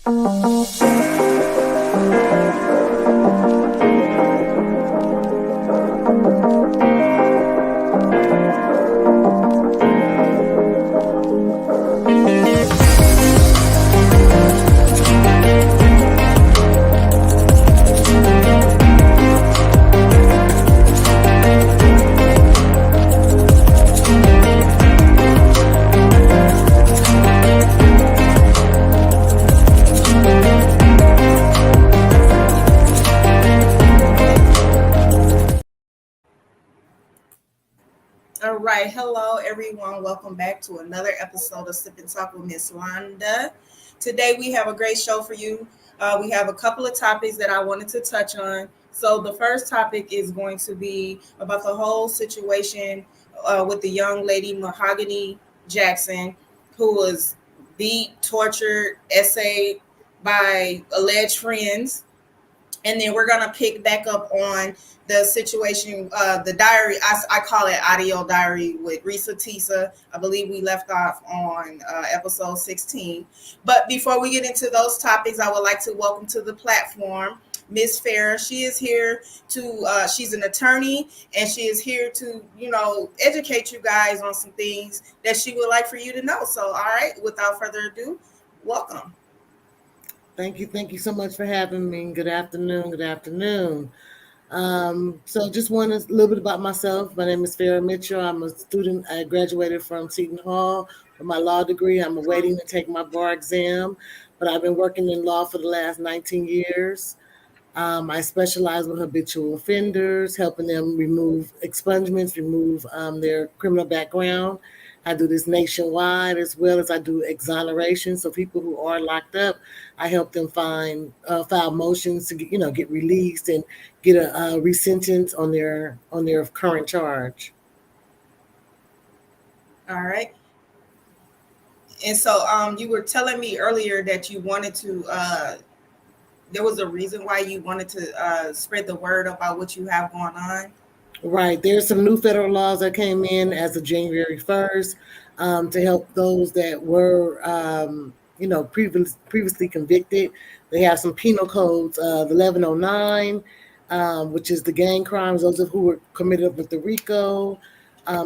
All right. Hello, everyone. Welcome back to another episode of Sip and Talk with Miss Wanda. Today, we have a great show for you. We have a couple of topics that I wanted to touch on. So, the first topic is going to be about the whole situation with the young lady, Mahogany Jackson, who was beat, tortured, essayed by alleged friends, and then we're gonna pick back up on the situation, the diary. I call it audio diary with Reesa Teesa. I believe we left off on episode 16. But before we get into those topics, I would like to welcome to the platform Miss Farah. She is here to. She's an attorney, and she is here to, educate you guys on some things that she would like for you to know. So, all right, without further ado, welcome. Thank you. Thank you so much for having me. Good afternoon. Good afternoon. So just a little bit about myself. My name is Farah Mitchell. I'm a student. I graduated from Seton Hall with my law degree. I'm awaiting to take my bar exam, but I've been working in law for the last 19 years. I specialize with habitual offenders, helping them remove expungements, remove their criminal background. I do this nationwide, as well as I do exoneration. So people who are locked up, I help them file motions to get released and get a resentence on their current charge. All right. And so you were telling me earlier that you wanted to there was a reason why you wanted to spread the word about what you have going on. Right. There's some new federal laws that came in as of January 1st to help those that were, previously convicted. They have some penal codes, the 1109, which is the gang crimes, those of who were committed with the RICO,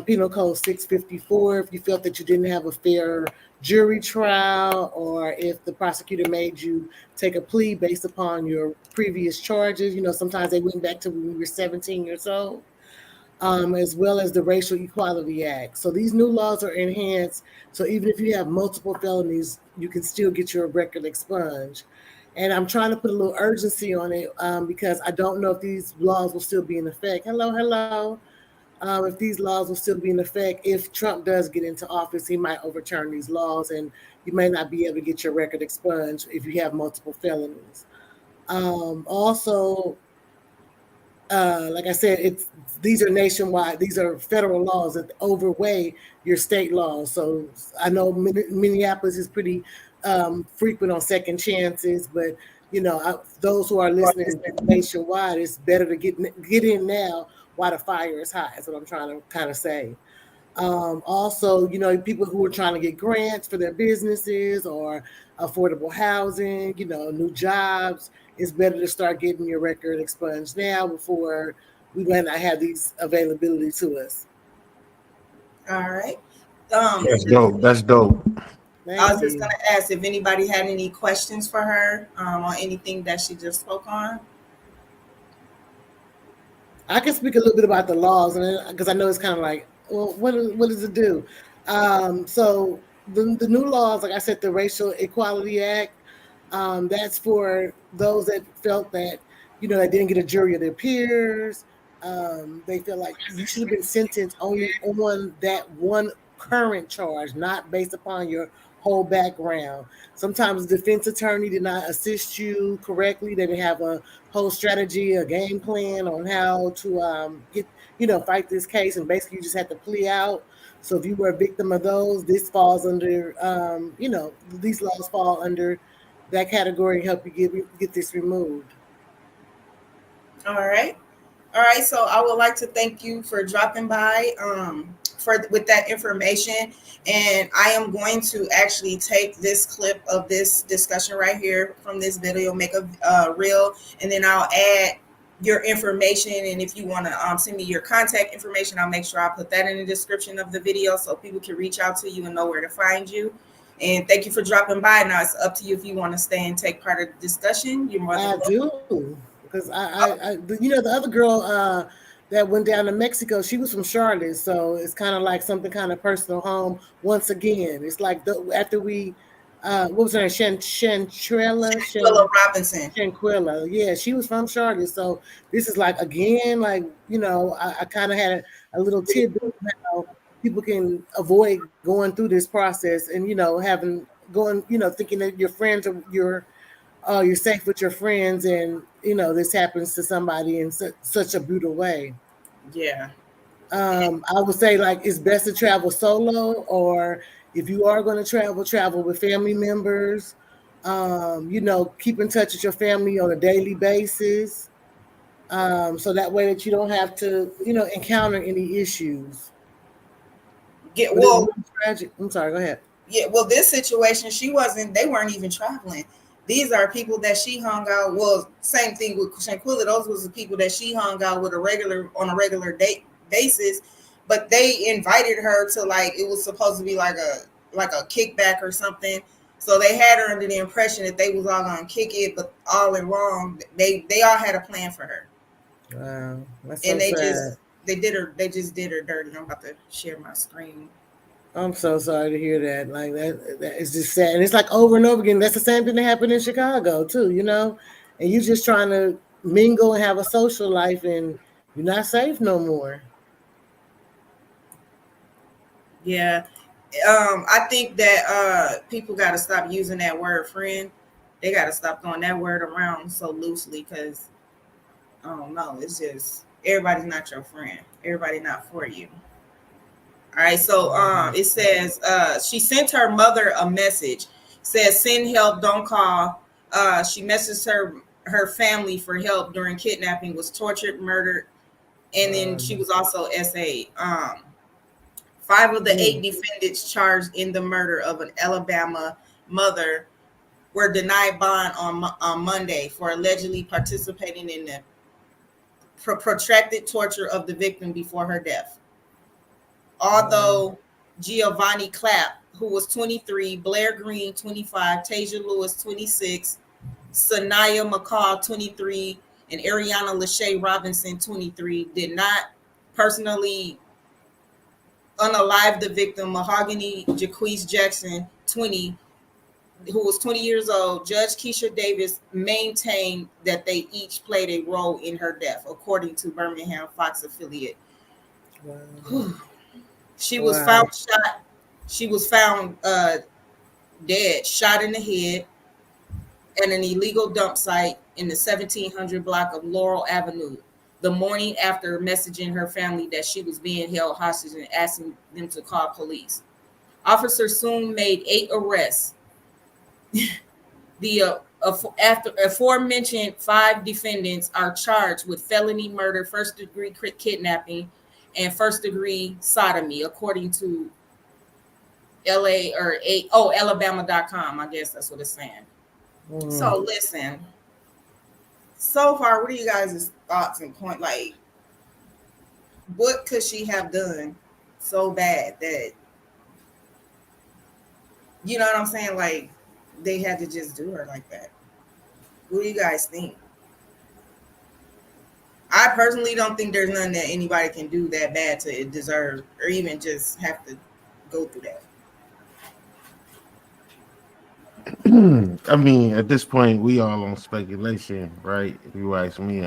penal code 654, if you felt that you didn't have a fair jury trial, or if the prosecutor made you take a plea based upon your previous charges. Sometimes they went back to when you were 17 years old. As well as the Racial Equality Act. So these new laws are enhanced. So even if you have multiple felonies, you can still get your record expunged. And I'm trying to put a little urgency on it because I don't know if these laws will still be in effect. Hello. If these laws will still be in effect, if Trump does get into office, he might overturn these laws, and you may not be able to get your record expunged if you have multiple felonies. Also, like I said, these are nationwide. These are federal laws that overweigh your state laws. So I know Minneapolis is pretty frequent on second chances, but those who are listening nationwide, it's better to get in now while the fire is hot. That's what I'm trying to kind of say. Also, people who are trying to get grants for their businesses or affordable housing, new jobs, it's better to start getting your record expunged now before we might not have these availability to us. All right. That's dope. That's dope. I was just going to ask if anybody had any questions for her on anything that she just spoke on. I can speak a little bit about the laws, and because I know it's kind of like, well, what does it do? So the new laws, like I said, the Racial Equality Act, that's for those that felt that, they didn't get a jury of their peers. They feel like you should have been sentenced only on that one current charge, not based upon your whole background. Sometimes the defense attorney did not assist you correctly. They didn't have a whole strategy, a game plan on how to fight this case, and basically you just had to plea out. So if you were a victim of those, this falls under, these laws fall under that category and help you get this removed. All right. So I would like to thank you for dropping by with that information. And I am going to actually take this clip of this discussion right here from this video, make a reel, and then I'll add your information. And if you want to send me your contact information, I'll make sure I put that in the description of the video so people can reach out to you and know where to find you. And thank you for dropping by. Now it's up to you if you want to stay and take part of the discussion. You're more than welcome. do, because the other girl that went down to Mexico, she was from Charlotte, so it's kind of like something kind of personal home. Once again, it's like after we, what was her name? Shanquilla Robinson. Shanquilla, yeah, she was from Charlotte, so this is like again, like I kind of had a little tidbit of how people can avoid going through this process, and thinking that your friends are you're safe with your friends, and this happens to somebody in such a brutal way. Yeah. I would say, like, it's best to travel solo, or if you are going to travel with family members. Keep in touch with your family on a daily basis, so that way that you don't have to encounter any issues. Tragic. I'm sorry, go ahead. Yeah, well, this situation, they weren't even traveling. These are people that she hung out. Well, same thing with Shanquilla. Those was the people that she hung out with on a regular date basis. But they invited her to, like, it was supposed to be like a kickback or something. So they had her under the impression that they was all gonna kick it, but all in wrong. They all had a plan for her. Wow, that's and so sad. They just did her dirty. I'm about to share my screen. I'm so sorry to hear that. Like that is just sad. And it's like over and over again. That's the same thing that happened in Chicago too, and you're just trying to mingle and have a social life, and you're not safe no more. Yeah. I think that people got to stop using that word friend. They got to stop throwing that word around so loosely, because I don't know. It's just everybody's not your friend. Everybody not for you. All right. So it says she sent her mother a message. Says send help, don't call. She messaged her family for help during kidnapping, was tortured, murdered, and then she was also SA. 5 of the 8 defendants charged in the murder of an Alabama mother were denied bond on Monday for allegedly participating in the protracted torture of the victim before her death. Although Giovanni Clapp, who was 23, Blair Green, 25, Tasia Lewis, 26, Sanaya McCall, 23, and Ariana Lachey Robinson, 23, did not personally unalive the victim, Mahogany Jackson, 20, who was 20 years old. Judge Keisha Davis maintained that they each played a role in her death, according to Birmingham Fox affiliate. Wow. She was found shot. She was found dead, shot in the head at an illegal dump site in the 1700 block of Laurel Avenue, the morning after messaging her family that she was being held hostage and asking them to call police. Officers soon made 8 arrests. After aforementioned 5 defendants are charged with felony murder, first-degree kidnapping, and first-degree sodomy, according to Alabama.com. I guess that's what it's saying. So listen. So far, what are you guys' thoughts and point? Like, what could she have done so bad that, you know what I'm saying? Like, they had to just do her like that. What do you guys think? I personally don't think there's nothing that anybody can do that bad to deserve, or even just have to go through that. I mean, at this point, we all on speculation, right? If you ask me,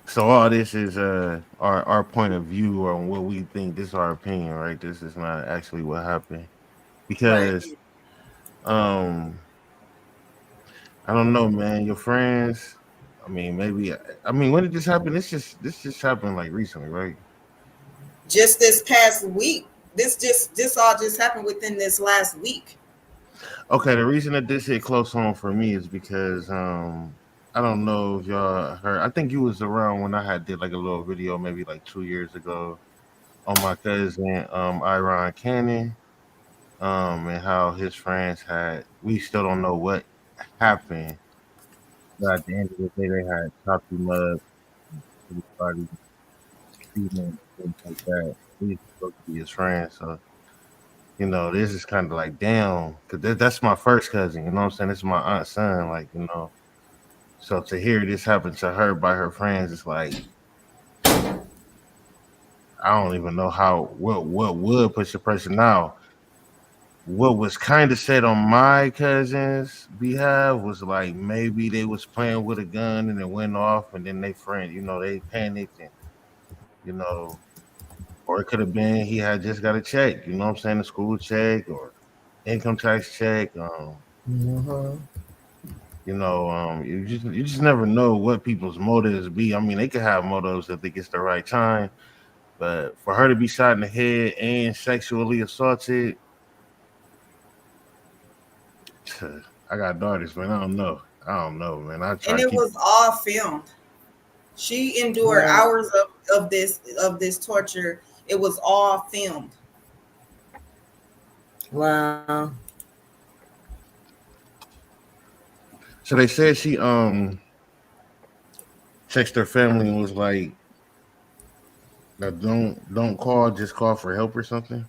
so all this is our point of view on what we think. This is our opinion, right? This is not actually what happened, because right. I don't know, man. Your friends. I mean, maybe. I mean, when did this happen? This just happened like recently, right? Just this past week. This all just happened within this last week. Okay, the reason that this hit close home for me is because I don't know if y'all heard. I think you was around when I did like a little video, maybe like 2 years ago, on my cousin Iron Cannon, and how his friends had. We still don't know what happened, but at the end of the day, they had chopped him up, everybody shooting things like that. He's supposed to be his friend, so this is kind of like damn, because that's my first cousin. You know what I'm saying? This is my aunt's son. Like so to hear this happen to her by her friends, it's like I don't even know how what would push a person now. What was kind of said on my cousin's behalf was like maybe they was playing with a gun and it went off, and then they friend, they panicked and you know, or it could have been he had just got a check. You know what I'm saying? A school check or income tax check. Mm-hmm. You just never know what people's motives be. I mean, they could have motives if think it's the right time, but for her to be shot in the head and sexually assaulted, I got daughters, man. I don't know. I don't know, man. I try And to it keep. was all filmed. She endured Right. hours of this torture. It was all filmed. Wow. So they said she texted her family and was like, "Now don't call, just call for help or something."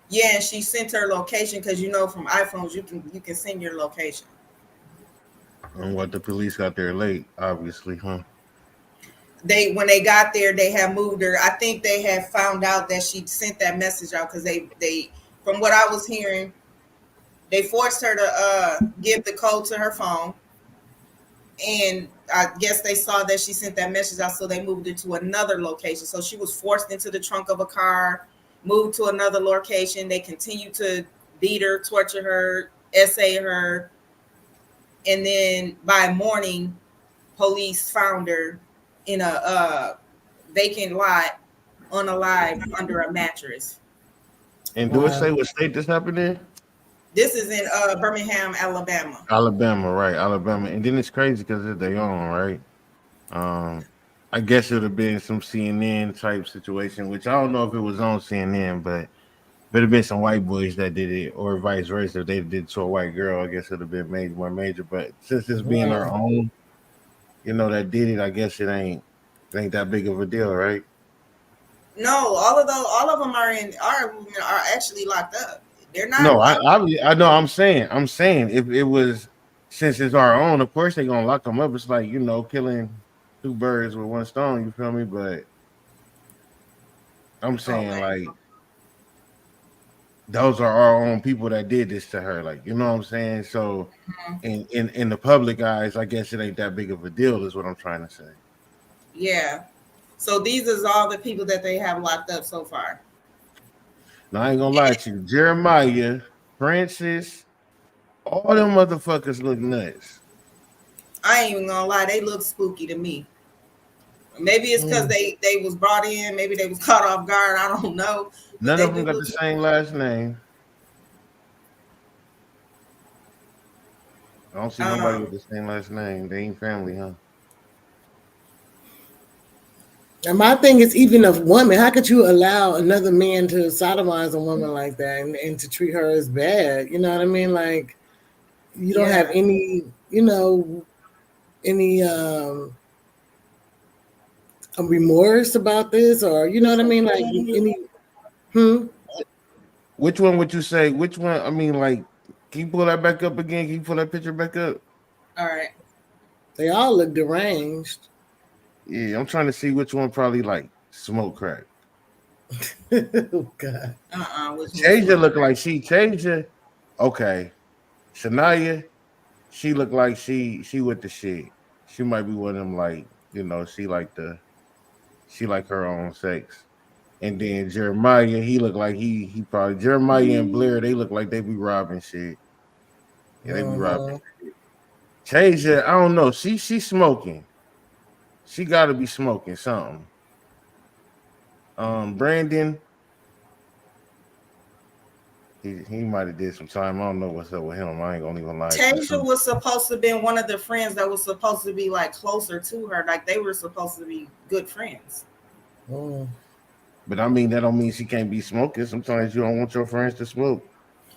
Yeah, and she sent her location because from iPhones you can send your location. And what the police got there late, obviously, huh? They when they got there, they had moved her. I think they had found out that she sent that message out because they from what I was hearing, they forced her to give the code to her phone, and I guess they saw that she sent that message out, so they moved her to another location. So she was forced into the trunk of a car, moved to another location. They continued to beat her, torture her, essay her, and then by morning, police found her in a vacant lot, unalive under a mattress. And do it Wow. say what state this happened in? This is in Birmingham, Alabama. Alabama, right? Alabama. And then it's crazy because it's their own, right? Um, I guess it would have been some CNN type situation, which I don't know if it was on CNN, but it'd have been some white boys that did it, or vice versa. If they did it to a white girl, I guess it would have been made more major. But since it's being our Right. own, that did it, I guess it ain't that big of a deal, right? No, all of them are actually locked up. They're not No, locked. I know. I'm saying, if it was since it's our own, of course they gonna lock them up. It's like killing two birds with one stone. You feel me? But I'm saying Okay. like those are our own people that did this to her. Like what I'm saying. So Mhm. in the public eyes, I guess it ain't that big of a deal. Is what I'm trying to say. Yeah. So these is all the people that they have locked up so far. Now I ain't gonna lie to you, Jeremiah, Francis, all them motherfuckers look nuts. I ain't even gonna lie, they look spooky to me. Maybe it's because Mm. they was brought in. Maybe they was caught off guard. I don't know, but None they of them do got look the same last name. I don't see nobody um with the same last name. They ain't family, huh? And my thing is, even a woman, how could you allow another man to sodomize a woman like that and to treat her as bad? You know what I mean? Like, you don't have yeah. any remorse about this, or you know what I mean? Like, any, hmm? Which one would you say? Which one? I mean, like, can you pull that back up again? Can you pull that picture back up? All right. They all look deranged. Yeah, I'm trying to see which one probably like smoke crack. Oh, God. Which one Tasia smoke? look like she Tasia. Okay, Shania, she look like she with the shit. She might be one of them like she like her own sex. And then Jeremiah, he look like he probably Jeremiah and Blair, they look like they be robbing shit. Yeah, they be robbing. Uh-huh. Tasia, I don't know. She smoking. She got to be smoking something. Brandon, he might have did some time. I don't know what's up with him. I ain't gonna even lie to you. Tasia So was supposed to have been one of the friends that was supposed to be like closer to her. Like they were supposed to be good friends. Mm. But I mean, that don't mean she can't be smoking. Sometimes you don't want your friends to smoke.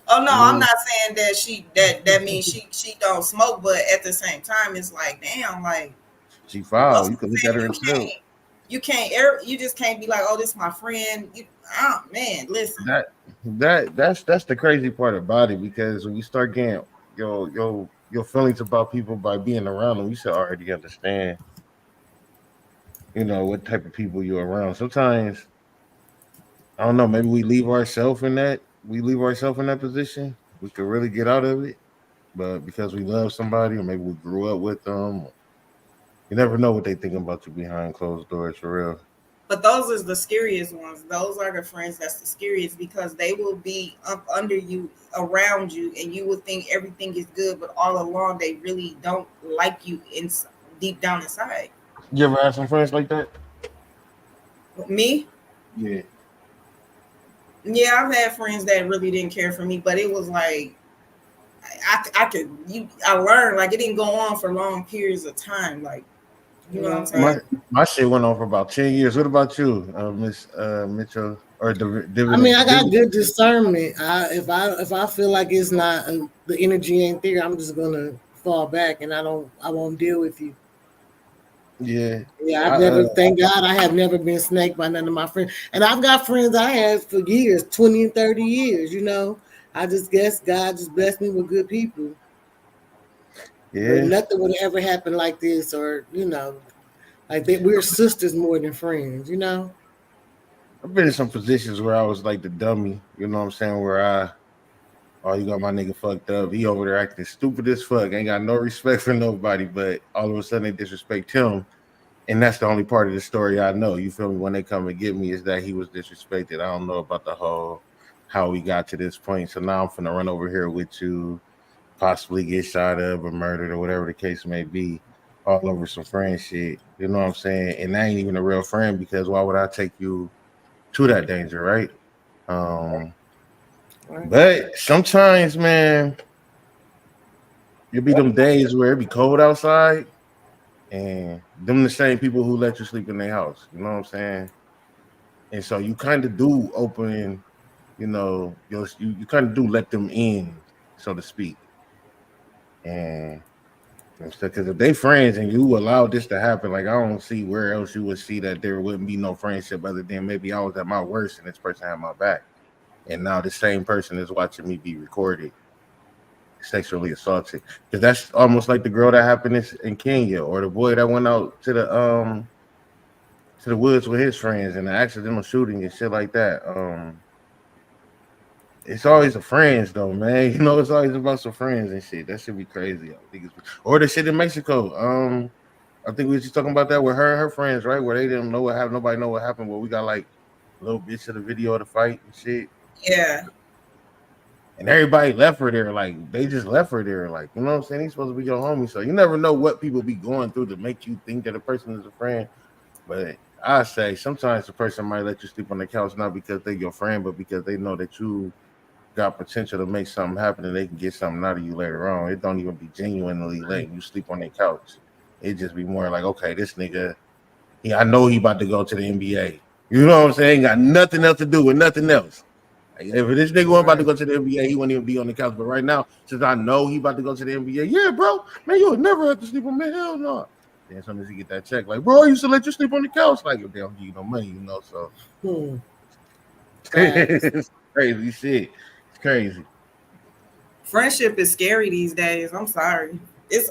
Oh no, I I'm mean, not saying that that means she don't smoke, but at the same time, it's like damn, like she that's foul. You what I'm can look at saying. her and tell You just can't be like, oh, this is my friend. Man, listen. that that's the crazy part about it because when you start getting your feelings about people by being around them, you should already understand, what type of people you're around. Sometimes I don't know, maybe we leave ourselves in that position. We could really get out of it, but because we love somebody or maybe we grew up with them, you never know what they thinking about you behind closed doors for real. But those is the scariest ones. Those are the friends that's the scariest because they will be up under you, around you, and you will think everything is good, but all along they really don't like you deep down inside. You ever had some friends like that? Me, Yeah. yeah, I've had friends that really didn't care for me, but it was like I learned like it didn't go on for long periods of time. Like you know what I'm My saying? my shit went on for about 10 years. What about you, Miss Mitchell or I mean, dividend? I got good discernment. If I feel like it's not the energy ain't there, I'm just gonna fall back, and I won't deal with you. Yeah. Yeah, I I've never. Thank God, I have never been snaked by none of my friends, and I've got friends I had for years, 20 and 30 years. I just guess God just blessed me with good people, or yeah. nothing would ever happen like this, or like that. We're sisters more than friends. I've been in some positions where I was like the dummy. You know what I'm saying? Where oh, you got my nigga fucked up. He over there acting stupid as fuck. Ain't got no respect for nobody, but all of a sudden they disrespect him. And that's the only part of the story I know. You feel me? When they come and get me, is that he was disrespected. I don't know about the whole how we got to this point. So now I'm finna run over here with you, possibly get shot up or murdered or whatever the case may be, all over some friend shit. You know what I'm saying? And that ain't even a real friend because why would I take you to that danger, right? Um, Right. but sometimes, man, it be them days where it be cold outside and them the same people who let you sleep in their house. You know what I'm saying? And so you kind of do open, you kind of do let them in, so to speak. And because if they friends and you allow this to happen, like I don't see where else you would see that there wouldn't be no friendship other than maybe I was at my worst and this person had my back. And now the same person is watching me be recorded sexually assaulted. Because that's almost like the girl that happened in Kenya or the boy that went out to the woods with his friends and the accidental shooting and shit like that. It's always the friends though, man. It's always about some friends and shit. That should be crazy. I think or the shit in Mexico. I think we was just talking about that with her friends, right? Where they didn't know what happened, nobody know what happened. Where we got like little bits of the video of the fight and shit. Yeah. And everybody left her there, like they just left her there, like you know what I'm saying. He's supposed to be your homie, so you never know what people be going through to make you think that a person is a friend. But I say sometimes the person might let you sleep on the couch not because they're your friend, but because they know that you got potential to make something happen and they can get something out of you later on. It don't even be genuinely letting you sleep on their couch. It just be more like, okay, this nigga, I know he about to go to the NBA. You know what I'm saying? Ain't got nothing else to do with nothing else. Like, if this nigga was about to Right. go to the NBA, he wouldn't even be on the couch. But right now, since I know he about to go to the NBA, yeah, bro, man, you would never have to sleep on me. Hell no. Then as soon as he get that check, like, bro, I used to let you sleep on the couch. Like, if they don't give you no money, so Hmm. Facts. it's crazy shit. It's crazy. Friendship is scary these days. I'm sorry. It's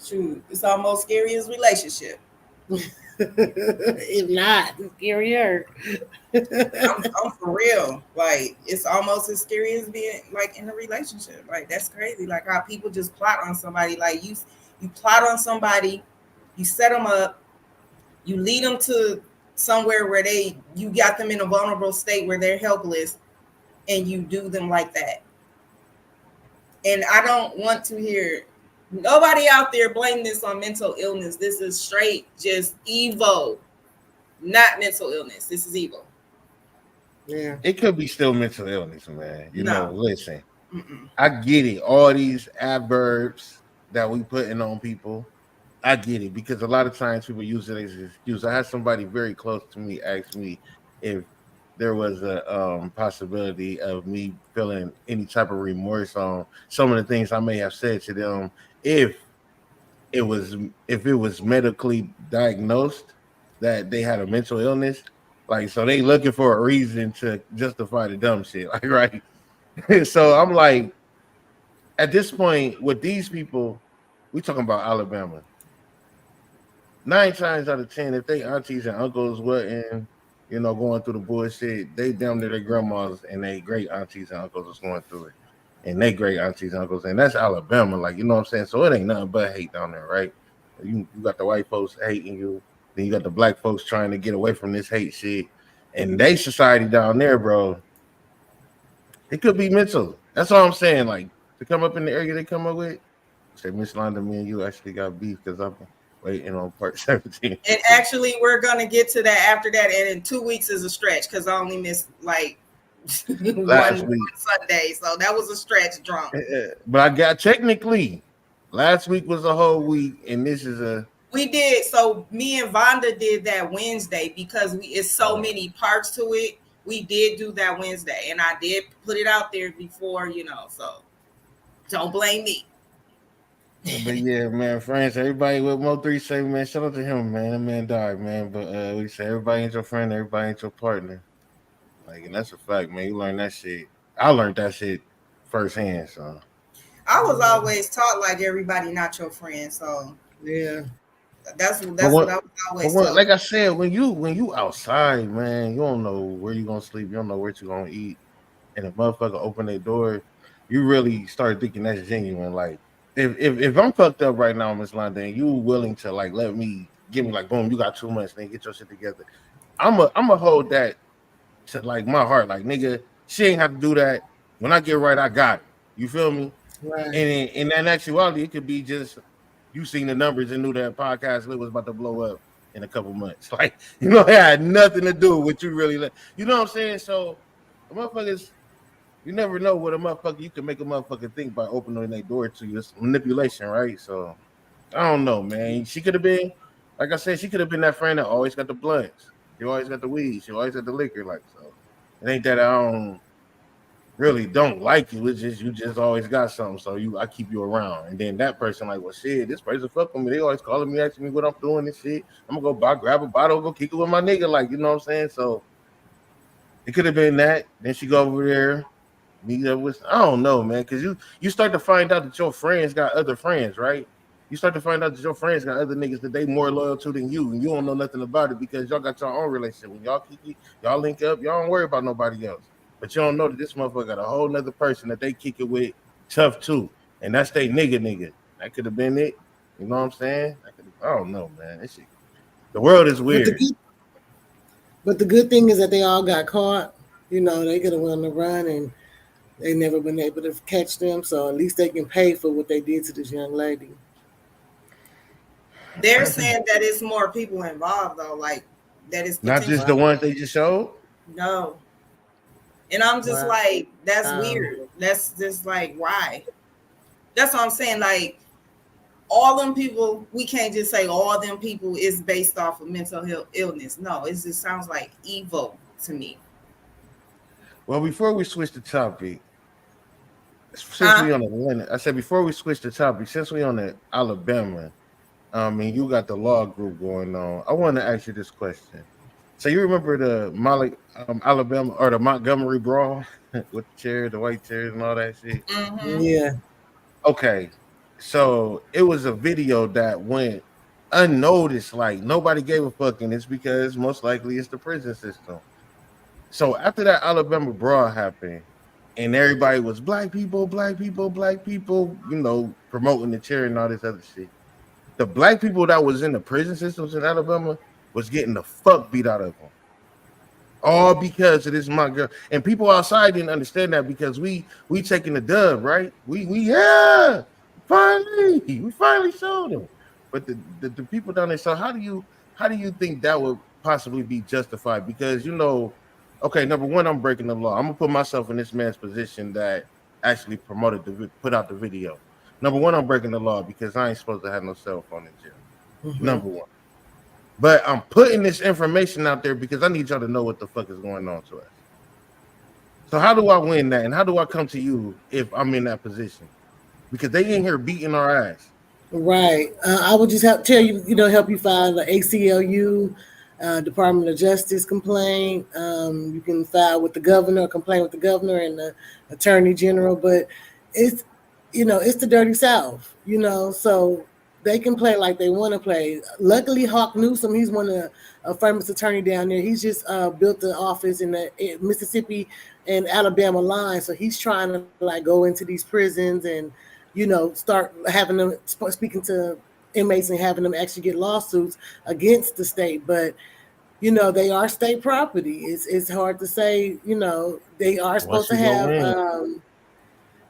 shoot, it's almost scary as relationship. If not, it's scarier. I'm for real. Like it's almost as scary as being like in a relationship. Like that's crazy. Like how people just plot on somebody. Like you plot on somebody, you set them up, you lead them to somewhere where you got them in a vulnerable state where they're helpless, and you do them like that. And I don't want to hear nobody out there blame this on mental illness. This is straight just evil, not mental illness. This is evil. Yeah. It could be still mental illness, man. No. Listen, Mm-mm. I get it. All these adverbs that we putting on people, I get it because a lot of times people use it as an excuse. I had somebody very close to me ask me if there was a possibility of me feeling any type of remorse on some of the things I may have said to them if it was if it was medically diagnosed that they had a mental illness. Like, so they looking for a reason to justify the dumb shit. Like, right. So I'm like, at this point with these people, we talking about Alabama. 9 times out of 10, if they aunties and uncles wasn't, going through the bullshit, they damn near their grandmas and they great aunties and uncles was going through it. And they great aunties and uncles. And that's Alabama, like, you know what I'm saying? So it ain't nothing but hate down there, right? You got the white folks hating you, then you got the black folks trying to get away from this hate shit. And they society down there, bro, it could be mental. That's all I'm saying. Like, to come up in the area they come up with, say, Miss Londa, me and you actually got beef because I'm waiting on part 17. And actually, we're gonna get to that after that. And in 2 weeks is a stretch because I only missed like one Sunday, so that was a stretch drunk. But I got technically last week was a whole week, and this is a. We did so. Me and Vonda did that Wednesday because it's so many parts to it. We did do that Wednesday, and I did put it out there before, so don't blame me. But yeah, man, friends, everybody with Mo3 say, man, shout out to him, man. That man died, man. But we say everybody ain't your friend, everybody ain't your partner. Like, and that's a fact, man. You learn that shit. I learned that shit firsthand, so. I was always taught like everybody not your friend, so yeah. That's what I was always taught. Like I said, when you outside, man, you don't know where you gonna sleep, you don't know where you gonna eat, and a motherfucker open their door, you really start thinking that's genuine. Like, if I'm fucked up right now, Miss Londa, and you willing to like let me give me like boom, you got 2 months, then get your shit together. I'ma hold that to like my heart. Like, nigga, she ain't have to do that. When I get right, I got it. You feel me? Right. And in that actuality, it could be just you seen the numbers and knew that podcast was about to blow up in a couple months. Like, it had nothing to do with you really. You know what I'm saying? So, motherfuckers, you never know what a motherfucker, you can make a motherfucker think by opening their door to you. It's manipulation, right? So, I don't know, man. She could have been, like I said, she could have been that friend that always got the blunts. She always got the weed. She always got the liquor. Like, so it ain't that I don't like you. It's just you just always got something. So I keep you around. And then that person like, well, shit, this person fuck with me. They always calling me, asking me what I'm doing and shit. I'm gonna go grab a bottle, go kick it with my nigga. Like, you know what I'm saying? So it could have been that. Then she go over there, meet up with, I don't know, man. Cause you start to find out that your friends got other friends, right? You start to find out that your friends got other niggas that they more loyal to than you, and you don't know nothing about it because y'all got your own relationship. When y'all kick it, y'all link up, y'all don't worry about nobody else. But you don't know that this motherfucker got a whole nother person that they kick it with tough too. And that's they nigga. That could have been it. You know what I'm saying? I don't know, man. That shit, the world is weird. But the good thing is that they all got caught. They could have went on the run and they never been able to catch them. So at least they can pay for what they did to this young lady. They're saying that it's more people involved though, like that is not just the ones they just showed. No, and I'm just like, that's weird. That's just like, why? That's what I'm saying. Like, all them people, we can't just say all them people is based off of mental health illness. No, it just sounds like evil to me. Well, before we switch the topic, since we on Atlanta, I said before we switch the topic, since we on the Alabama. And you got the law group going on. I want to ask you this question. So you remember the Alabama or the Montgomery brawl with the chairs, the white chairs, and all that shit? Mm-hmm. Yeah. Okay. So it was a video that went unnoticed. Like, nobody gave a fuck, and it's because most likely it's the prison system. So after that Alabama brawl happened, and everybody was black people, promoting the chair and all this other shit. The black people that was in the prison systems in Alabama was getting the fuck beat out of them. All because of this Montgomery. And people outside didn't understand that because we taking the dub, right? We finally showed them. But the people down there, so how do you think that would possibly be justified? Because okay, number one, I'm breaking the law. I'm gonna put myself in this man's position that actually put out the video. Number one, I'm breaking the law because I ain't supposed to have no cell phone in jail. Mm-hmm. Number one. But I'm putting this information out there because I need y'all to know what the fuck is going on to us. So how do I win that? And how do I come to you if I'm in that position? Because they in here beating our ass. Right. I would just help tell you, help you file the ACLU, Department of Justice complaint. You can file with the governor, complain with the governor and the attorney general. But it's, it's the dirty South, so they can play like they want to play. Luckily, Hawk Newsom, he's one of a famous attorney down there. He's just built an office in the Mississippi and Alabama line, so he's trying to like go into these prisons and start having them speaking to inmates and having them actually get lawsuits against the state. But they are state property. It's hard to say. They are supposed Once to you go have. in,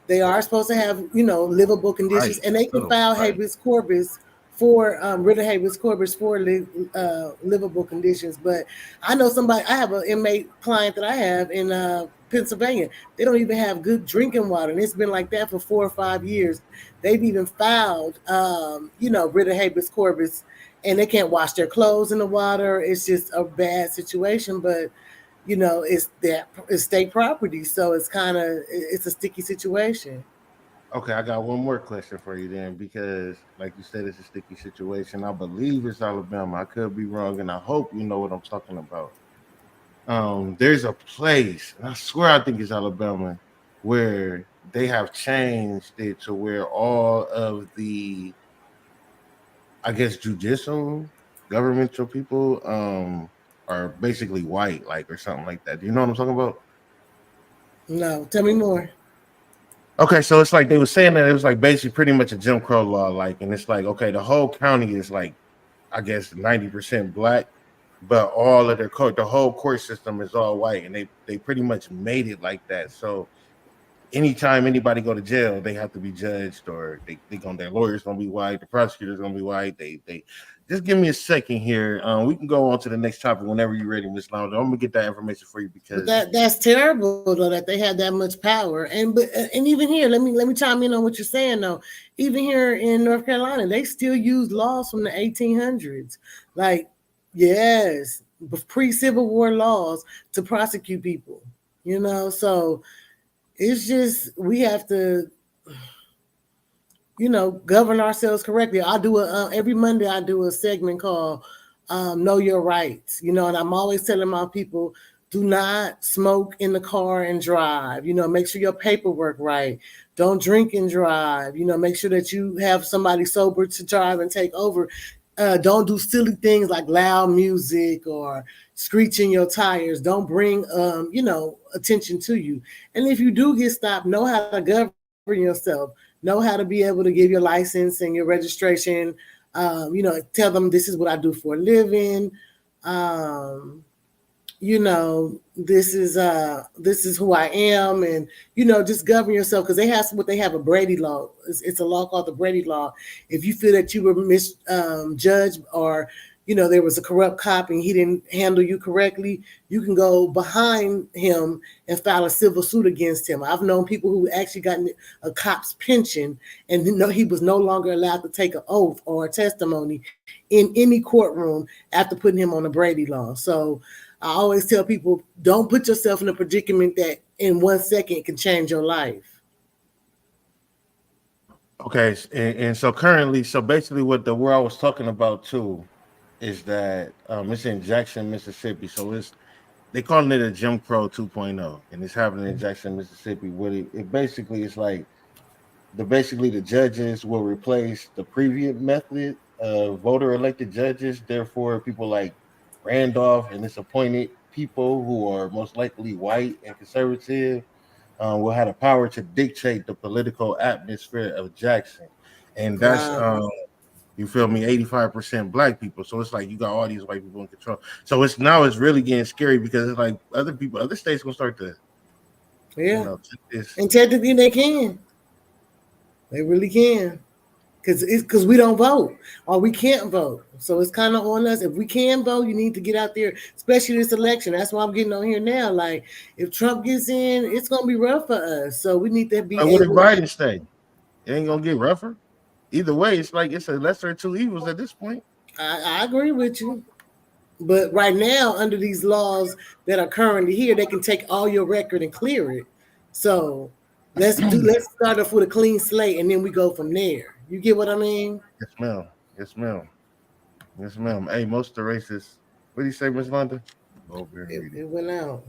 Livable conditions, right. and they can Oh, file right. habeas corpus for writ of habeas corpus for livable conditions. But I know somebody. I have an inmate client that I have in Pennsylvania. They don't even have good drinking water, and it's been like that for 4 or 5 years. They've even filed, writ of habeas corpus, and they can't wash their clothes in the water. It's just a bad situation, but it's state property, so it's a sticky situation. Okay, I got one more question for you then, because like you said, it's a sticky situation. I believe it's Alabama. I could be wrong, and I hope you know what I'm talking about. There's a place, and I swear I think it's Alabama, where they have changed it to where all of the, I guess, judicial governmental people are basically white, like, or something like that. Do you know what I'm talking about? No, tell me more. Okay, so it's like they were saying that it was like basically pretty much a Jim Crow law, like, and it's like, okay, the whole county is like, I guess, 90% black, but all of their court, the whole court system is all white, and they pretty much made it like that. So anytime anybody go to jail, they have to be judged, or they gonna, their lawyers gonna be white, the prosecutor's gonna be white. They just give me a second here. We can go on to the next topic whenever you're ready, Miss Lounge. I'm gonna get that information for you But because that's terrible though that they have that much power. And even here, let me chime in on what you're saying though. Even here in North Carolina, they still use laws from the 1800s. Like, yes, pre-Civil War laws to prosecute people. So it's just we have to govern ourselves correctly. I do every Monday. I do a segment called "Know Your Rights." And I'm always telling my people, do not smoke in the car and drive. Make sure your paperwork right. Don't drink and drive. Make sure that you have somebody sober to drive and take over. Don't do silly things like loud music or screeching your tires. Don't bring attention to you. And if you do get stopped, know how to govern yourself. Know how to be able to give your license and your registration. Tell them this is what I do for a living. This is who I am, and just govern yourself, because they have a Brady law. It's a law called the Brady law. If you feel that you were misjudged, or there was a corrupt cop and he didn't handle you correctly, you can go behind him and file a civil suit against him. I've known people who actually got a cop's pension, and he was no longer allowed to take an oath or a testimony in any courtroom after putting him on the Brady law. So I always tell people, don't put yourself in a predicament that in 1 second can change your life. okay, and so currently, so basically, what the where I was talking about too is that it's in Jackson, Mississippi. So they calling it a Jim Crow 2.0, and it's happening in Jackson, Mississippi. What it basically is like, the judges will replace the previous method of voter elected judges. Therefore, people like Randolph and its appointed people who are most likely white and conservative will have the power to dictate the political atmosphere of Jackson, and that's Wow. you feel me, 85% black people. So it's like you got all these white people in control. So it's really getting scary, because it's like other states gonna start to Yeah. take this. And technically they can. They really can. Because we don't vote, or we can't vote. So it's kind of on us. If we can vote, you need to get out there, especially this election. That's why I'm getting on here now. Like, if Trump gets in, it's going to be rough for us. So we need to be Like, what did able to. Biden say? It ain't gonna get rougher. Either way, it's like it's a lesser of two evils at this point. I agree with you. But right now, under these laws that are currently here, they can take all your record and clear it. So let's start off with a clean slate and then we go from there. You get what I mean? Yes, ma'am. Yes, ma'am. Yes, ma'am. Hey, most of the racists. What do you say, Miss London? Over here reading. It went out.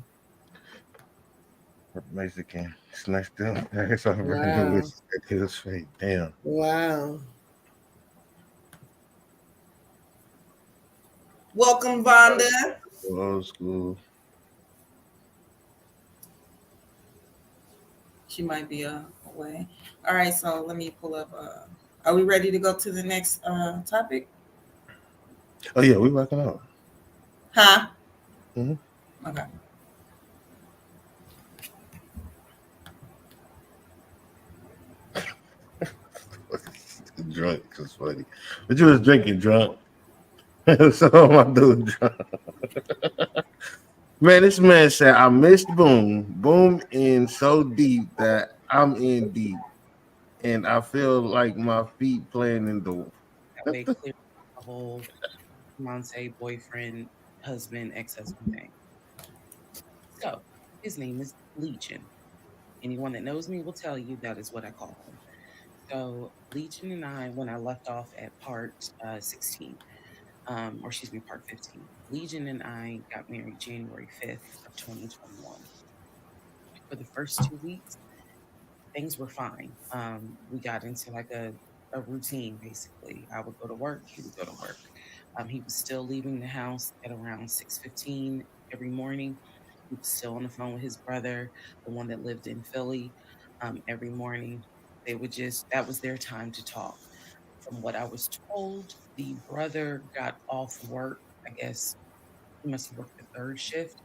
Mexican snatched them ass over and Wow. was at his feet. Damn. Wow. Welcome, Vonda. Old school. She might be away. All right, so let me pull up. Are we ready to go to the next topic? Oh yeah, we rocking out. Huh? Mm-hmm. Okay. Drunk is funny, but you was drinking drunk. So my dude drunk. Man, this man said I missed Boom. Boom in so deep that I'm in deep, and I feel like my feet playing in the. That way, clear the whole fiance, boyfriend, husband, ex-husband thing. So his name is Legion. Anyone that knows me will tell you that is what I call him. So Legion and I, when I left off at part 16, or excuse me, part 15, Legion and I got married January 5th of 2021. For the first 2 weeks, things were fine. We got into like a routine basically. I would go to work, he would go to work. He was still leaving the house at around 6:15 every morning. He was still on the phone with his brother, the one that lived in Philly, every morning. They would just that was their time to talk. From what I was told, the brother got off work. I guess he must have worked the third shift,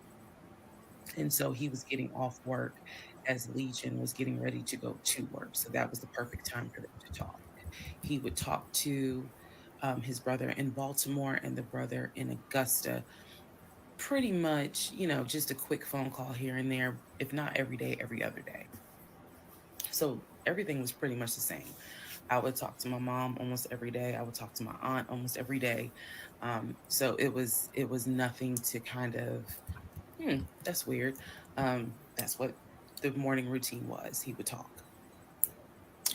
and so he was getting off work as Legion was getting ready to go to work. So that was the perfect time for them to talk. He would talk to his brother in Baltimore and the brother in Augusta, pretty much, just a quick phone call here and there, if not every day, every other day. So everything was pretty much the same. I would talk to my mom almost every day. I would talk to my aunt almost every day. So it was nothing to kind of that's weird. That's what the morning routine was. He would talk.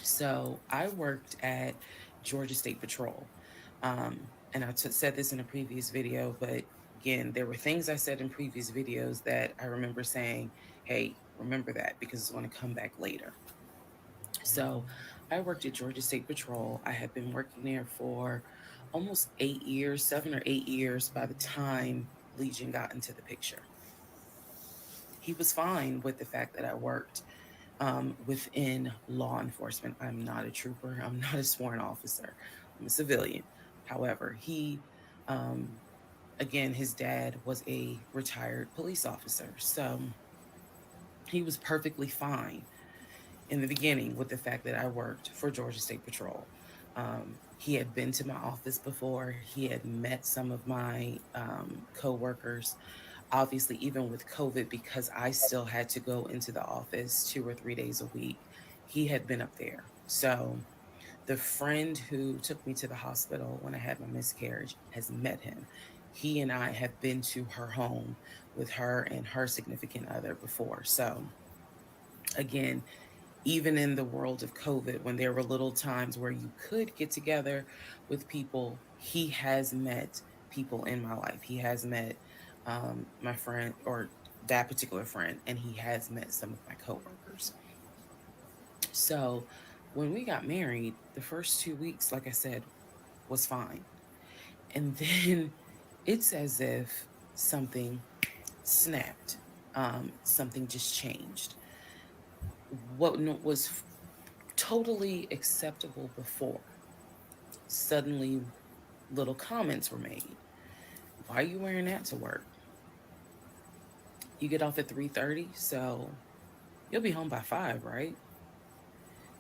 So I worked at Georgia State Patrol. And said this in a previous video, but again, there were things I said in previous videos that I remember saying, hey, remember that because it's going to come back later. So I worked at Georgia State Patrol. I had been working there for almost 8 years, 7 or 8 years by the time Legion got into the picture. He was fine with the fact that I worked within law enforcement. I'm not a trooper. I'm not a sworn officer. I'm a civilian. However, um, again, his dad was a retired police officer. So he was perfectly fine in the beginning with the fact that I worked for Georgia State Patrol. He had been to my office before. He had met some of my coworkers. Obviously, even with COVID, because I still had to go into the office 2 or 3 days a week, he had been up there. So the friend who took me to the hospital when I had my miscarriage has met him. He and I have been to her home with her and her significant other before. So again, even in the world of COVID, when there were little times where you could get together with people, he has met people in my life. He has met my friend or that particular friend, and he has met some of my coworkers. So when we got married, the first 2 weeks, like I said, was fine. And then it's as if something snapped, something just changed. Was totally acceptable before, suddenly little comments were made. Why are you wearing that to work? You get off at 3:30, so you'll be home by 5, right?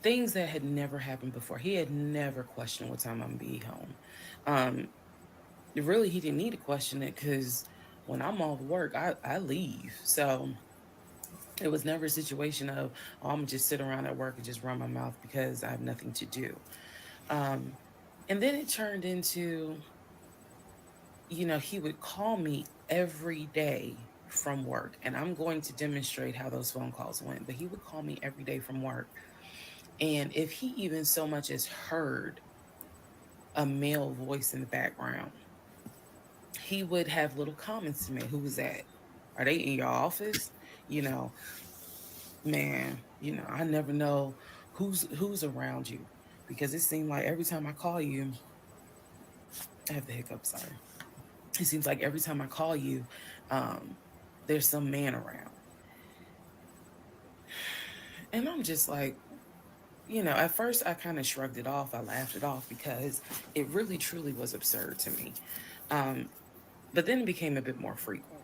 Things that had never happened before. He had never questioned what time I'm gonna be home. Um, really, he didn't need to question it because when I'm off work, I leave. So it was never a situation of, oh, I'm gonna just sit around at work and just run my mouth because I have nothing to do. Um, and then it turned into, he would call me every day from work, and I'm going to demonstrate how those phone calls went. But he would call me every day from work, and if he even so much as heard a male voice in the background, he would have little comments to me. Who was that? Are they in your office? You know, man, I never know who's around you, because it seemed like every time I call you, I have the hiccup, sorry. It seems like every time I call you, um, there's some man around. And I'm just like, at first I kind of shrugged it off. I laughed it off because it really truly was absurd to me. Um, but then it became a bit more frequent.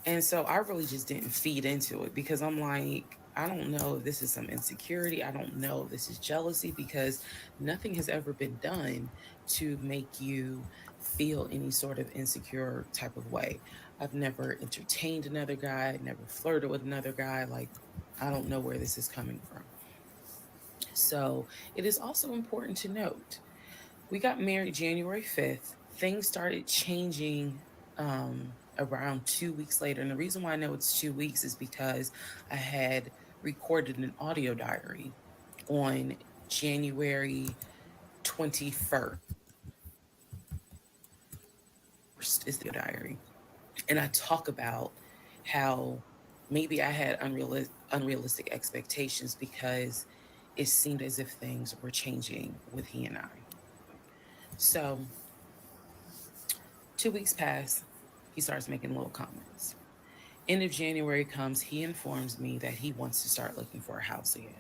And so I really just didn't feed into it, because I'm like, I don't know if this is some insecurity. I don't know if this is jealousy, because nothing has ever been done to make you feel any sort of insecure type of way. I've never entertained another guy, never flirted with another guy. Like, I don't know where this is coming from. So it is also important to note, we got married January 5th. Things started changing around 2 weeks later. And the reason why I know it's 2 weeks is because I had recorded an audio diary on January 21st, is the diary. And I talk about how maybe I had unrealistic expectations, because it seemed as if things were changing with he and I. So 2 weeks pass, he starts making little comments. End of January comes, he informs me that he wants to start looking for a house again.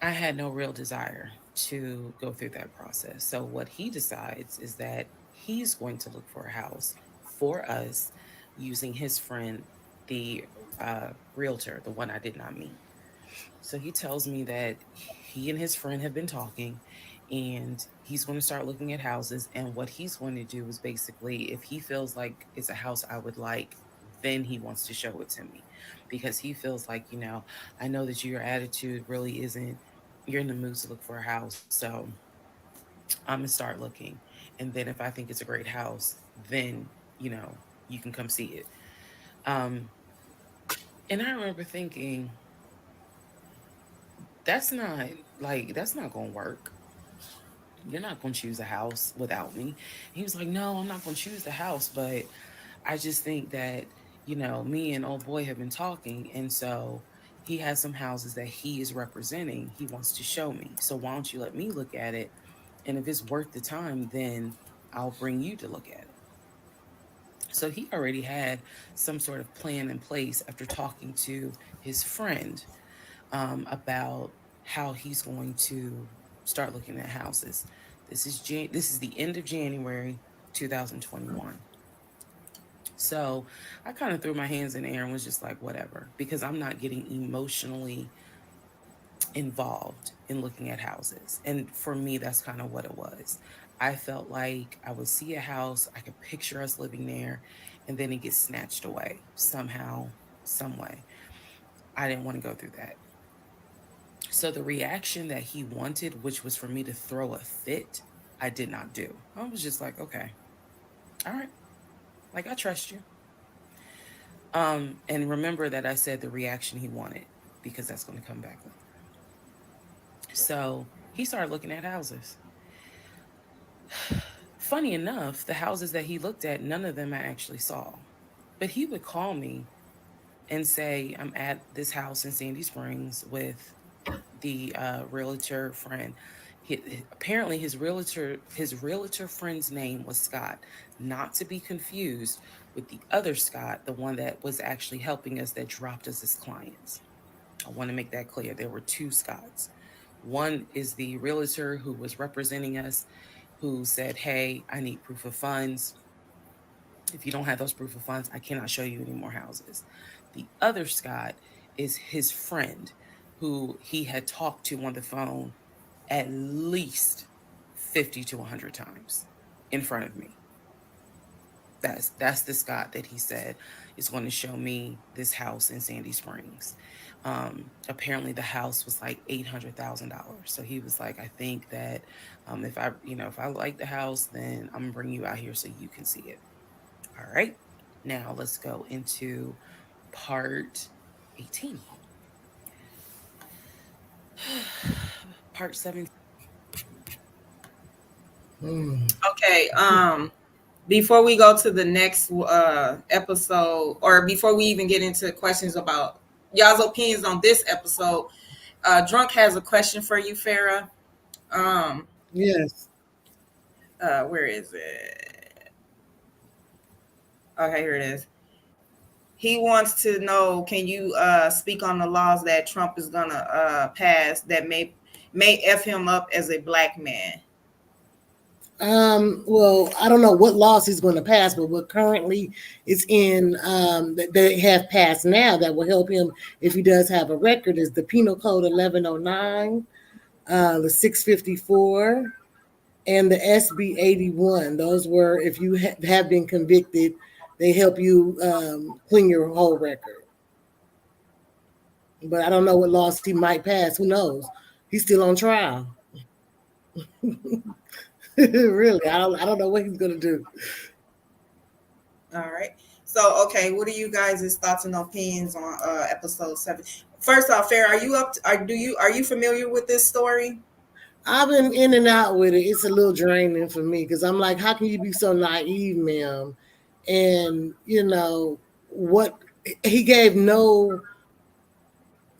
I had no real desire to go through that process. So what he decides is that he's going to look for a house for us using his friend, the realtor, the one I did not meet. So he tells me that he and his friend have been talking, and he's going to start looking at houses. And what he's going to do is basically, if he feels like it's a house I would like, then he wants to show it to me, because he feels like, I know that your attitude really isn't, you're in the mood to look for a house. So I'm going to start looking. And then if I think it's a great house, then, you can come see it. Um, and I remember thinking, that's not going to work. You're not going to choose a house without me. He was like, no, I'm not going to choose the house, but I just think that, me and old boy have been talking. And so he has some houses that he is representing. He wants to show me. So why don't you let me look at it? And if it's worth the time, then I'll bring you to look at it. So he already had some sort of plan in place after talking to his friend about how he's going to start looking at houses. This is the end of January 2021. So I kind of threw my hands in the air and was just like, whatever, because I'm not getting emotionally involved in looking at houses. And for me, that's kind of what it was. I felt like I would see a house, I could picture us living there, and then it gets snatched away somehow, some way. I didn't want to go through that. So the reaction that he wanted, which was for me to throw a fit, I did not do. I was just like, okay, all right, like I trust you. And remember that I said the reaction he wanted, because that's going to come back later. So he started looking at houses. Funny enough, the houses that he looked at, none of them I actually saw. But he would call me and say, I'm at this house in Sandy Springs with the realtor friend. Apparently his realtor friend's name was Scott, not to be confused with the other Scott, the one that was actually helping us, that dropped us as clients. I want to make that clear. There were two Scotts. One is the realtor who was representing us, who said, hey, I need proof of funds. If you don't have those proof of funds, I cannot show you any more houses. The other Scott is his friend, who he had talked to on the phone at least 50 to 100 times in front of me. That's the Scott that he said is going to show me this house in Sandy Springs. Apparently the house was like $800,000. So he was like, I think that if I like the house, then I'm gonna bring you out here so you can see it. All right. Now let's go into part 18. Part 7. Okay. Before we go to the next episode, or before we even get into questions about y'all's opinions on this episode, Drunk has a question for you, Farrah. Yes. Where is it? Okay, here it is. He wants to know, can you speak on the laws that Trump is gonna pass that may F him up as a black man? Well, I don't know what laws he's going to pass, but what currently is in that they have passed now that will help him if he does have a record is the Penal Code 1109, the 654, and the SB 81. Those were, if you have been convicted, they help you clean your whole record. But I don't know what laws he might pass. Who knows? He's still on trial. Really, I don't know what he's gonna do. All right. So, okay, what are you guys' thoughts and opinions on episode 7? First off, Farrah, are you familiar with this story? I've been in and out with it. It's a little draining for me because I'm like, how can you be so naive, ma'am? And what he gave no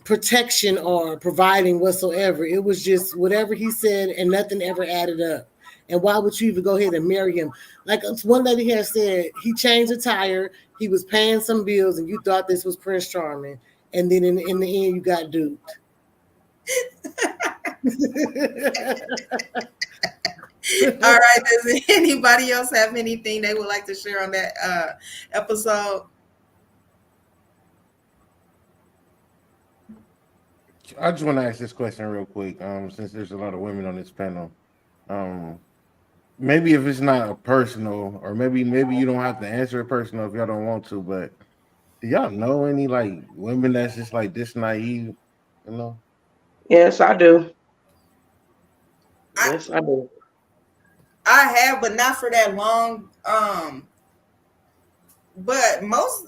protection or providing whatsoever. It was just whatever he said and nothing ever added up. And why would you even go ahead and marry him? Like one lady has said, he changed a tire, he was paying some bills, and you thought this was Prince Charming. And then in the end, you got duped. All right. Does anybody else have anything they would like to share on that episode? I just want to ask this question real quick, since there's a lot of women on this panel. Maybe if it's not a personal, or maybe you don't have to answer it personal if y'all don't want to, but do y'all know any like women that's just like this naive, Yes, I do. Yes, I do. I have, but not for that long. But most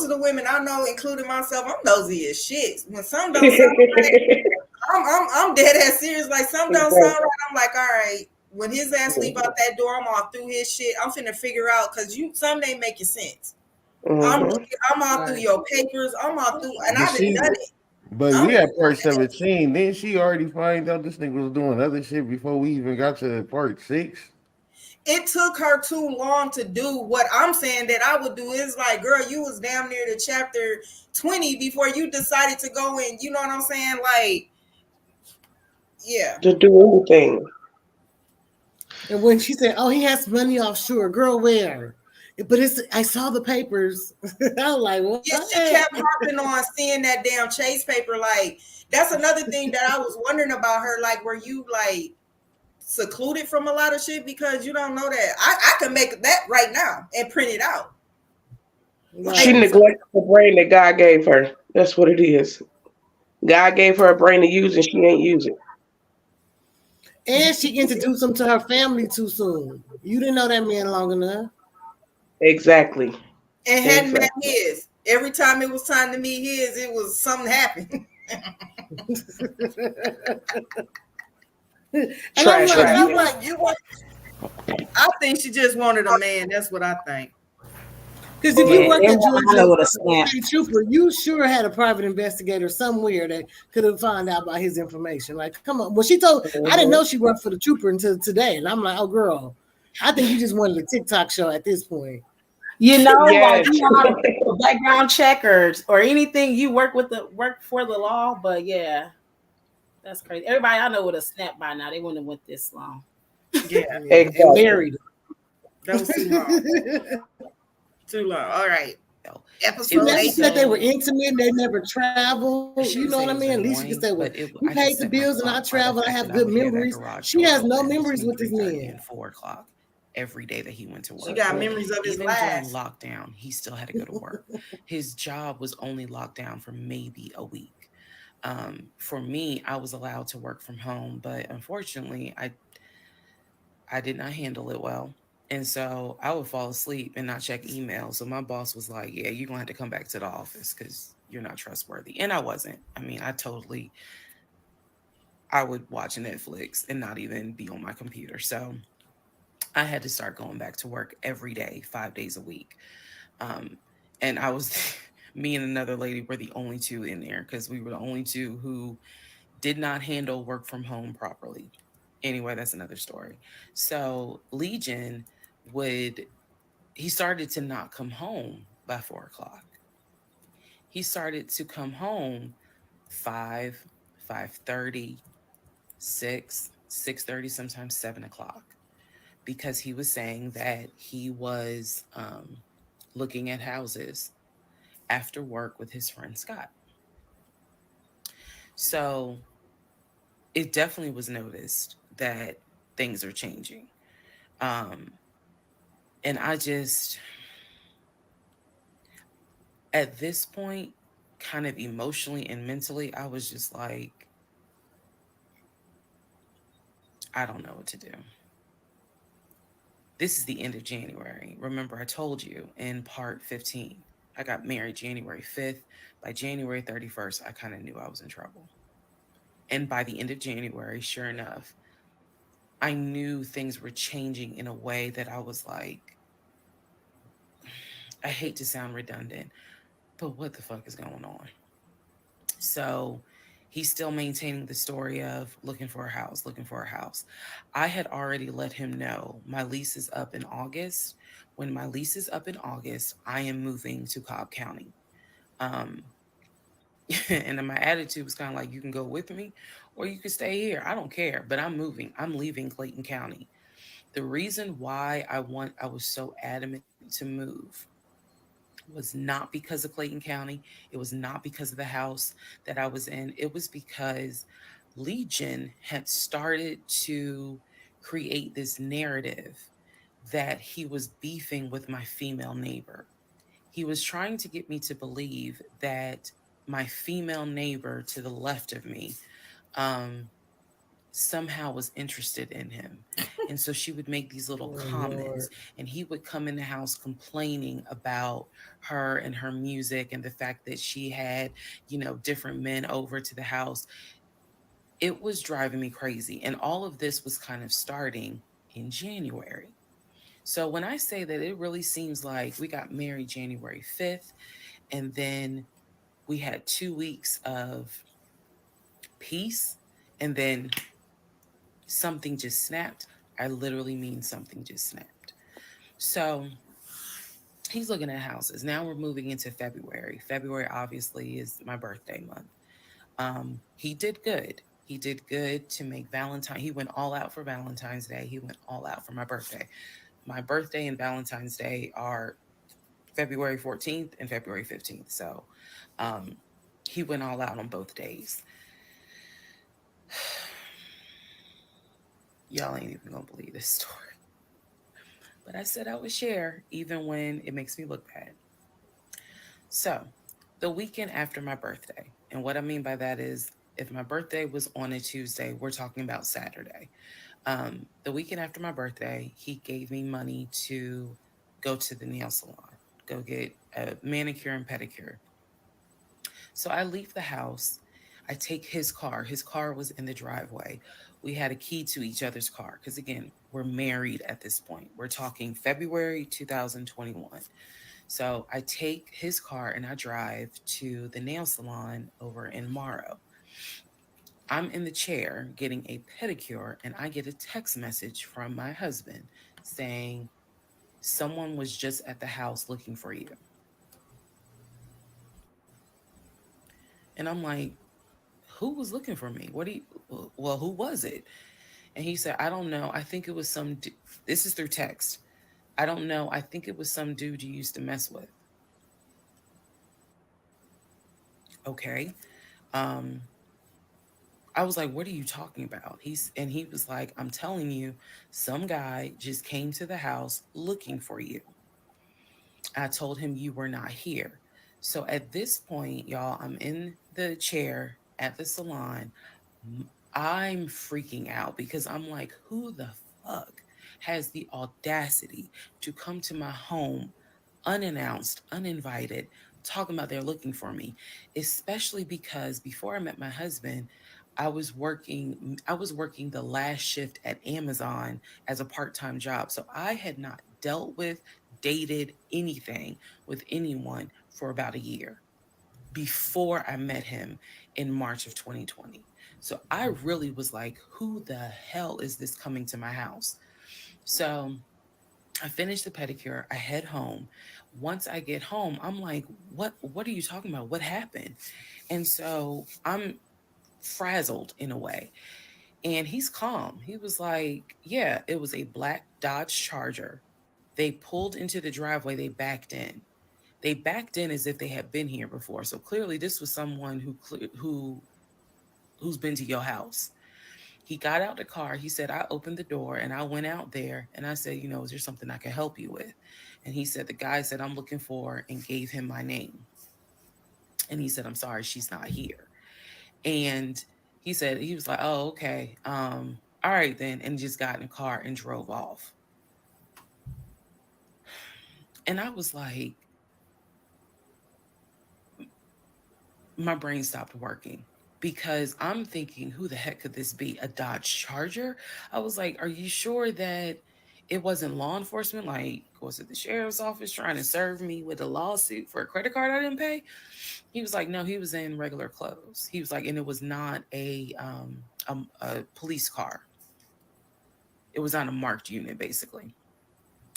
of the women I know, including myself, I'm nosy as shit. When some don't sound right, I'm dead ass serious. Like some don't sound right, I'm like, all right. When his ass leave out that door, I'm all through his shit. I'm finna figure out because some ain't making sense. Mhm. I'm all through your papers. I'm all through, and I done done it. But we at part 17. Then she already find out this nigga was doing other shit before we even got to part 6. It took her too long to do what I'm saying that I would do. Is like, girl, you was damn near the chapter 20 before you decided to go in. You know what I'm saying? Like, yeah. To do anything. And when she said, "Oh, he has money offshore," girl, where? But I saw the papers. I was like, what? Yeah, she kept harping on seeing that damn chase paper. Like, that's another thing that I was wondering about her. Like, were you like secluded from a lot of shit because you don't know that? I can make that right now and print it out. Right. She neglected the brain that God gave her. That's what it is. God gave her a brain to use and she ain't use it. And she introduced him to her family too soon. You didn't know that man long enough. Exactly. And hadn't met his. Every time it was time to meet his, it was something happened. Trash. I'm like, I think she just wanted a man. That's what I think. Because if you worked at Georgia Trooper, you sure had a private investigator somewhere that could have found out about his information. Like, come on. Well, she told, I didn't know she worked for the Trooper until today. And I'm like, oh, girl, I think you just wanted a TikTok show at this point. You know, Yes. like you know, background checkers or anything, you work for the law. But yeah, that's crazy. Everybody I know would have snapped by now. They wouldn't have went this long. Yeah, Exactly. And married. that was too long. Too long. All right. Episode 8 said they were intimate. They never traveled. You know what I mean? At least you can say, well, you paid the bills and I traveled. I have good memories. She has no memories with this man. 4 o'clock. every day that he went to She work. got memories of his Even during life. lockdown, he still had to go to work. His job was only locked down for maybe a week. For me, I was allowed to work from home, but unfortunately, I did not handle it well. And so I would fall asleep and not check email. So my boss was like, "Yeah, you're gonna have to come back to the office because you're not trustworthy." And I wasn't. I mean, I would watch Netflix and not even be on my computer. So I had to start going back to work every day, 5 days a week. Um, and I was, me and another lady were the only two in there because we were the only two who did not handle work from home properly. Anyway, that's another story. So Legion would, he started to not come home by 4 o'clock. He started to come home 5, 5:30, 6, 6:30, sometimes 7 o'clock, because he was saying that he was looking at houses after work with his friend Scott. So it definitely was noticed that things are changing. Um, and I just, at this point, kind of emotionally and mentally, I was just like, I don't know what to do. This is the end of January. Remember, I told you in part 15, I got married January 5th. By January 31st, I kind of knew I was in trouble. And by the end of January, sure enough, I knew things were changing in a way that I was like, I hate to sound redundant, but what the fuck is going on? So he's still maintaining the story of looking for a house, looking for a house. I had already let him know my lease is up in August. When my lease is up in August, I am moving to Cobb County. Um, and then my attitude was kind of like, you can go with me or you can stay here. I don't care, but I'm moving. I'm leaving Clayton County. The reason why I was so adamant to move was not because of Clayton County. It was not because of the house that I was in. It was because Legion had started to create this narrative that he was beefing with my female neighbor. He was trying to get me to believe that my female neighbor to the left of me um, somehow was interested in him. And so she would make these little Oh, comments, Lord. and he would come in the house complaining about her and her music and the fact that she had, different men over to the house. It was driving me crazy. And all of this was kind of starting in January. So when I say that, it really seems like we got married January 5th, and then we had 2 weeks of peace, and then something just snapped. I literally mean something just snapped. So he's looking at houses. Now we're moving into February. February obviously is my birthday month. He did good. He did good to make Valentine. He went all out for Valentine's Day. He went all out for my birthday. My birthday and Valentine's Day are February 14th and February 15th. So um, he went all out on both days. Y'all ain't even gonna believe this story. But I said I would share even when it makes me look bad. So, the weekend after my birthday, and what I mean by that is if my birthday was on a Tuesday, we're talking about Saturday. The weekend after my birthday, he gave me money to go to the nail salon, go get a manicure and pedicure. So I leave the house. I take his car. His car was in the driveway. We had a key to each other's car because, again, we're married at this point. We're talking February 2021. So I take his car and I drive to the nail salon over in Morrow. I'm in the chair getting a pedicure and I get a text message from my husband saying, someone was just at the house looking for you. And I'm like, who was looking for me? Well, who was it? And he said, I don't know. I think it was this is through text. I don't know. I think it was some dude you used to mess with. Okay. Um, I was like, what are you talking about? He was like, I'm telling you, some guy just came to the house looking for you. I told him you were not here. So at this point, y'all, I'm in the chair at the salon. I'm freaking out because I'm like, who the fuck has the audacity to come to my home unannounced, uninvited, talking about they're looking for me? Especially because before I met my husband, I was working the last shift at Amazon as a part-time job. So I had not dealt with, dated anything with anyone for about a year before I met him in March of 2020. So I really was like, who the hell is this coming to my house? So I finish the pedicure, I head home. Once I get home, I'm like, what are you talking about? What happened? And so I'm frazzled in a way. And he's calm. He was like, yeah, it was a black Dodge Charger. They pulled into the driveway, they backed in. They backed in as if they had been here before. So clearly this was someone who's been to your house. He got out the car. He said, I opened the door and I went out there and I said, is there something I can help you with? And he said, the guy said, I'm looking for, and gave him my name. And he said, I'm sorry, she's not here. And he said, he was like, oh, okay. All right then. And just got in the car and drove off. And I was like, my brain stopped working because I'm thinking, who the heck could this be? A Dodge Charger? I was like, are you sure that it wasn't law enforcement? Like, was it the sheriff's office trying to serve me with a lawsuit for a credit card I didn't pay? He was like, no, he was in regular clothes. He was like, and it was not a police car. It was on a marked unit, basically.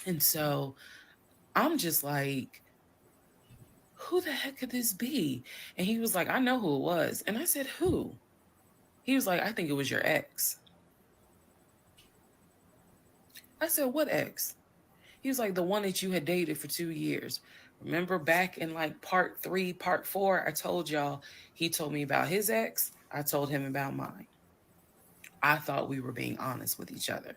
And so I'm just like, who the heck could this be? And he was like, I know who it was. And I said, who? He was like, I think it was your ex. I said, what ex? He was like, the one that you had dated for 2 years. Remember back in like part 3, part 4, I told y'all he told me about his ex. I told him about mine. I thought we were being honest with each other.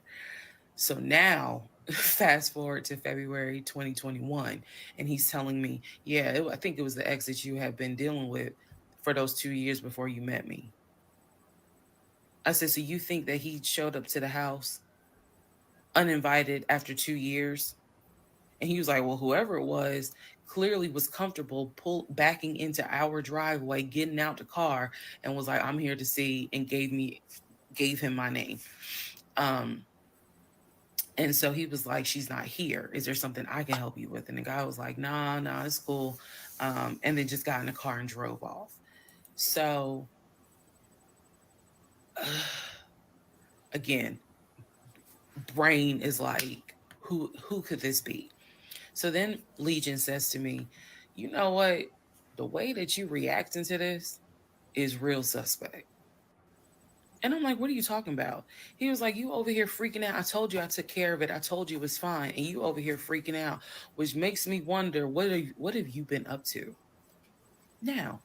So now, fast forward to February 2021, and he's telling me, yeah, I think it was the ex that you had been dealing with for those 2 years before you met me. I said, so you think that he showed up to the house uninvited after 2 years? And he was like, well, whoever it was clearly was comfortable backing into our driveway, getting out the car, and was like, I'm here to see, and gave him my name. And so he was like, she's not here. Is there something I can help you with? And the guy was like, nah, it's cool. And then just got in the car and drove off. So again, brain is like, who could this be? So then Legion says to me, you know what? The way that you reacting to this is real suspect. And I'm like, what are you talking about? He was like, you over here freaking out. I told you I took care of it. I told you it was fine. And you over here freaking out, which makes me wonder, what have you been up to? Now,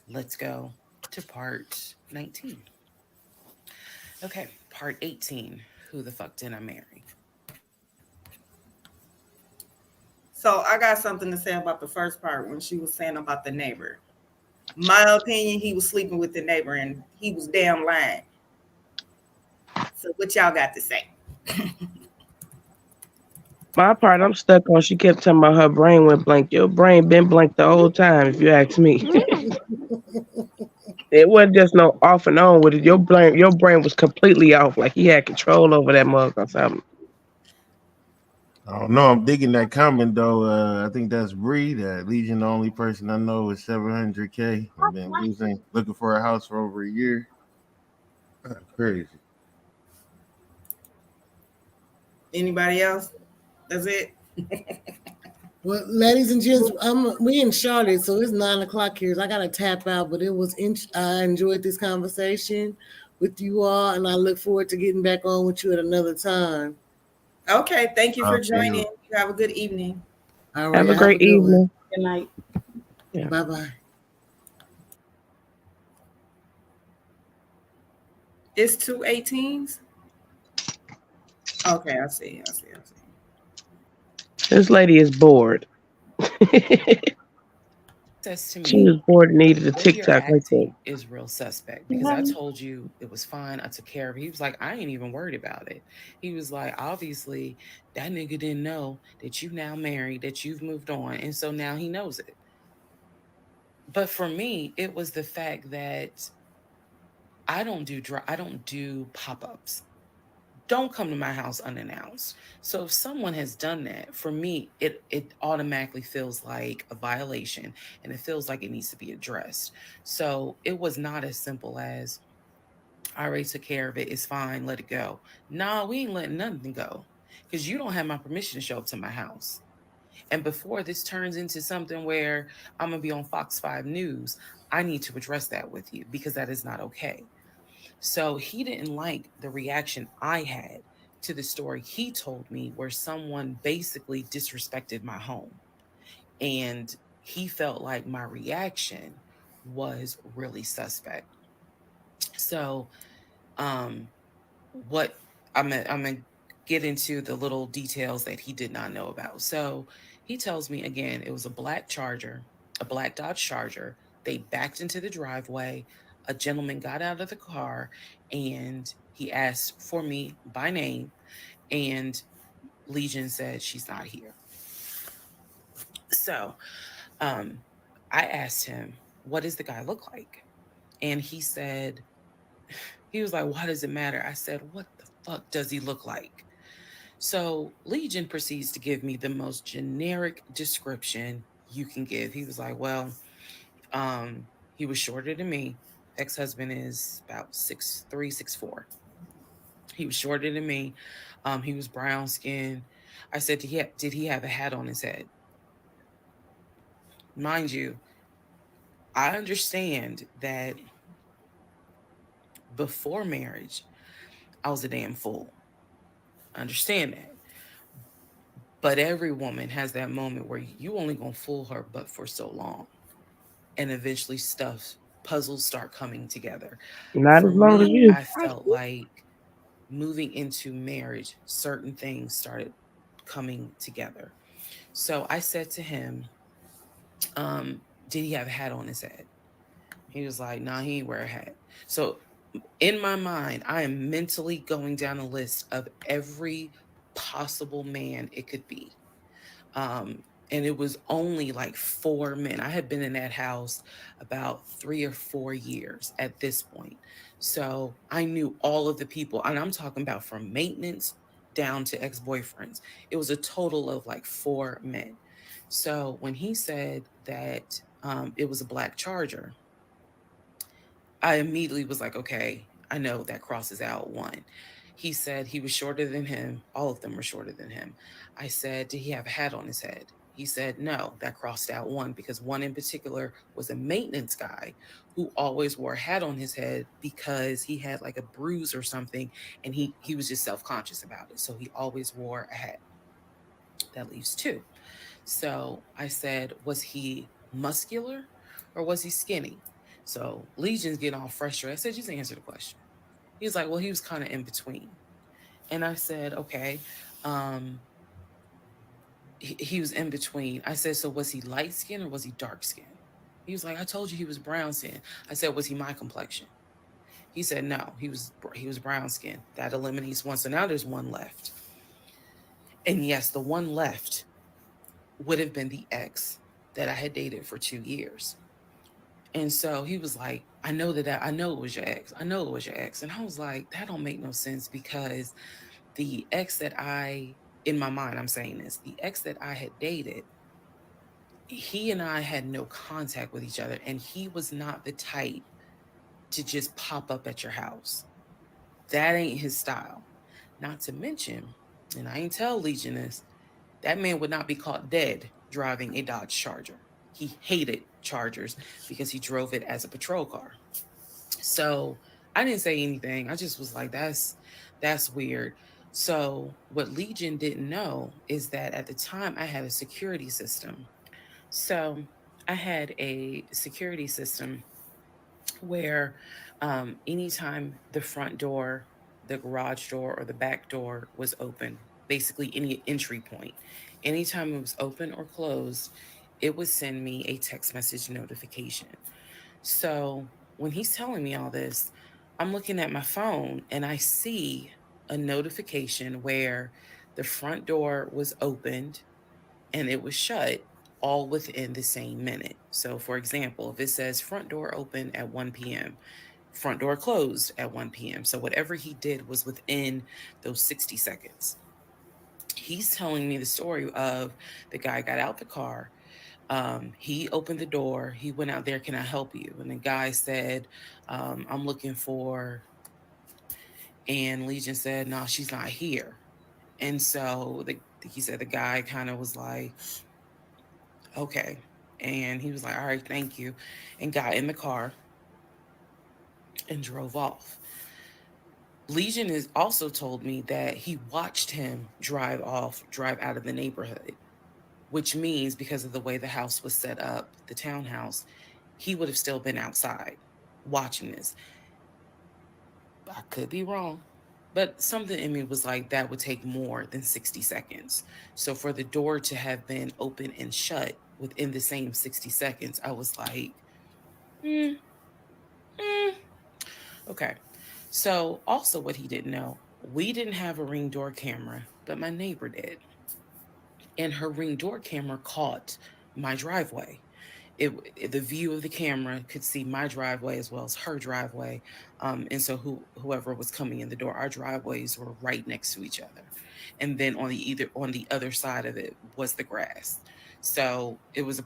let's go to part 19. Okay, part 18. Who the fuck did I marry? So I got something to say about the first part when she was saying about the neighbor. My opinion, he was sleeping with the neighbor and he was damn lying. So what y'all got to say? My part, I'm stuck on. She kept talking about her brain went blank. Your brain been blank the whole time, if you ask me. It wasn't just no off and on with it. Your brain was completely off. Like he had control over that mug or something. I don't know. I'm digging that comment though. I think that's Bree. That Legion, the only person I know is 700K. I've been looking for a house for over a year. Crazy. Anybody else? That's it. Well, ladies and gents, we in Charlotte, so it's 9:00 here. So I gotta tap out, but I enjoyed this conversation with you all, and I look forward to getting back on with you at another time. Okay, thank you for joining. You. You have a good evening. All right, Have a have great good one. evening. Good night. Yeah. Bye bye. It's two 18s. Okay, I see. I see. I see. This lady is bored. Says to She me, was bored and needed a the way you're TikTok right there. acting is real suspect because I told you it was fine. I took care of it. He was like, I ain't even worried about it. He was like, obviously, that nigga didn't know that you now married, that you've moved on. And so now he knows it. But for me, it was the fact that I don't do pop-ups. Don't come to my house unannounced. So if someone has done that, for me, it automatically feels like a violation and it feels like it needs to be addressed. So it was not as simple as I already took care of it. It's fine. Let it go. Nah, we ain't letting nothing go because you don't have my permission to show up to my house. And before this turns into something where I'm gonna be on Fox 5 News, I need to address that with you because that is not okay. So he didn't like the reaction I had to the story he told me, where someone basically disrespected my home. And he felt like my reaction was really suspect. So, um, what I'm gonna get into the little details that he did not know about. So he tells me again, it was a black Charger, a black Dodge Charger. They backed into the driveway. A gentleman got out of the car and he asked for me by name, and Legion said she's not here. So um, I asked him, what does the guy look like? And he said, he was like, why does it matter? I said, what the fuck does he look like? So Legion proceeds to give me the most generic description you can give. He was like, well, um, he was shorter than me. Ex-husband is about 6'3", 6'4". He was shorter than me. He was brown skinned. I said, did he have a hat on his head? Mind you, I understand that before marriage, I was a damn fool. I understand that. But every woman has that moment where you only gonna fool her but for so long. And eventually puzzles start coming together. Not For as long as me, you. I felt like moving into marriage, certain things started coming together. So I said to him, um, did he have a hat on his head? He was like, nah, he ain't wear a hat. So in my mind, I am mentally going down a list of every possible man it could be. Um, and it was only like four men. I had been in that house about 3 or 4 years at this point. So I knew all of the people, and I'm talking about from maintenance down to ex boyfriends. It was a total of like four men. So when he said that it was a black Charger, I immediately was like, okay, I know that crosses out one. He said he was shorter than him. All of them were shorter than him. I said, did he have a hat on his head? He said, no, that crossed out one because one in particular was a maintenance guy who always wore a hat on his head because he had like a bruise or something, and he was just self-conscious about it. So he always wore a hat. That leaves two. So I said, was he muscular or was he skinny? So Legion's getting all frustrated. I said, just answer the question. He was like, well, he was kind of in between. And I said, okay. Um, he was in between. I said, so was he light skinned or was he dark skinned? He was like, I told you he was brown skinned. I said, was he my complexion? He said, no, he was brown skinned. That eliminates one. So now there's one left. And yes, the one left would have been the ex that I had dated for 2 years. And so he was like, I know it was your ex. I know it was your ex. And I was like, that don't make no sense because the ex that in my mind, I'm saying this, the ex that I had dated, he and I had no contact with each other. And he was not the type to just pop up at your house. That ain't his style. Not to mention, and I ain't tell Legion this, that man would not be caught dead driving a Dodge Charger. He hated Chargers because he drove it as a patrol car. So I didn't say anything. I just was like, that's weird. So what Legion didn't know is that at the time I had a security system. So I had a security system where anytime the front door, the garage door, or the back door was open, basically any entry point, anytime it was open or closed, it would send me a text message notification. So when he's telling me all this, I'm looking at my phone and I see a notification where the front door was opened and it was shut all within the same minute. So, for example, if it says front door open at 1 p.m., front door closed at 1 p.m. So, whatever he did was within those 60 seconds. He's telling me the story of the guy got out the car. He opened the door. He went out there. Can I help you? And the guy said, I'm looking for. And Legion said, no, she's not here. And so he said the guy kind of was like, okay. And he was like, all right, thank you. And got in the car and drove off. Legion has also told me that he watched him drive out of the neighborhood, which means because of the way the house was set up, the townhouse, he would have still been outside watching this. I could be wrong, but something in me was like, that would take more than 60 seconds. So for the door to have been open and shut within the same 60 seconds, I was like, hmm, okay. So also what he didn't know, we didn't have a Ring door camera, but my neighbor did. And her Ring door camera caught my driveway. The view of the camera could see my driveway as well as her driveway, and so whoever was coming in the door, our driveways were right next to each other, and then on the other side of it was the grass. So it was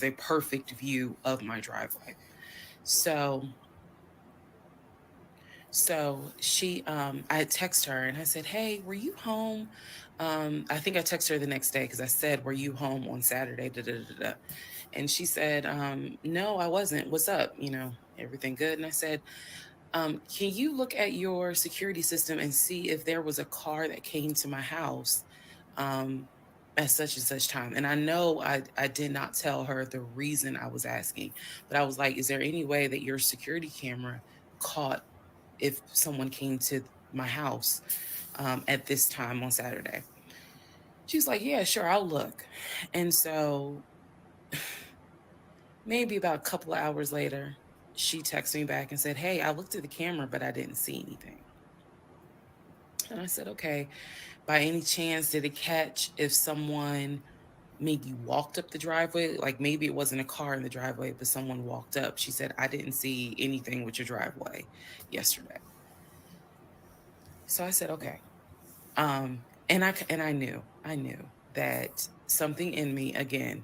a perfect view of my driveway. So I text her and I said, hey, were you home? I think I texted her the next day because I said, were you home on Saturday? Da, da, da, da. And she said, no, I wasn't. What's up? Everything good? And I said, can you look at your security system and see if there was a car that came to my house at such and such time? And I know I did not tell her the reason I was asking, but I was like, is there any way that your security camera caught if someone came to my house at this time on Saturday? She's like, yeah, sure, I'll look. And so maybe about a couple of hours later, she texted me back and said, hey, I looked at the camera, but I didn't see anything. And I said, okay, by any chance, did it catch if someone maybe walked up the driveway? Like maybe it wasn't a car in the driveway, but someone walked up. She said, I didn't see anything with your driveway yesterday. So I said, okay. And I knew that something in me again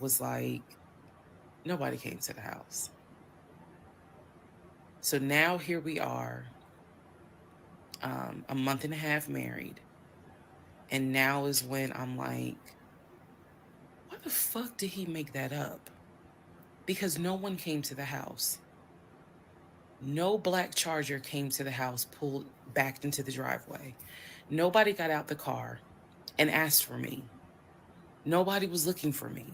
was like, nobody came to the house. So now here we are, a month and a half married, and now is when I'm like, why the fuck did he make that up? Because no one came to the house. No black Charger came to the house, pulled backed into the driveway. Nobody got out the car and asked for me. Nobody was looking for me.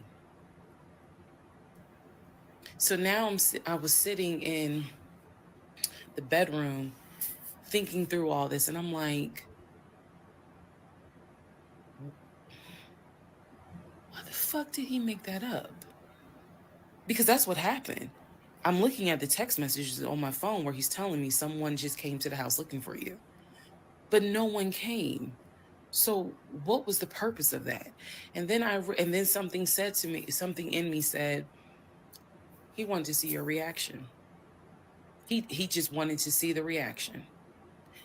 So now I was sitting in the bedroom thinking through all this, and I'm like, why the fuck did he make that up? Because that's what happened. I'm looking at the text messages on my phone where he's telling me someone just came to the house looking for you, but no one came. So what was the purpose of that? And then something said to me, something in me said, he wanted to see your reaction. He just wanted to see the reaction.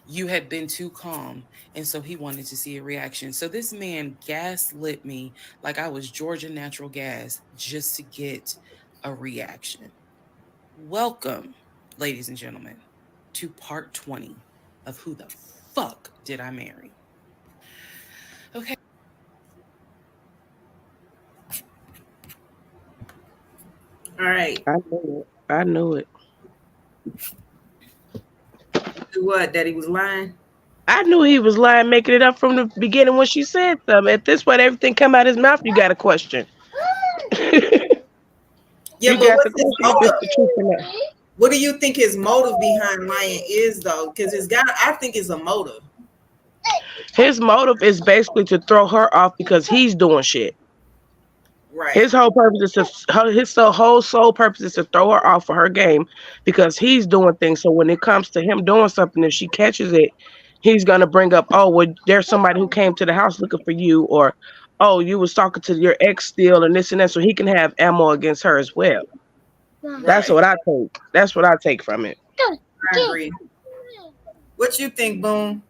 You had been too calm, and so he wanted to see a reaction. So this man gaslit me like I was Georgia Natural Gas just to get a reaction. Welcome, ladies and gentlemen, to part 20 of Who the Fuck Did I Marry? Okay. All right. I knew it. I knew it. Do what? That he was lying? I knew he was lying, making it up from the beginning when she said something. At this point, everything come out his mouth, you got a question. Yeah, You but got what's the his question if it's motive? the truth or not. What do you think his motive behind lying is, though? Because I think it's a motive. His motive is basically to throw her off because he's doing shit. Right. His whole purpose is his whole sole purpose is to throw her off for her game because he's doing things. So when it comes to him doing something, if she catches it, he's gonna bring up, oh, well, there's somebody who came to the house looking for you, or oh, you was talking to your ex still, and this and that, so he can have ammo against her as well. That's Right. what I take. That's what I take from it. I agree. What you think, Boom?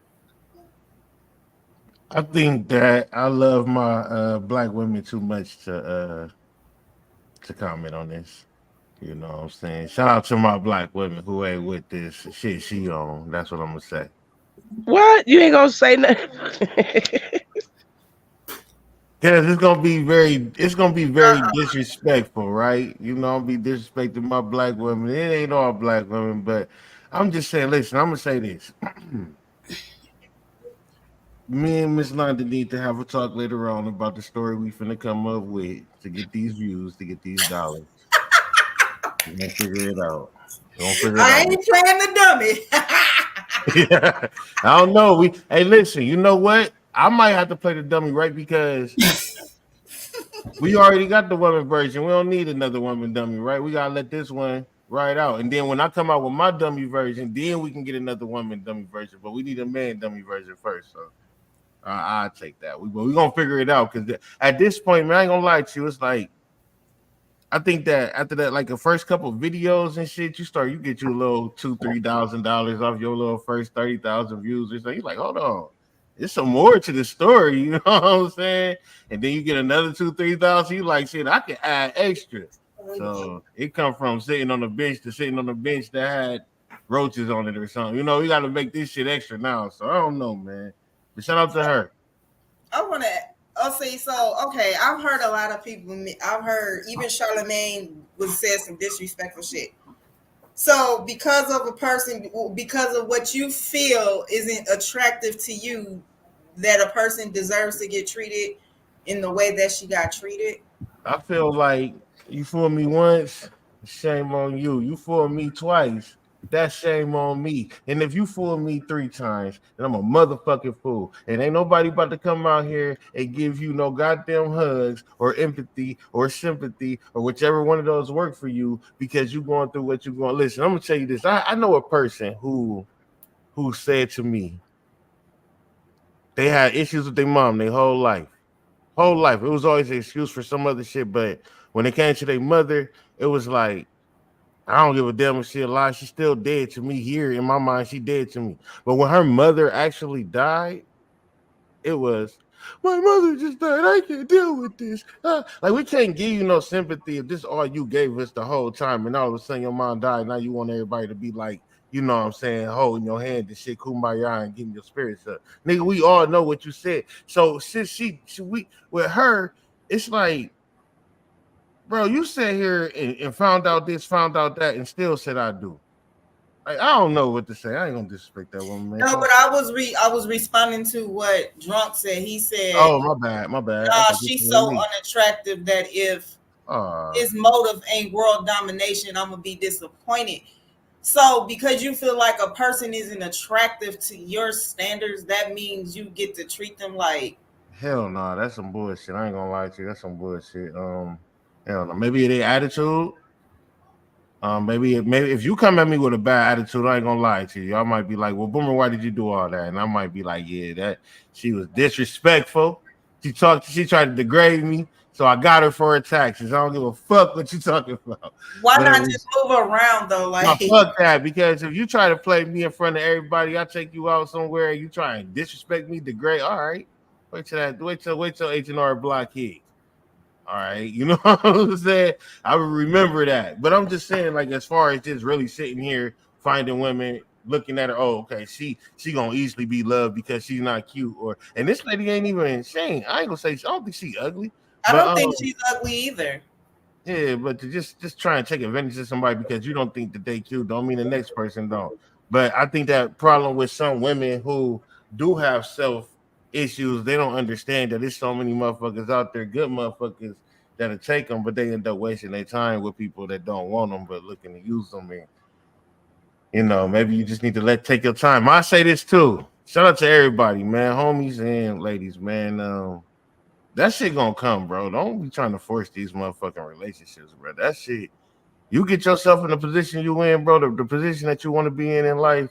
I think that I love my black women too much to comment on this. You know what I'm saying? Shout out to my black women who ain't with this shit she on. That's what I'm gonna say. What? You ain't gonna say nothing? Cause it's gonna be very disrespectful, right? You know, I'll be disrespecting my black women. It ain't all black women, but I'm just saying, listen, I'm gonna say this. Me and Miss London need to have a talk later on about the story we finna come up with to get these views, to get these dollars. We're gonna figure it out. We're gonna figure it I out. ain't playing the dummy. Yeah. I don't know. Hey, listen, you know what? I might have to play the dummy, right? Because we already got the woman version. We don't need another woman dummy, right? We gotta let this one ride out. And then when I come out with my dummy version, then we can get another woman dummy version. But we need a man dummy version first. So I'll take that. We're gonna figure it out because at this point, man, I ain't gonna lie to you. It's like I think that after that, like the first couple of videos and shit, you get you a little $2,000-$3,000 off your little first 30,000 views. Or so you're like, hold on, there's some more to the story, you know what I'm saying? And then you get another 2,000-3,000. You like, shit, I can add extra. So it come from sitting on the bench to sitting on the bench that had roaches on it or something. You know, you got to make this shit extra now. So I don't know, man. But shout out to her. I want to. Oh, see, so okay, I've heard a lot of people. I've heard even Charlemagne was said some disrespectful shit. So because of a person, because of what you feel isn't attractive to you, that a person deserves to get treated in the way that she got treated. I feel like you fooled me once, shame on you. You fooled me twice, that's shame on me. And if you fool me 3 times, then I'm a motherfucking fool. And ain't nobody about to come out here and give you no goddamn hugs or empathy or sympathy or whichever one of those work for you because you going through what you're going. Listen, I'm gonna tell you this. I know a person who said to me they had issues with their mom their whole life. Whole life. It was always an excuse for some other shit, but when it came to their mother, it was like, I don't give a damn if she alive. She's still dead to me here in my mind. She dead to me. But when her mother actually died, it was my mother just died. I can't deal with this. Like we can't give you no sympathy if this all you gave us the whole time, and all of a sudden your mom died. Now you want everybody to be like, you know what I'm saying, holding your hand and shit, kumbaya, and getting your spirits up. Nigga, we all know what you said. So since we with her, it's like, bro, you sat here and found out this, found out that, and still said I do. Like, I don't know what to say. I ain't gonna disrespect that woman, man. No, but I was responding to what Drunk said. He said, Oh, my bad. she's so unattractive that if his motive ain't world domination, I'm gonna be disappointed. So because you feel like a person isn't attractive to your standards, that means you get to treat them like hell no, that's some bullshit. I ain't gonna lie to you. That's some bullshit. Hell no. Maybe their attitude. Maybe if you come at me with a bad attitude, I ain't gonna lie to you. I might be like, well, Boomer, why did you do all that? And I might be like, yeah, that she was disrespectful. She tried to degrade me, so I got her for her taxes. I don't give a fuck what you talking about. why But not just move around though? Like, fuck that, because if you try to play me in front of everybody, I take you out somewhere, you try and disrespect me, degrade. All right, wait till H&R block hits. All right, you know what I'm saying? I would remember that. But I'm just saying, like, as far as just really sitting here finding women, looking at her, oh, okay, she gonna easily be loved because she's not cute, and this lady ain't even Shane. I ain't gonna say I don't think she's ugly. I don't think she's ugly either. Yeah, but to just try and take advantage of somebody because you don't think that they cute don't mean the next person don't. But I think that problem with some women who do have self issues, they don't understand that there's so many motherfuckers out there, good motherfuckers that'll take them, but they end up wasting their time with people that don't want them but looking to use them. And You know, maybe you just need to take your time. I say this too. Shout out to everybody, man, homies and ladies, man. That shit gonna come, bro. Don't be trying to force these motherfucking relationships, bro. That shit, you get yourself in the position you in, bro. The position that you want to be in life,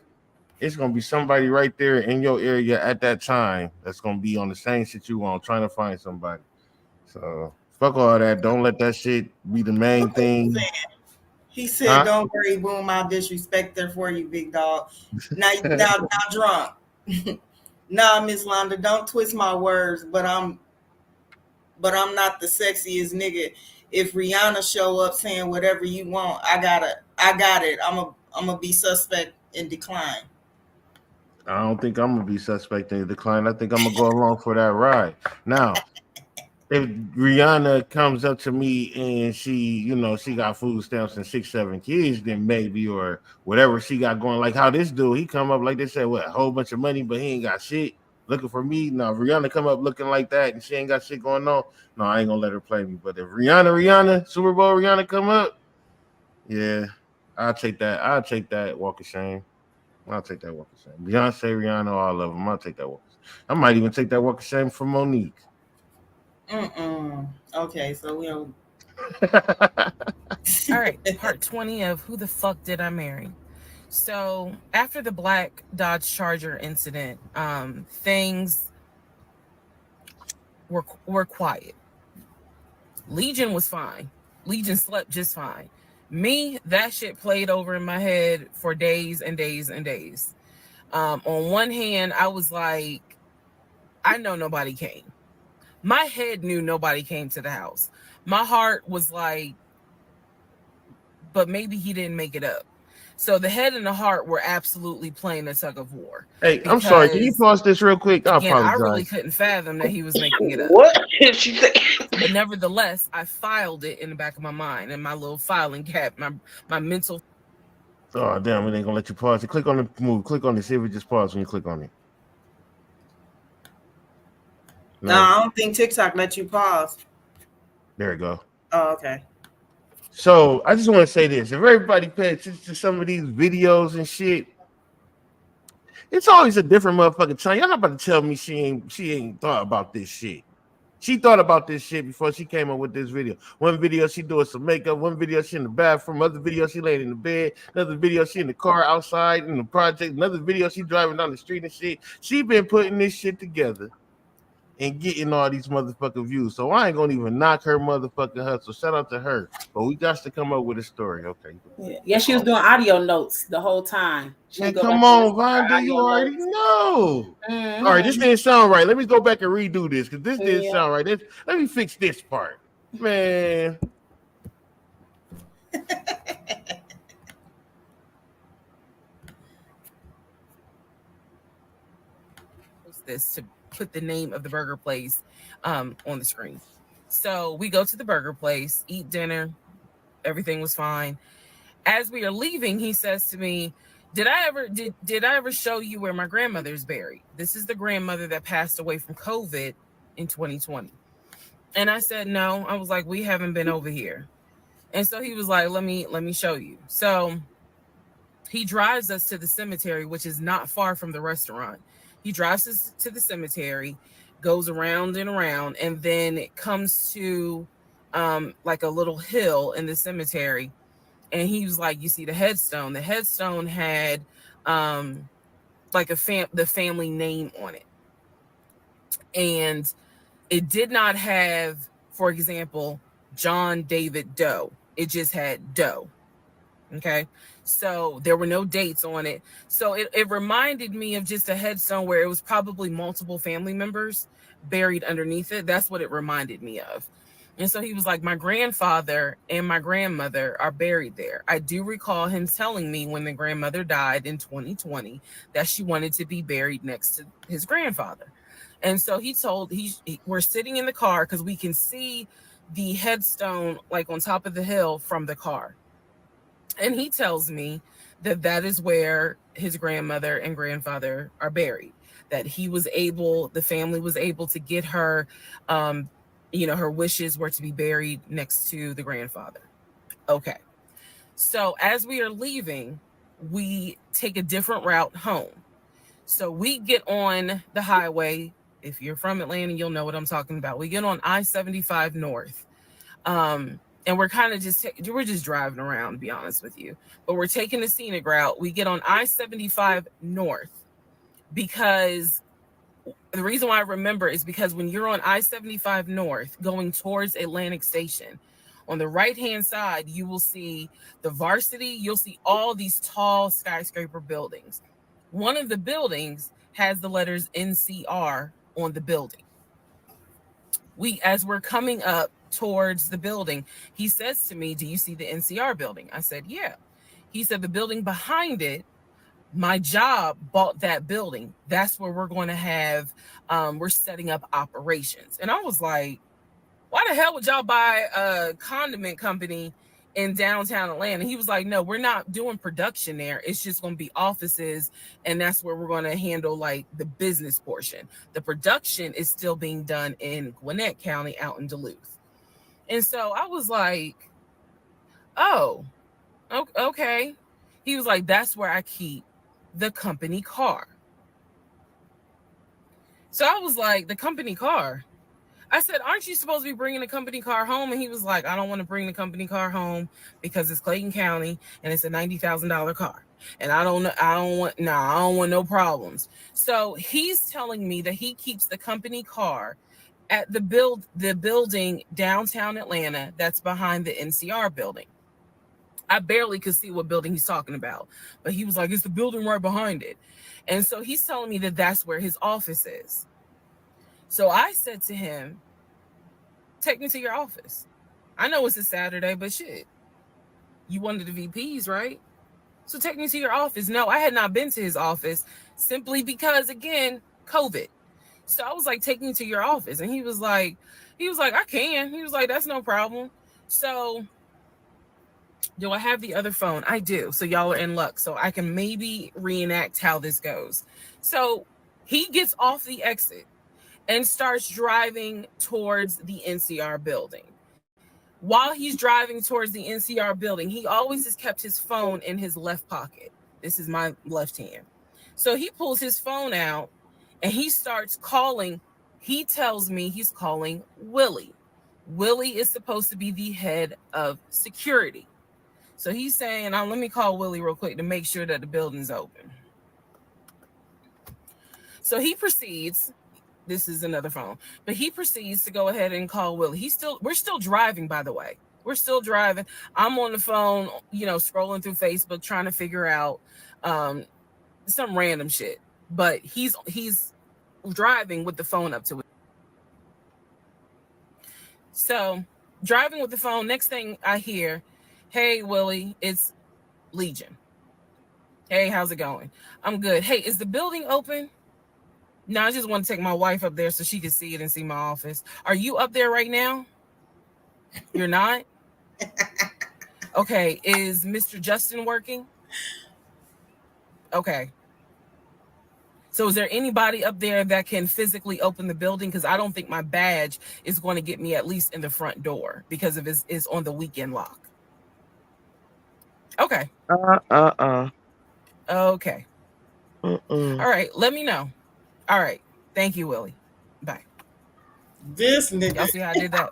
it's gonna be somebody right there in your area at that time that's gonna be on the same shit you want, trying to find somebody. So fuck all that. Don't let that shit be the main What was he thing, saying? He said, huh? "Don't worry, boom. I'll disrespect there for you, big dog." Now, drunk. Nah, Miss Londa, don't twist my words. But I'm not the sexiest nigga. If Rihanna show up saying whatever you want, I got it. I'm gonna be suspect and decline. I don't think I'm gonna be suspect in the decline. I think I'm gonna go along for that ride. Now, if Rihanna comes up to me and she got food stamps and 6, 7 kids, then maybe, or whatever she got going, like how this dude, he come up like they said, what, a whole bunch of money, but he ain't got shit looking for me. Now, if Rihanna come up looking like that and she ain't got shit going on, no, I ain't gonna let her play me. But if Rihanna, Super Bowl Rihanna come up, yeah, I'll take that. I'll take that walk of shame. I'll take that walk of shame. Beyonce, Rihanna, all of them. I'll take that walk of shame. I might even take that walk of shame from Monique. Okay, so we don't. All right, part 20 of Who the Fuck Did I Marry? So after the black Dodge Charger incident, things were quiet. Legion was fine. Legion slept just fine. Me, that shit played over in my head for days and days and days. On one hand, I was like, I know nobody came. My head knew nobody came to the house. My heart was like, but maybe he didn't make it up. So the head and the heart were absolutely playing a tug of war. Hey, I'm sorry. Can you Because, pause this real quick? I again, I really apologize. couldn't fathom that he was making it up. What did she say? But nevertheless, I filed it in the back of my mind in my little filing cap, my mental. Oh, damn, it ain't gonna let you pause it. Click on the move. Click on it. See if it just paused when you click on it. No, No, I don't think TikTok let you pause. there we go. Oh, okay. So I just want to say this: if everybody pay attention to some of these videos and shit, it's always a different motherfucking time. Y'all not about to tell me she ain't thought about this shit. She thought about this shit before she came up with this video. One video she doing some makeup, one video she in the bathroom, other video she laying in the bed, another video she in the car outside in the project, another video she driving down the street and shit. She been putting this shit together and getting all these motherfucking views. So I ain't gonna even knock her motherfucking hustle. Shout out to her. But we got to come up with a story. Okay. Yeah, she was doing audio notes the whole time. Man, come on, Vonda, you already know. Mm-hmm. All right, this didn't sound right. Let me go back and redo this because this didn't sound right. Let me fix this part. Man. This to put the name of the burger place on the screen. So we go to the burger place, eat dinner. Everything was fine. As we are leaving, he says to me, did I ever show you where my grandmother's buried? This is the grandmother that passed away from COVID in 2020. And I said, no. I was like, we haven't been over here. And so he was like, let me show you. So he drives us to the cemetery, which is not far from the restaurant. He drives us to the cemetery, goes around and around, and then it comes to like a little hill in the cemetery. And he was like, you see the headstone. The headstone had like the family name on it. And it did not have, for example, John David Doe. It just had Doe. Okay. So there were no dates on it. So it reminded me of just a headstone where it was probably multiple family members buried underneath it. That's what it reminded me of. And so he was like, my grandfather and my grandmother are buried there. I do recall him telling me when the grandmother died in 2020 that she wanted to be buried next to his grandfather. And so we're sitting in the car because we can see the headstone like on top of the hill from the car. And he tells me that is where his grandmother and grandfather are buried, that the family was able to get her, her wishes were to be buried next to the grandfather. Okay. So as we are leaving, we take a different route home. So we get on the highway. If you're from Atlanta, you'll know what I'm talking about. We get on I-75 North. And we're kind of we're just driving around, to be honest with you. But we're taking the scenic route. We get on I-75 North because the reason why I remember is because when you're on I-75 North going towards Atlantic Station, on the right-hand side, you will see the Varsity. You'll see all these tall skyscraper buildings. One of the buildings has the letters NCR on the building. As we're coming up towards the building, he says to me, "Do you see the NCR building?" I said, "Yeah." He said, "The building behind it, my job bought that building. That's where we're going to have, we're setting up operations." And I was like, "Why the hell would y'all buy a condiment company in downtown Atlanta?" He was like, "No, we're not doing production there. It's just going to be offices. And that's where we're going to handle like the business portion. The production is still being done in Gwinnett County out in Duluth." And so I was like, "Oh, okay." He was like, "That's where I keep the company car." So I was like, "The company car?" I said, "Aren't you supposed to be bringing the company car home?" And he was like, "I don't want to bring the company car home because it's Clayton County and it's a $90,000 car. And I don't want no problems." So he's telling me that he keeps the company car at the building downtown Atlanta that's behind the NCR building. I barely could see what building he's talking about, but he was like, "It's the building right behind it." And so he's telling me that that's where his office is. So I said to him, "Take me to your office. I know it's a Saturday, but shit, you wanted the VPs, right? So take me to your office." No, I had not been to his office simply because, again, COVID. So I was like, "Take me to your office." And he was like, "I can." He was like, "That's no problem." So do I have the other phone? I do. So y'all are in luck. So I can maybe reenact how this goes. So he gets off the exit and starts driving towards the NCR building. While he's driving towards the NCR building, he always has kept his phone in his left pocket. This is my left hand. So he pulls his phone out and he starts calling. He tells me he's calling Willie. Willie is supposed to be the head of security. So he's saying, "Let me call Willie real quick to make sure that the building's open." So he proceeds. This is another phone, but he proceeds to go ahead and call Willie. We're still driving, by the way. We're still driving. I'm on the phone, scrolling through Facebook, trying to figure out some random shit. But he's driving with the phone up to it. So driving with the phone, next thing I hear, "Hey, Willie, it's Legion. Hey, how's it going?" "I'm good." "Hey, is the building open?" "No, I just want to take my wife up there so she can see it and see my office." "Are you up there right now?" "You're not?" "Okay, is Mr. Justin working?" "Okay. So is there anybody up there that can physically open the building? Because I don't think my badge is going to get me at least in the front door because of it's on the weekend lock." "Okay. Okay. All right, let me know." "All right. Thank you, Willie. Bye." This Y'all nigga. see how I did that?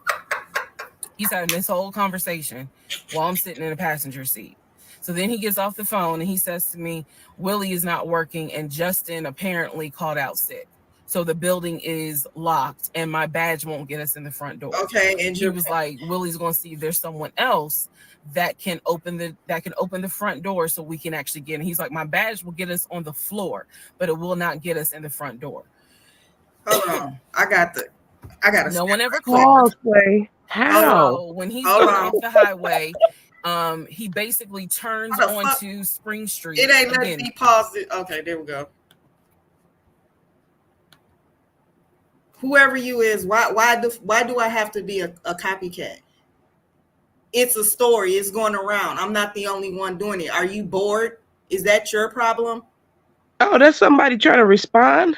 He's having this whole conversation while I'm sitting in the passenger seat. So then he gets off the phone and he says to me, "Willie is not working and Justin apparently called out sick. So the building is locked and my badge won't get us in the front door." Okay, and He was like, "Willie's going to see if there's someone else that can open the front door so we can actually get in." He's like, "My badge will get us on the floor, but it will not get us in the front door." Hold on. I got to. No one ever clicked. How? So when he's Hold going on. off the highway, he basically turns How the fuck? onto Spring Street. It ain't letting Again, me pause it. Okay, there we go. Whoever you is, why do I have to be a copycat? It's a story. It's going around. I'm not the only one doing it. Are you bored? Is that your problem? Oh, that's somebody trying to respond.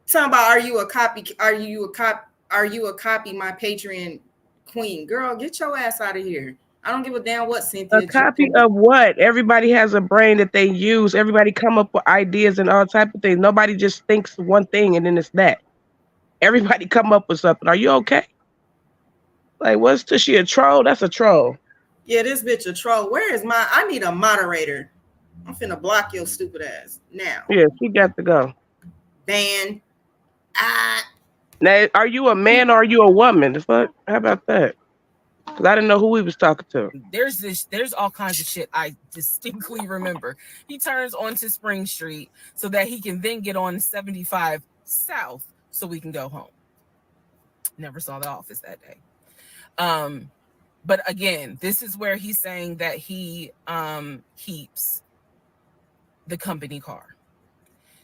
Talking about, are you a copy? Are you a copy? My Patreon queen, girl, get your ass out of here. I don't give a damn what Cynthia. A copy of what? Everybody has a brain that they use. Everybody come up with ideas and all type of things. Nobody just thinks one thing and then it's that. Everybody come up with something. Are you okay? Like, what's she a troll? That's a troll. Yeah, this bitch a troll. Where is my? I need a moderator. I'm finna block your stupid ass now. Yeah, she got to go. Ban. Now, are you a man or are you a woman? The fuck? How about that? Because I didn't know who we was talking to. There's all kinds of shit I distinctly remember. He turns onto Spring Street so that he can then get on 75 South so we can go home. Never saw the office that day. But again, this is where he's saying that he keeps the company car.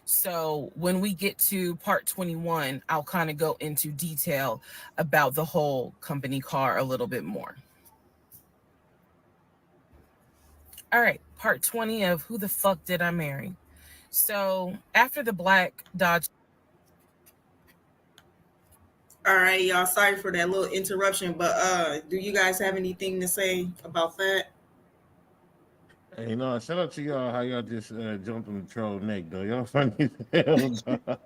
So when we get to part 21, I'll kind of go into detail about the whole company car a little bit more. All right, part 20 of Who the Fuck Did I Marry? So after the black Dodge. All right, y'all. Sorry for that little interruption, but do you guys have anything to say about that? Hey, shout out to y'all how y'all just jumped on the troll neck though. Y'all funny as hell. Dog.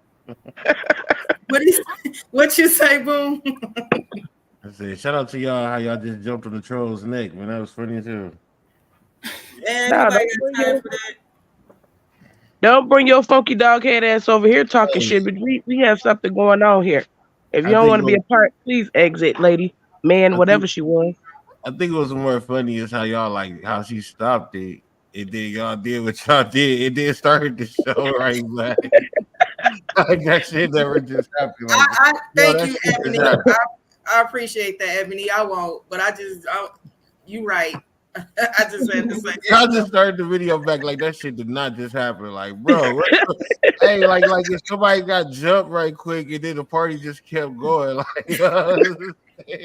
What you say, Boom? I said, shout out to y'all how y'all just jumped on the troll's neck, man. That was funny too. Don't bring your funky dog head ass over here talking shit, but we have something going on here. If you don't want to be a part, please exit, lady, man, whatever she was. I think it was more funny is how y'all like how she stopped it. And then y'all did what y'all did. It then started the show right back. Like that shit never just happened. Like, I thank you, Ebony. I appreciate that, Ebony. I won't, but you right. I just had to say. I just started the video back like that shit did not just happen. Like, bro, hey, like if somebody got jumped right quick and then the party just kept going, like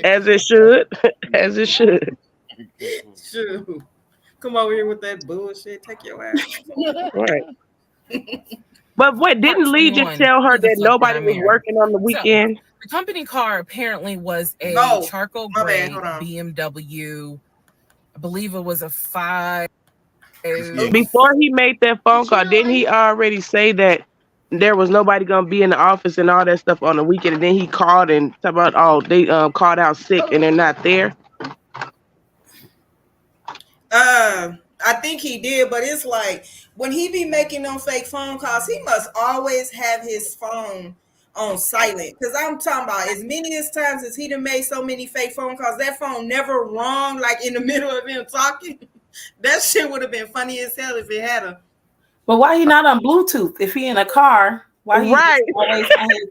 as it should, as it should. Sure. Come over here with that bullshit. Take your ass. Right. But what didn't Lee just tell her that nobody was working on the weekend? So, the company car apparently was a charcoal gray BMW. I believe it was a 5. Before he made that phone call, didn't he already say that there was nobody gonna be in the office and all that stuff on the weekend? And then he called and talked about, they called out sick and they're not there. I think he did, but it's like when he be making them fake phone calls, he must always have his phone on silent. Because I'm talking about as many as times as he done made so many fake phone calls, that phone never rung like in the middle of him talking. That shit would have been funny as hell if it had a. But why he not on Bluetooth? If he in a car, why he always on his,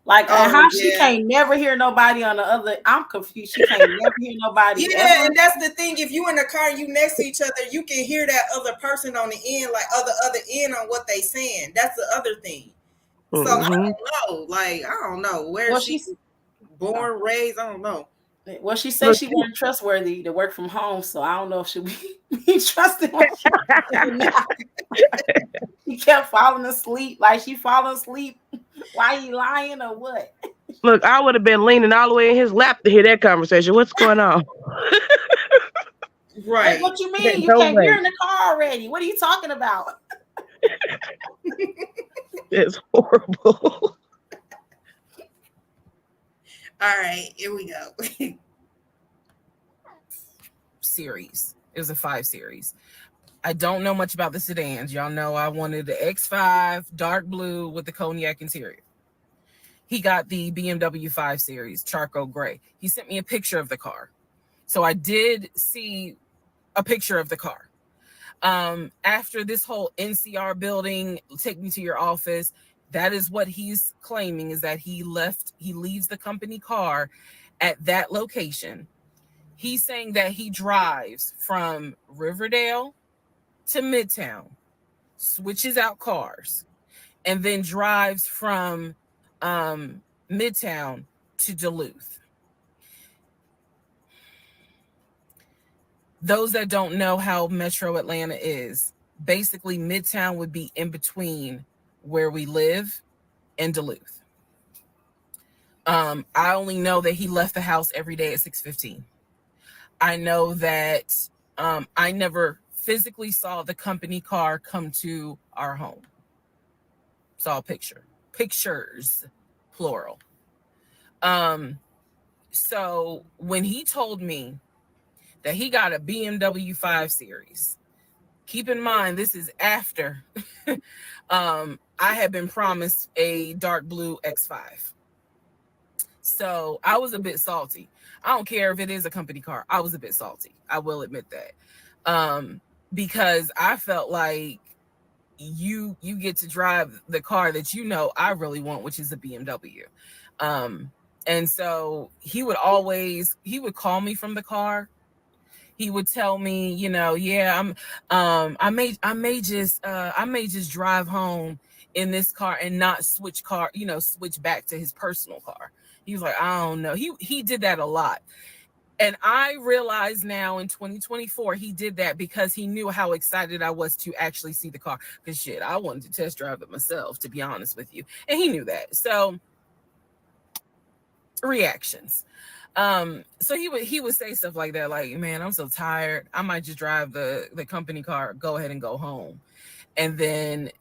like she can't never hear nobody on the other? I'm confused. She can't never hear nobody. Yeah, ever. And that's the thing. If you in a car, you next to each other, you can hear that other person on the end, like other end on what they saying. That's the other thing. So I don't know. Like I don't know where she's born, raised. I don't know. Well, she said she wasn't trustworthy to work from home, so I don't know if she'll be trusted. She kept falling asleep. Like she falling asleep. Why you lying or what? Look, I would have been leaning all the way in his lap to hear that conversation. What's going on? Right. Like, what you mean? You can't hear in the car already. What are you talking about? It's horrible. All right, here we go. Series. It was a 5 series. I don't know much about the sedans. Y'all know I wanted the X5 dark blue with the cognac interior. He got the BMW 5 series charcoal gray. He sent me a picture of the car. So I did see a picture of the car. After this whole NCR building, take me to your office, that is what he's claiming, is that he leaves the company car at that location. He's saying that he drives from Riverdale to Midtown, switches out cars, and then drives from Midtown to Duluth. Those that don't know how Metro Atlanta is, basically Midtown would be in between where we live and Duluth. I only know that he left the house every day at 6:15. I know that I never physically saw the company car come to our home. Saw a pictures, plural. So when he told me that he got a BMW 5 Series, keep in mind this is after I had been promised a dark blue X5. So I was a bit salty. I don't care if it is a company car. I was a bit salty. I will admit that. Because I felt like you get to drive the car that you know I really want, which is a BMW. And so he would call me from the car. He would tell me, yeah, I may just drive home in this car and not switch back to his personal car. He was like, I don't know. He did that a lot. And I realize now in 2024, he did that because he knew how excited I was to actually see the car. Because shit, I wanted to test drive it myself, to be honest with you. And he knew that. So reactions. So he would say stuff like that, like, man, I'm so tired. I might just drive the company car, go ahead and go home. And then,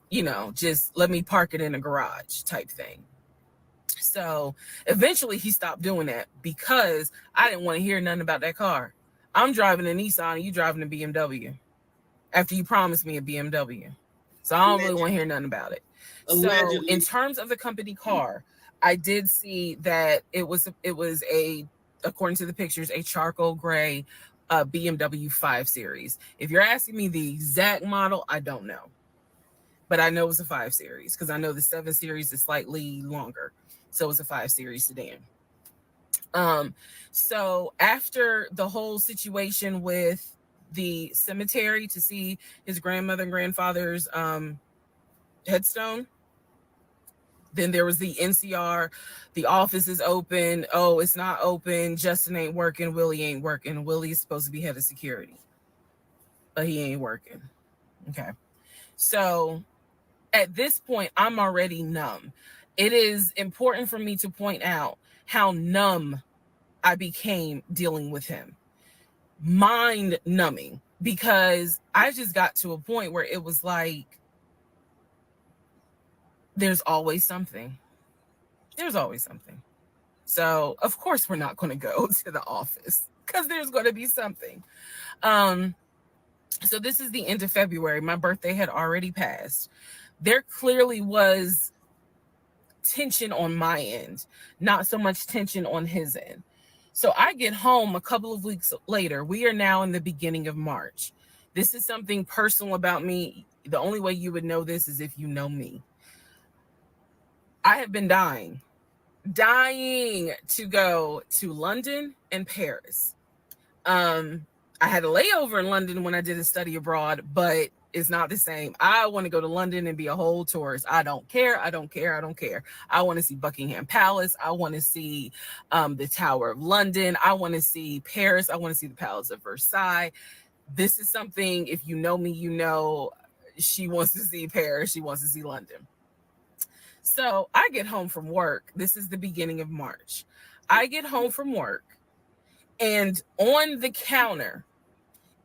just let me park it in a garage type thing. So eventually he stopped doing that because I didn't want to hear nothing about that car. I'm driving a Nissan and you driving a BMW after you promised me a BMW. So I don't really want to hear nothing about it. Allegedly. So in terms of the company car, I did see that it was a, according to the pictures, a charcoal gray BMW 5 Series. If you're asking me the exact model, I don't know. But I know it was a 5 Series because I know the 7 Series is slightly longer. So it's a 5 Series sedan. So after the whole situation with the cemetery to see his grandmother and grandfather's headstone, then there was the NCR, the office is open. Oh, it's not open. Justin ain't working. Willie ain't working. Willie's supposed to be head of security, but he ain't working. Okay. So at this point, I'm already numb. It is important for me to point out how numb I became dealing with him. Mind numbing, because I just got to a point where it was like, there's always something. There's always something. So of course we're not going to go to the office because there's going to be something. So this is the end of February. My birthday had already passed. There clearly was tension on my end, not so much tension on his end. So I get home a couple of weeks later. We are now in the beginning of March. This is something personal about me. The only way you would know this is if you know me. I have been dying to go to London and Paris. I had a layover in London when I did a study abroad, but it's not the same. I want to go to London and be a whole tourist. I don't care. I want to see Buckingham Palace. I want to see the Tower of London. I want to see Paris. I want to see the Palace of Versailles. This is something, if you know me, you know she wants to see Paris. She wants to see London. So I get home from work. This is the beginning of March. I get home from work, and on the counter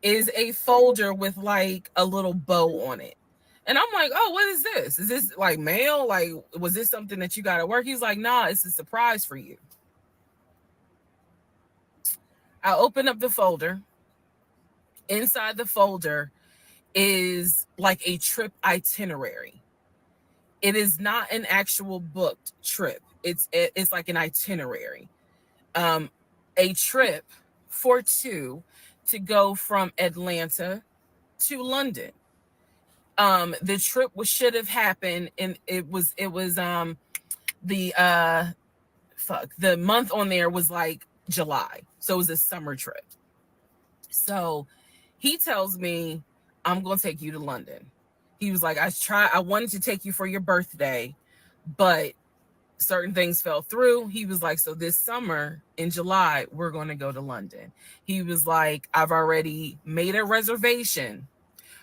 is a folder with like a little bow on it. And I'm like, oh, what is this? Is this like mail? Like, was this something that you got at work? He's like, nah, it's a surprise for you. I open up the folder. Inside the folder is like a trip itinerary. It is not an actual booked trip. It's like an itinerary. A trip for two to go from Atlanta to London. The trip should have happened, and it was the month on there was like July. So it was a summer trip. So he tells me, I'm going to take you to London. He was like, I wanted to take you for your birthday, but certain things fell through. He was like, so this summer in July, we're going to go to London. He was like, I've already made a reservation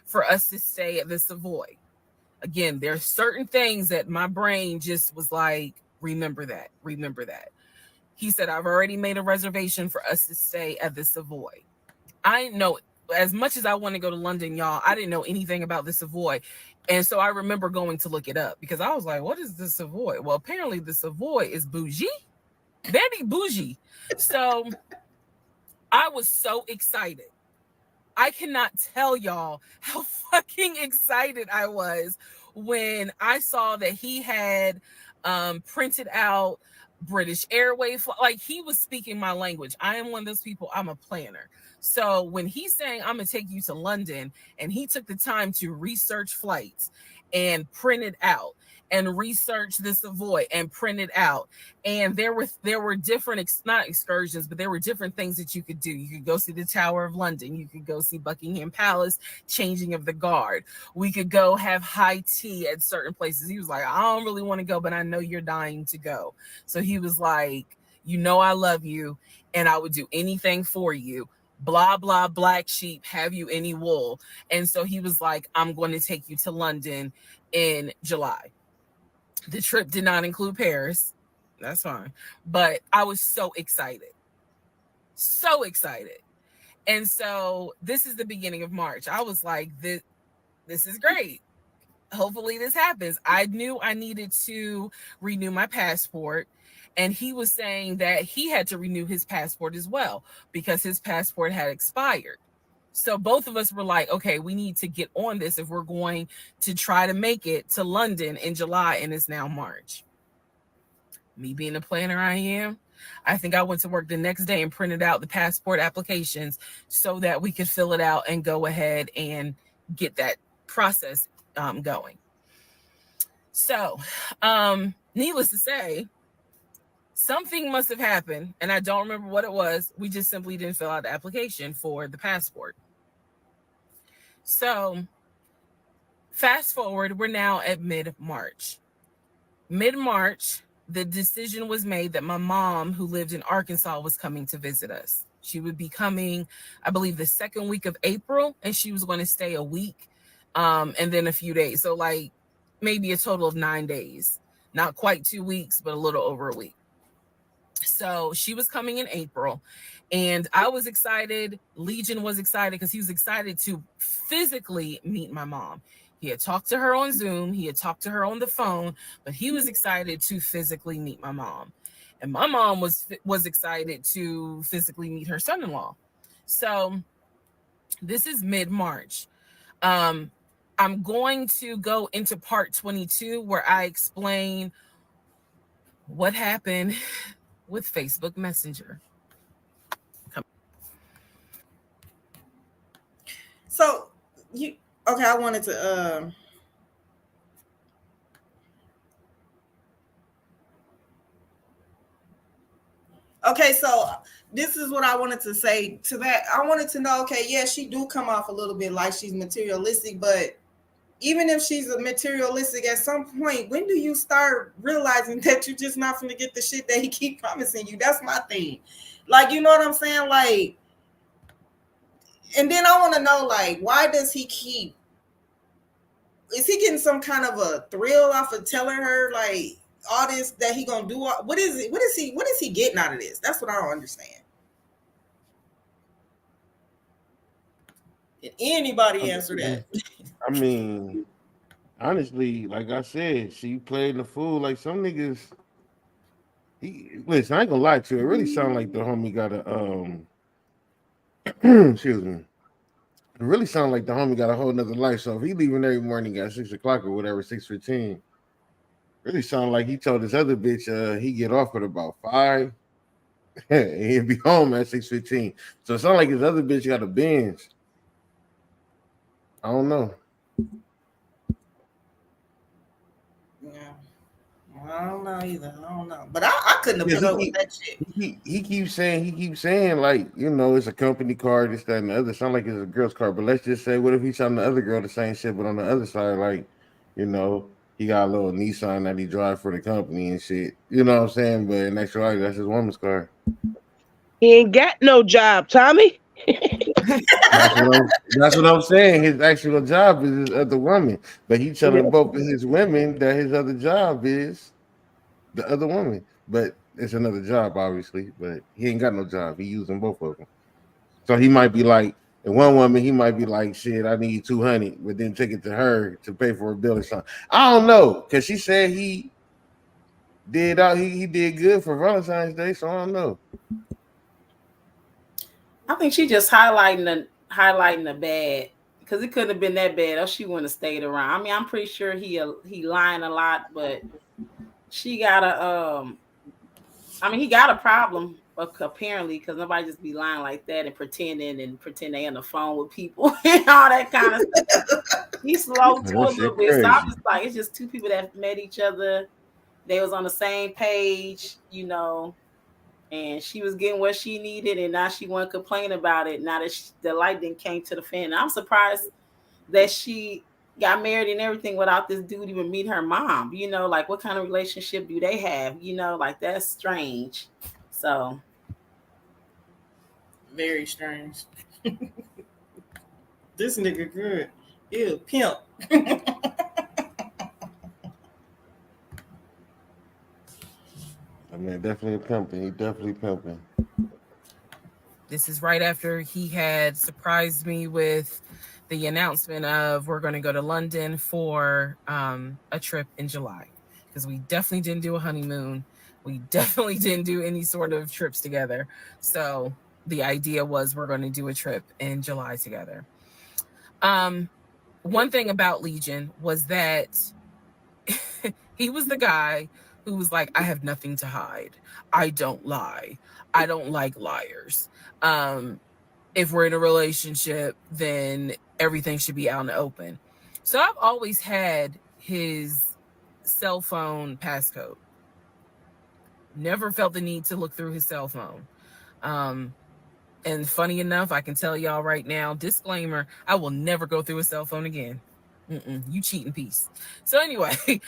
for us to stay at the Savoy. Again, there's certain things that my brain just was like, remember that. He said, I've already made a reservation for us to stay at the Savoy. I didn't know, as much as I want to go to London, y'all, I didn't know anything about the Savoy. And so I remember going to look it up because I was like, what is the Savoy? Well, apparently the Savoy is bougie. Very bougie. So I was so excited. I cannot tell y'all how fucking excited I was when I saw that he had printed out British Airways. Like, he was speaking my language. I am one of those people, I'm a planner. So when he's saying, I'm going to take you to London, and he took the time to research flights and print it out and research the Savoy and print it out. And there were different, not excursions, but there were different things that you could do. You could go see the Tower of London. You could go see Buckingham Palace, changing of the guard. We could go have high tea at certain places. He was like, I don't really want to go, but I know you're dying to go. So he was like, you know, I love you and I would do anything for you. Blah, blah, black sheep, have you any wool? And so he was like, I'm going to take you to London in July. The trip did not include Paris. That's fine. But I was so excited. So excited. And so this is the beginning of March. I was like, this is great. Hopefully this happens. I knew I needed to renew my passport. And he was saying that he had to renew his passport as well because his passport had expired. So both of us were like, okay, we need to get on this if we're going to try to make it to London in July, and it's now March. Me being the planner I am, I think I went to work the next day and printed out the passport applications so that we could fill it out and go ahead and get that process going. So, needless to say, something must have happened, and I don't remember what it was. We just simply didn't fill out the application for the passport. So, fast forward, we're now at mid-March. Mid-March, the decision was made that my mom, who lived in Arkansas, was coming to visit us. She would be coming, I believe, the second week of April, and she was going to stay a week and then a few days. So, like, maybe a total of 9 days. Not quite 2 weeks, but a little over a week. So she was coming in April, and I was excited. Legion was excited because he was excited to physically meet my mom. He had talked to her on Zoom. He had talked to her on the phone, but he was excited to physically meet my mom. And my mom was excited to physically meet her son-in-law. So this is mid-March. I'm going to go into part 22 where I explain what happened with Facebook Messenger. So I wanted to okay, so this is what I wanted to say to that. I wanted to know, okay, yeah, she do come off a little bit like she's materialistic, but even if she's a materialistic, at some point, when do you start realizing that you're just not going to get the shit that he keep promising you? That's my thing. Like, you know what I'm saying? Like, and then I want to know, like, why does he keep, is he getting some kind of a thrill off of telling her, like, all this that he going to do? What is it? What is he getting out of this? That's what I don't understand. Did anybody answer that? I mean, honestly, like I said, she played the fool. Like some niggas, listen, I ain't gonna lie to you. It really sound like the homie got a excuse me. It really sound like the homie got a whole nother life. So if he leaving every morning at 6 o'clock or whatever, 6:15, really sound like he told this other bitch he get off at about 5 and he'd be home at 6:15. So it sound like his other bitch got a Benz. I don't know. Yeah. I don't know either. I don't know. But I couldn't have put up with that shit. He keeps saying, like, you know, it's a company car, this, that, and the other. Sound like it's a girl's car. But let's just say, what if he's telling the other girl the same shit, but on the other side, like, you know, he got a little Nissan that he drive for the company and shit. You know what I'm saying? But in actuality, that's his woman's car. He ain't got no job, Tommy. That's what I'm saying. His actual job is his other woman, but he telling both of his women that his other job is the other woman. But it's another job, obviously. But he ain't got no job. He using both of them. So he might be like, and one woman, he might be like, shit, I need 200, but then take it to her to pay for a bill or something. I don't know, because she said he did good for Valentine's Day, so I don't know. I think she just highlighting the bad, because it couldn't have been that bad, or she wouldn't have stayed around. I mean, I'm pretty sure he lying a lot, but she got he got a problem, apparently, because nobody just be lying like that and pretend they on the phone with people and all that kind of stuff. He's slow too a little bit. So I'm just like, it's just two people that met each other. They was on the same page, and she was getting what she needed, and now she wasn't complaining about it. Now that the light didn't came to the fan. And I'm surprised that she got married and everything without this dude even meeting her mom. Like, what kind of relationship do they have? Like, that's strange. So Very strange. This nigga good. Ew, pimp. I mean, definitely pimping. He definitely pimping. This is right after he had surprised me with the announcement of we're going to go to London for a trip in July, because we definitely didn't do a honeymoon. We definitely didn't do any sort of trips together. So the idea was we're going to do a trip in July together. One thing about Legion was that he was the guy who was like, I have nothing to hide. I don't lie. I don't like liars. If we're in a relationship, then everything should be out in the open. So I've always had his cell phone passcode. Never felt the need to look through his cell phone. And funny enough, I can tell y'all right now, disclaimer, I will never go through a cell phone again. You cheating piece. So anyway,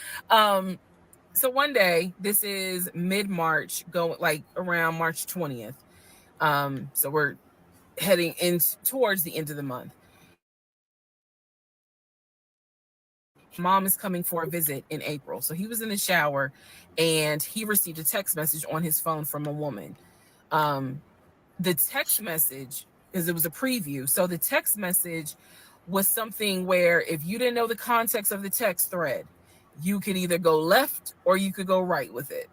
so one day, this is mid-March, going like around March 20th. So we're heading in towards the end of the month. Mom is coming for a visit in April. So he was in the shower and he received a text message on his phone from a woman. The text message, because it was a preview, so the text message was something where if you didn't know the context of the text thread, you could either go left or you could go right with it.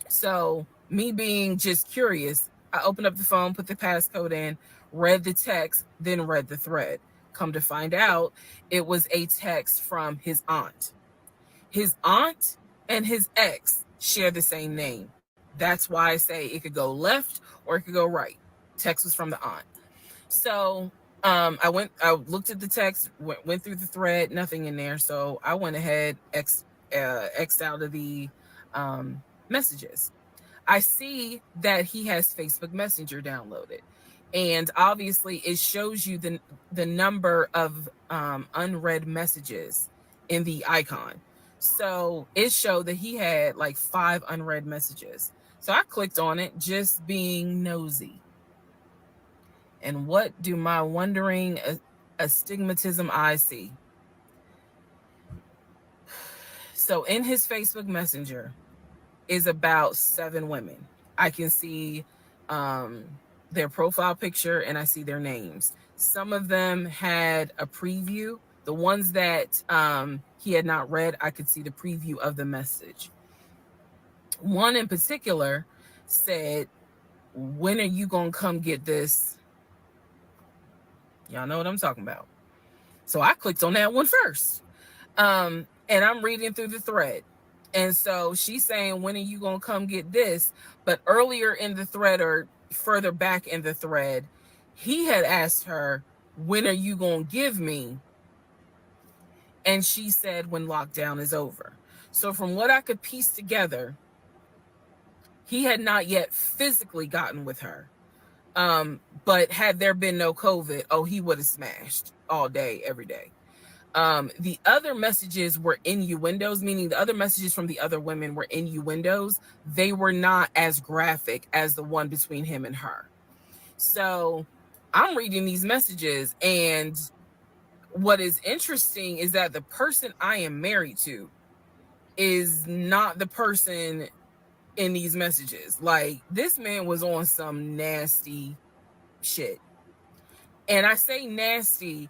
So me being just curious, I opened up the phone, put the passcode in, read the text, then read the thread. Come to find out, it was a text from his aunt. His aunt and his ex share the same name. That's why I say it could go left or it could go right. Text was from the aunt. So I looked at the text, went through the thread, nothing in there. So I went ahead, X'd out of the messages. I see that he has Facebook Messenger downloaded. And obviously it shows you the number of unread messages in the icon. So it showed that he had like 5 unread messages. So I clicked on it, just being nosy. And what do my wondering astigmatism eyes see? So in his Facebook Messenger is about 7 women. I can see their profile picture and I see their names. Some of them had a preview. The ones that he had not read, I could see the preview of the message. One in particular said, when are you going to come get this? Y'all know what I'm talking about. So I clicked on that one first. And I'm reading through the thread. And so she's saying, when are you going to come get this? But earlier in the thread, or further back in the thread, he had asked her, when are you going to give me? And she said, when lockdown is over. So from what I could piece together, he had not yet physically gotten with her. But had there been no COVID, he would have smashed all day, every day. The other messages were innuendos, meaning the other messages from the other women were innuendos. They were not as graphic as the one between him and her. So I'm reading these messages, and what is interesting is that the person I am married to is not the person in these messages. Like, this man was on some nasty shit. And I say nasty,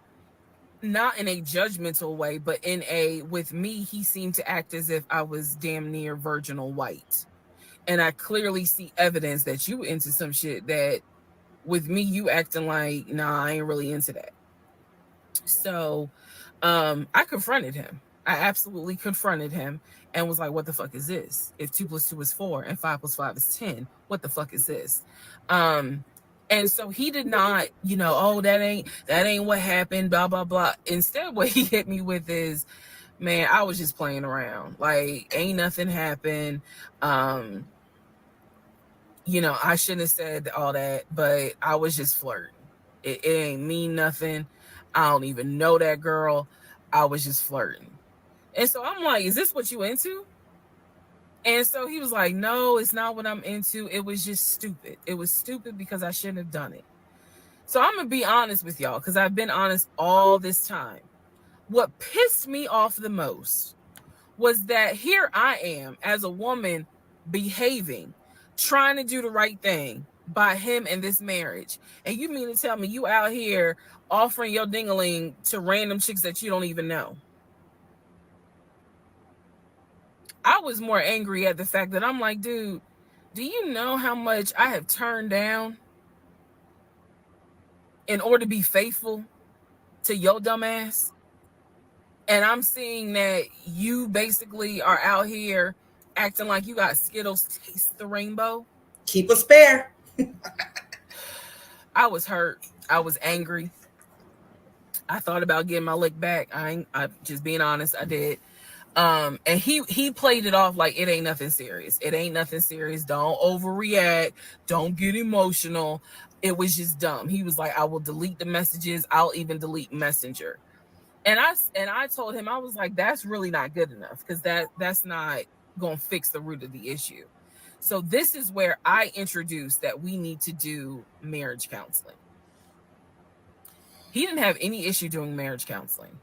not in a judgmental way, but in a, with me, he seemed to act as if I was damn near virginal white. And I clearly see evidence that you into some shit that with me, you acting like, nah, I ain't really into that. So I confronted him. I absolutely confronted him and was like, what the fuck is this? If 2 + 2 is 4 and 5 + 5 is 10, what the fuck is this? And so he did not, oh, that ain't what happened, blah, blah, blah. Instead, what he hit me with is, man, I was just playing around. Like, ain't nothing happened. I shouldn't have said all that, but I was just flirting. It ain't mean nothing. I don't even know that girl. I was just flirting. And so I'm like, is this what you into? And so he was like, no, it's not what I'm into. It was just stupid. It was stupid because I shouldn't have done it. So I'm going to be honest with y'all, because I've been honest all this time. What pissed me off the most was that here I am as a woman behaving, trying to do the right thing by him and this marriage. And you mean to tell me you out here offering your ding-a-ling to random chicks that you don't even know? I was more angry at the fact that I'm like, dude, do you know how much I have turned down in order to be faithful to your dumb ass? And I'm seeing that you basically are out here acting like you got Skittles taste the rainbow. Keep a spare. I was hurt. I was angry. I thought about getting my lick back. I just being honest, I did. And he played it off like it ain't nothing serious. It ain't nothing serious. Don't overreact. Don't get emotional. It was just dumb. He was like, I will delete the messages. I'll even delete Messenger. And I told him, I was like, that's really not good enough, because that's not going to fix the root of the issue. So this is where I introduced that we need to do marriage counseling. He didn't have any issue doing marriage counseling.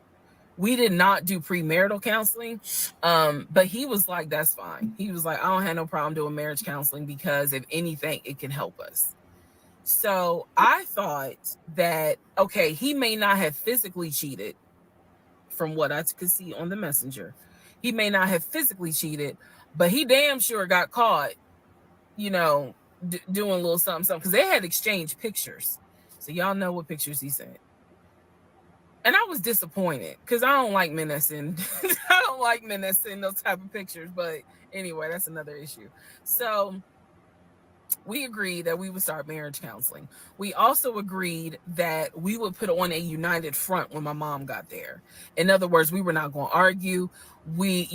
We did not do premarital counseling, but he was like, that's fine. He was like, I don't have no problem doing marriage counseling because if anything, it can help us. So I thought that, okay, he may not have physically cheated from what I could see on the messenger. He may not have physically cheated, but he damn sure got caught, doing a little something, because they had exchanged pictures. So y'all know what pictures he sent. And I was disappointed because I don't like men that send those type of pictures. But anyway, that's another issue. So we agreed that we would start marriage counseling. We also agreed that we would put on a united front when my mom got there. In other words, we were not going to argue. We,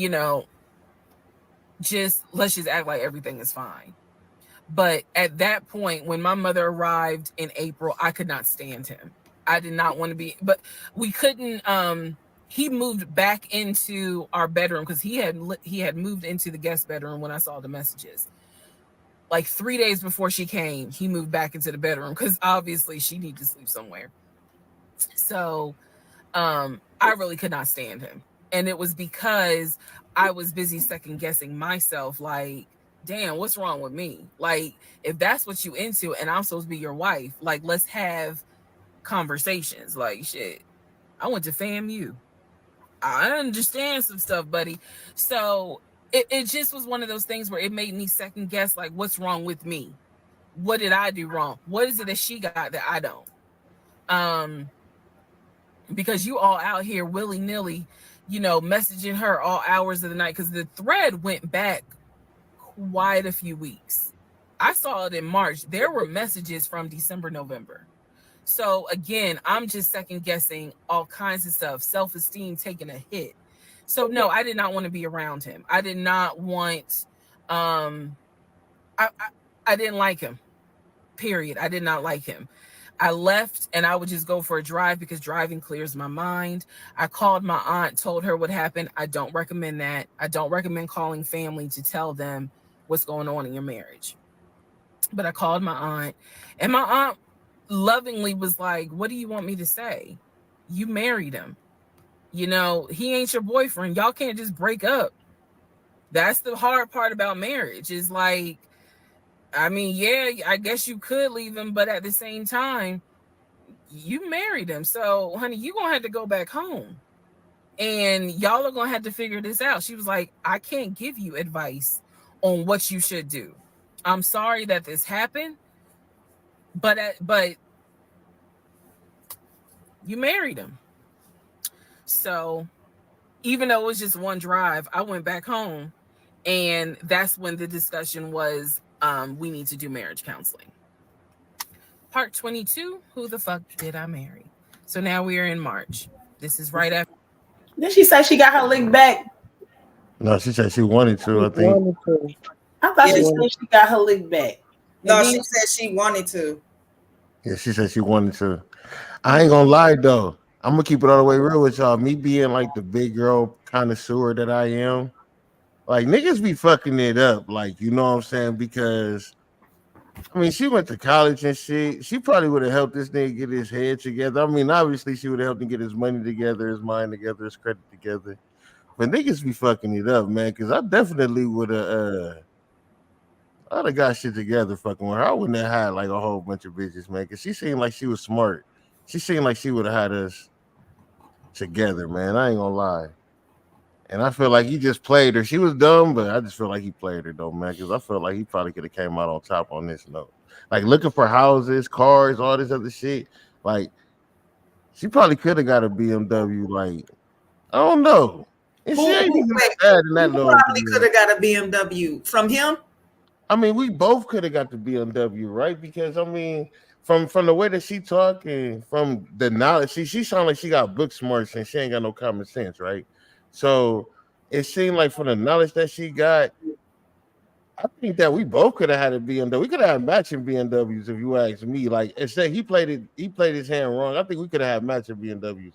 let's just act like everything is fine. But at that point, when my mother arrived in April, I could not stand him. I did not want to be, but we couldn't. He moved back into our bedroom because he had moved into the guest bedroom when I saw the messages. Like 3 days before she came, he moved back into the bedroom because obviously she needed to sleep somewhere. So I really could not stand him. And it was because I was busy second guessing myself. Like, damn, what's wrong with me? Like, if that's what you into and I'm supposed to be your wife, like, let's have conversations. Like, shit, I went to FAMU. I understand some stuff, buddy. So it just was one of those things where it made me second guess, like, what's wrong with me? What did I do wrong? What is it that she got that I don't? Because you all out here willy-nilly, messaging her all hours of the night, because the thread went back quite a few weeks. I saw it in March. There were messages from December, November. So again, I'm just second guessing all kinds of stuff, self-esteem taking a hit. So no, I did not want to be around him. I did not want, I didn't like him, period. I did not like him. I left and I would just go for a drive because driving clears my mind. I called my aunt, told her what happened. I don't recommend that. I don't recommend calling family to tell them what's going on in your marriage. But I called my aunt, and my aunt lovingly was like, what do you want me to say? You married him. He ain't your boyfriend. Y'all can't just break up. That's the hard part about marriage, is like, I mean, yeah, I guess you could leave him, but at the same time, you married him. So, honey, you gonna have to go back home. And y'all are gonna have to figure this out. She was like, I can't give you advice on what you should do. I'm sorry that this happened, but you married him. So even though it was just one drive, I went back home, and that's when the discussion was, we need to do marriage counseling. Part 22, who the fuck did I marry? So now we are in March. This is right after. Did she say she got her lick back? No, she said she wanted to. I think. I thought Yeah, she said she got her lick back. No, And she then- said she wanted to. Yeah, she said she wanted to. I ain't gonna lie though. I'm gonna keep it all the way real with y'all. Me being like the big girl connoisseur that I am, like niggas be fucking it up. Like, you know what I'm saying? Because I mean, she went to college and shit. She probably would have helped this nigga get his head together. I mean, obviously she would have helped him get his money together, his mind together, his credit together. But niggas be fucking it up, man. Because I definitely would have. I'd have got shit together fucking with her. I wouldn't have had like a whole bunch of bitches, man. Because she seemed like she was smart. She seemed like she would have had us together, man. I ain't gonna lie. And I feel like he just played her. She was dumb, but I just feel like he played her though, man. Because I feel like he probably could have came out on top on this note. Like looking for houses, cars, all this other shit. Like she probably could have got a BMW. Like I don't know. And she ain't even bad in that Who little. probably could have got a BMW from him? I mean, we both could have got the BMW, right? Because I mean, from the way that she talk and from the knowledge, she sound like she got book smarts and she ain't got no common sense, right? So it seemed like from the knowledge that she got, I think that we both could have had a BMW. We could have had matching BMWs if you ask me. Like instead, he played his hand wrong. I think we could have had matching BMWs.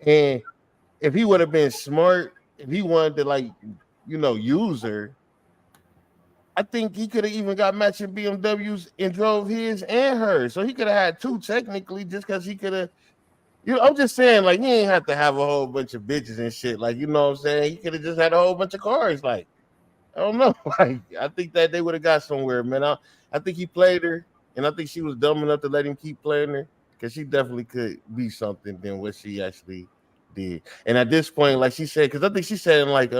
And if he would have been smart, if he wanted to like, use her, I think he could have even got matching BMWs and drove his and hers. So he could have had two technically just because he could have. I'm just saying, like, he ain't have to have a whole bunch of bitches and shit. Like, you know what I'm saying? He could have just had a whole bunch of cars. Like, I don't know. Like, I think that they would have got somewhere, man. I think he played her, and I think she was dumb enough to let him keep playing her because she definitely could be something than what she actually did. And at this point, like she said, because I think she said in like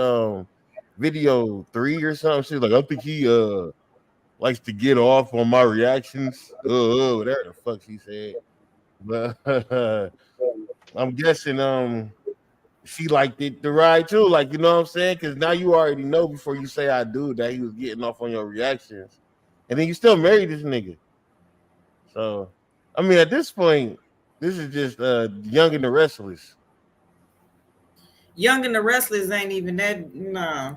video 3 or something, she was like, I think he likes to get off on my reactions. Whatever the fuck she said. But I'm guessing she liked it the ride too. Like, you know what I'm saying? Because now you already know before you say I do that he was getting off on your reactions. And then you still married this nigga. So I mean, at this point, this is just Young and the Restless. Young and the Restless ain't even that. Nah.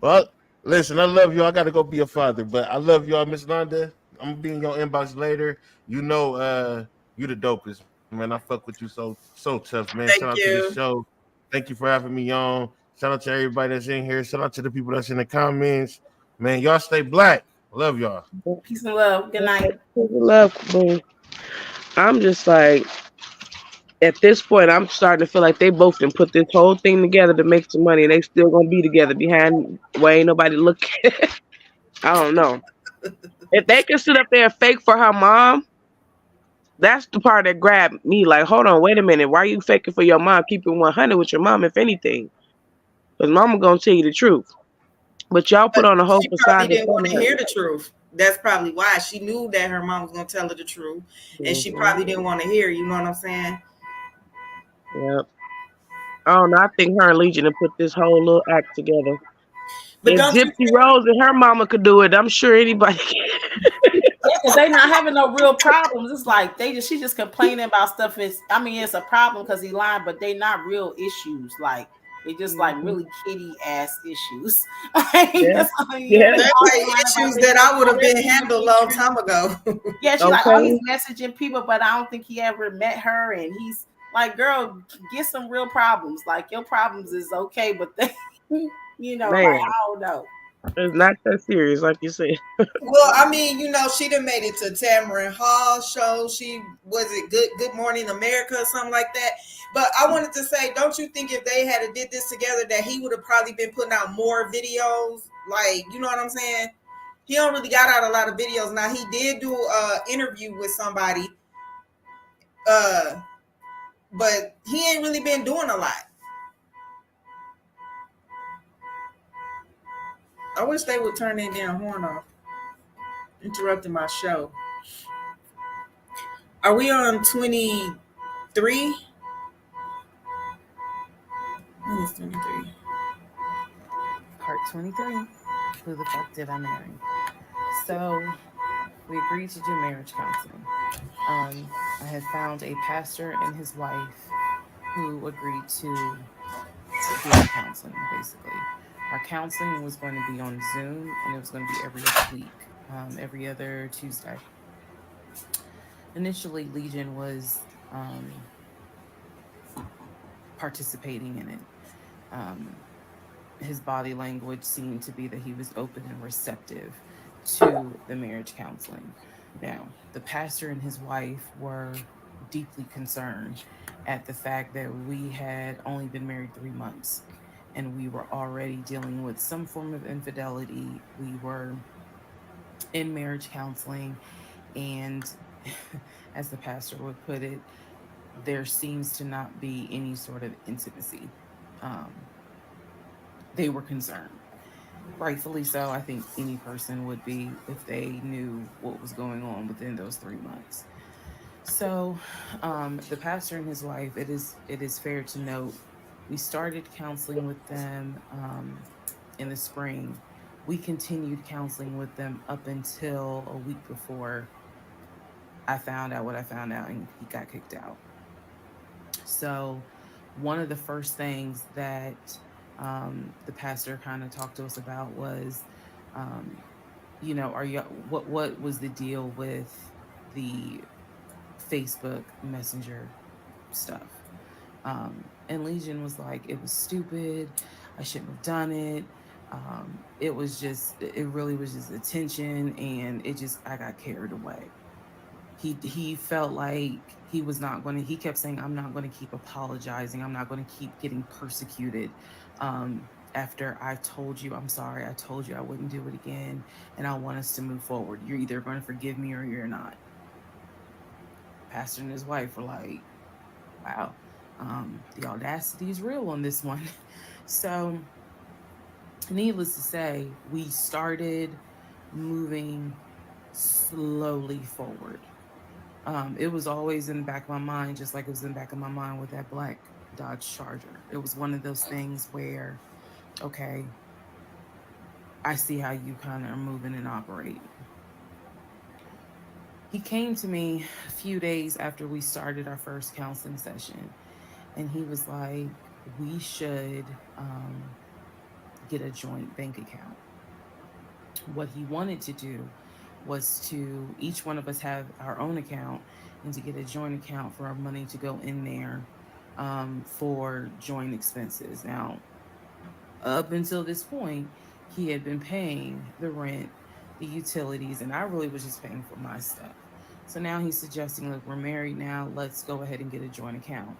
Well, listen, I love you. I gotta go be a father, but I love y'all, Miss Londa. I'm gonna be in your inbox later. You know, you the dopest, man. I fuck with you so tough, man. Thank Shout out to you. the show. Thank you for having me on. Shout out to everybody that's in here. Shout out to the people that's in the comments. Man, y'all stay black. Love y'all. Peace and love. Good night. Love, boom. I'm just like, at this point, I'm starting to feel like they both done put this whole thing together to make some money, and they still gonna be together behind where ain't nobody looking. I don't know. If they can sit up there and fake for her mom, that's the part that grabbed me. Like, hold on, wait a minute. Why are you faking for your mom? Keep it 100 with your mom, if anything. Because mama gonna tell you the truth. But y'all put on a whole She facade. probably didn't want to hear the truth. That's probably why. She knew that her mom was gonna tell her the truth, and she probably didn't want to hear. You know what I'm saying? Yep. I don't know. I think her and Legion have put this whole little act together. But if Gypsy Rose and her mama could do it, I'm sure anybody can. Yeah, because they not having no real problems. It's like she just complaining about stuff. It's a problem because he lying, but they not real issues. Like they just like really kitty ass issues. That's like issues that I would have been handled a long time ago. Yeah, she's like, oh, he's messaging people, but I don't think he ever met her, and he's like, girl, get some real problems. Like your problems is okay, but they, like I don't know. It's not that serious, like you said. Well, I mean, she done made it to Tamron Hall show. She was it Good Morning America or something like that. But I wanted to say, don't you think if they had did this together, that he would have probably been putting out more videos? Like, you know what I'm saying? He don't really got out a lot of videos. Now he did do a interview with somebody, uh, but he ain't really been doing a lot. I wish they would turn that damn horn off. Interrupting my show. Are we on 23? When is 23? Part 23. Who the fuck did I marry? So we agreed to do marriage counseling. I had found a pastor and his wife who agreed to do our counseling, basically. Our counseling was going to be on Zoom and it was going to be every other week, every other Tuesday. Initially, Legion was participating in it. His body language seemed to be that he was open and receptive to the marriage counseling. Now, the pastor and his wife were deeply concerned at the fact that we had only been married 3 months and we were already dealing with some form of infidelity. We were in marriage counseling, and as the pastor would put it, there seems to not be any sort of intimacy. Um, they were concerned. Rightfully so. I think any person would be if they knew what was going on within those 3 months. So, the pastor and his wife. It is fair to note we started counseling with them in the spring. We continued counseling with them up until a week before I found out what I found out, and he got kicked out. So, one of the first things that the pastor kind of talked to us about was, um, are you what was the deal with the Facebook Messenger stuff? And Legion was like, it was stupid. I shouldn't have done it. It really was just attention, and I got carried away. He felt like he was not going to. He kept saying, "I'm not going to keep apologizing. I'm not going to keep getting persecuted." After I told you I'm sorry, I told you I wouldn't do it again, and I want us to move forward. You're either going to forgive me or you're not. Pastor and his wife were like, "Wow, the audacity is real on this one." So, needless to say, we started moving slowly forward. It was always in the back of my mind, just like it was in the back of my mind with that black Dodge Charger. It was one of those things where, okay, I see how you kind of are moving and operating. He came to me a few days after we started our first counseling session, and he was like, we should get a joint bank account. What he wanted to do was to each one of us have our own account and to get a joint account for our money to go in there for joint expenses. Now, up until this point, he had been paying the rent, the utilities, and I really was just paying for my stuff. So now he's suggesting, look, we're married now, let's go ahead and get a joint account.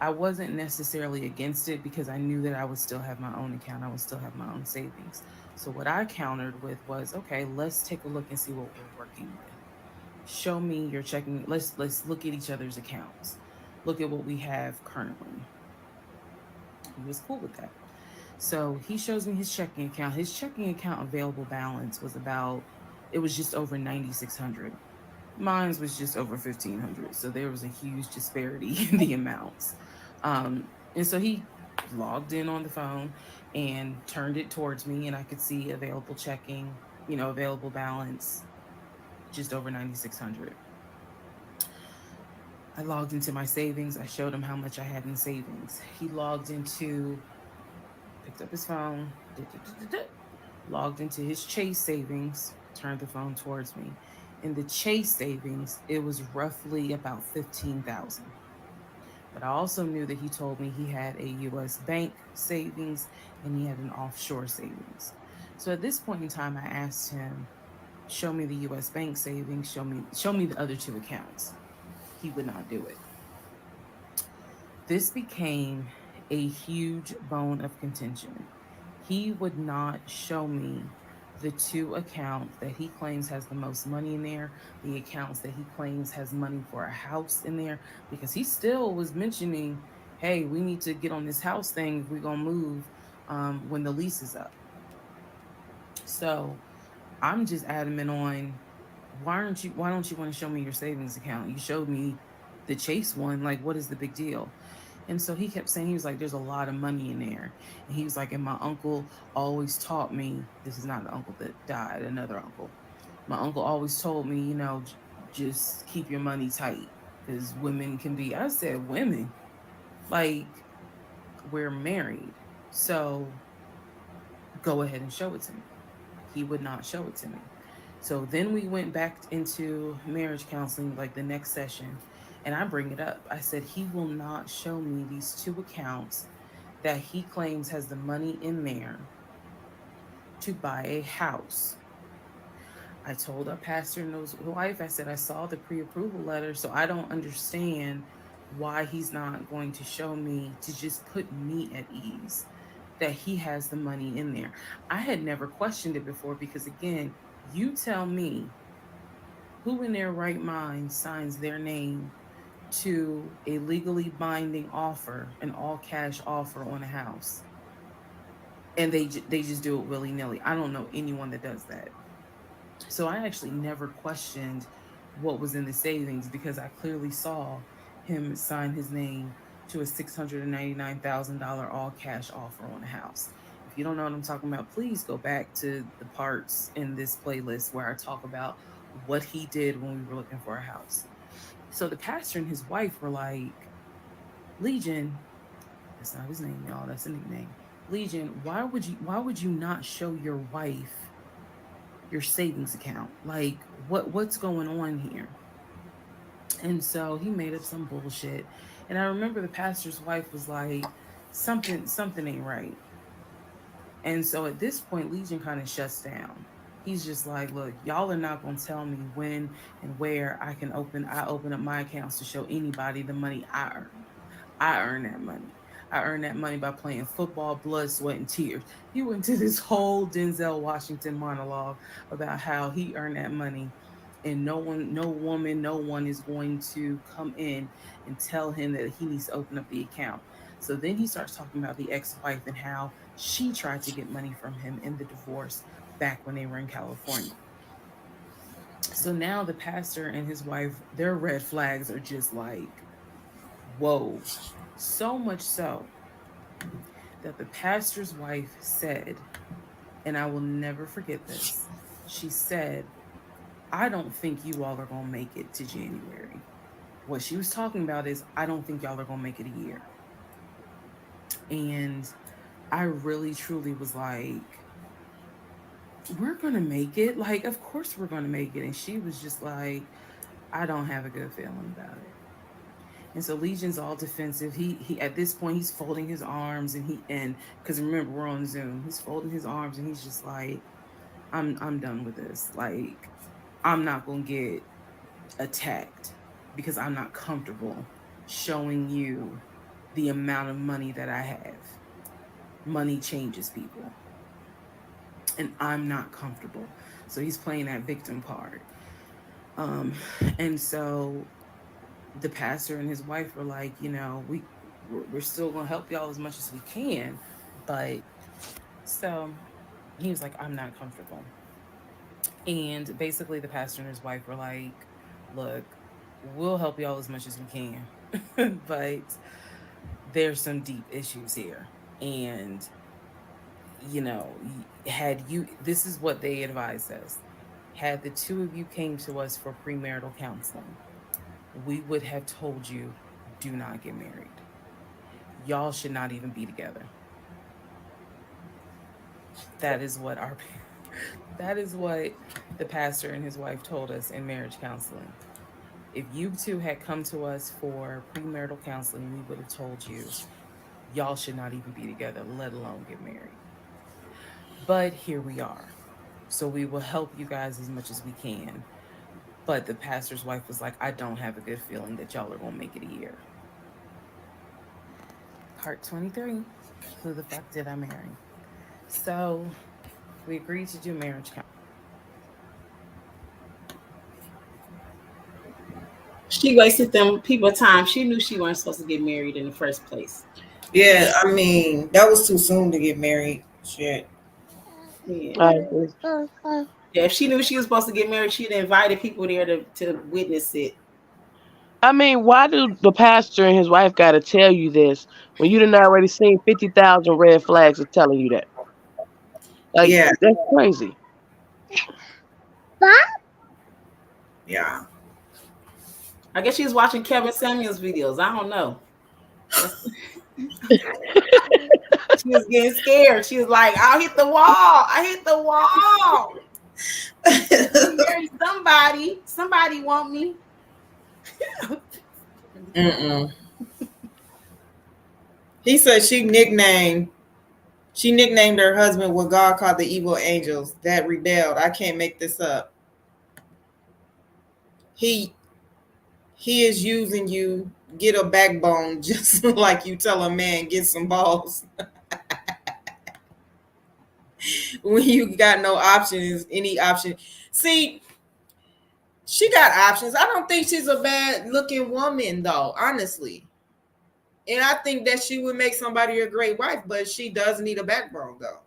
I wasn't necessarily against it because I knew that I would still have my own account. I would still have my own savings. So what I countered with was, okay, let's take a look and see what we're working with. Show me your checking. Let's look at each other's accounts. Look at what we have currently. He was cool with that. So he shows me his checking account. His checking account available balance was it was just over 9,600. Mine was just over 1,500. So there was a huge disparity in the amounts. And so he logged in on the phone and turned it towards me, and I could see available checking, available balance, just over 9,600. I logged into my savings. I showed him how much I had in savings. He picked up his phone, logged into his Chase savings, turned the phone towards me. In the Chase savings, it was roughly about 15,000. But I also knew that he told me he had a US bank savings and he had an offshore savings. So at this point in time, I asked him, show me the US bank savings, show me the other two accounts. He would not do it. This became a huge bone of contention. He would not show me the two accounts that he claims has the most money in there, the accounts that he claims has money for a house in there, because he still was mentioning, hey, we need to get on this house thing if we're gonna move when the lease is up. So I'm just adamant on, why don't you want to show me your savings account? You showed me the Chase one, like what is the big deal? And so he kept saying, he was like, there's a lot of money in there. And he was like, and my uncle always taught me, this is not the uncle that died, another uncle. My uncle always told me, just keep your money tight because women can be, I said, women, like, we're married. So go ahead and show it to me. He would not show it to me. So then we went back into marriage counseling, like the next session, and I bring it up. I said, he will not show me these two accounts that he claims has the money in there to buy a house. I told our pastor and his wife, I said, I saw the pre approval letter, so I don't understand why he's not going to show me to just put me at ease that he has the money in there. I had never questioned it before because, again, you tell me who in their right mind signs their name to a legally binding offer, an all cash offer on a house, and they just do it willy nilly. I don't know anyone that does that. So I actually never questioned what was in the savings because I clearly saw him sign his name to a $699,000 all cash offer on a house. If you don't know what I'm talking about, please go back to the parts in this playlist where I talk about what he did when we were looking for a house. So the pastor and his wife were like, Legion, that's not his name, y'all, that's a nickname. Legion, why would you not show your wife your savings account? Like what's going on here? And so he made up some bullshit. And I remember the pastor's wife was like, something ain't right. And so at this point, Legion kind of shuts down. He's just like, look, y'all are not gonna tell me when and where I open up my accounts to show anybody the money I earn. I earn that money. I earn that money by playing football, blood, sweat, and tears. He went to this whole Denzel Washington monologue about how he earned that money. And no one, no woman, no one is going to come in and tell him that he needs to open up the account. So then he starts talking about the ex wife and how she tried to get money from him in the divorce back when they were in California. So now the pastor and his wife, their red flags are just like, whoa. So much so that the pastor's wife said, and I will never forget this, she said, I don't think you all are going to make it to January. What she was talking about is, I don't think y'all are going to make it a year. And I really, truly was like, we're going to make it. Like, of course we're going to make it. And she was just like, I don't have a good feeling about it. And so Legion's all defensive. He at this point he's folding his arms and because remember we're on Zoom. He's folding his arms and he's just like, I'm done with this. Like, I'm not gonna get attacked because I'm not comfortable showing you the amount of money that I have. Money changes people. And I'm not comfortable. So he's playing that victim card. Um, and so the pastor and his wife were like, we're still gonna help y'all as much as we can, but so he was like, I'm not comfortable. And basically, the pastor and his wife were like, look, we'll help y'all as much as we can, but there's some deep issues here. And had you, this is what they advised us. Had the two of you came to us for premarital counseling, we would have told you, do not get married. Y'all should not even be together. That is what our that is what the pastor and his wife told us in marriage counseling. If you two had come to us for premarital counseling, we would have told you y'all should not even be together, let alone get married. But here we are. So we will help you guys as much as we can. But the pastor's wife was like, I don't have a good feeling that y'all are going to make it a year. Part 23. Who the fuck did I marry? So We agreed to do marriage She wasted them people time. She knew she wasn't supposed to get married in the first place. Yeah, I mean, that was too soon to get married. Shit. Yeah. I agree. Yeah, if she knew she was supposed to get married, she'd invited people there to witness it. I mean, why do the pastor and his wife got to tell you this when you done already seen 50,000 red flags of telling you that? Like, Yeah, that's crazy. yeah. I guess she was watching Kevin Samuels videos. I don't know. That's, she was getting scared. She was like, "I'll hit the wall. I hit the wall. Marry somebody. Somebody want me." Mm-mm. He said she nicknamed her husband what God called the evil angels that rebelled. I can't make this up. He he is using you. Get a backbone, just like you tell a man get some balls. When you got no options, any option. See, she got options. I don't think she's a bad looking woman though, honestly. And I think that she would make somebody a great wife, but she does need a backbone though.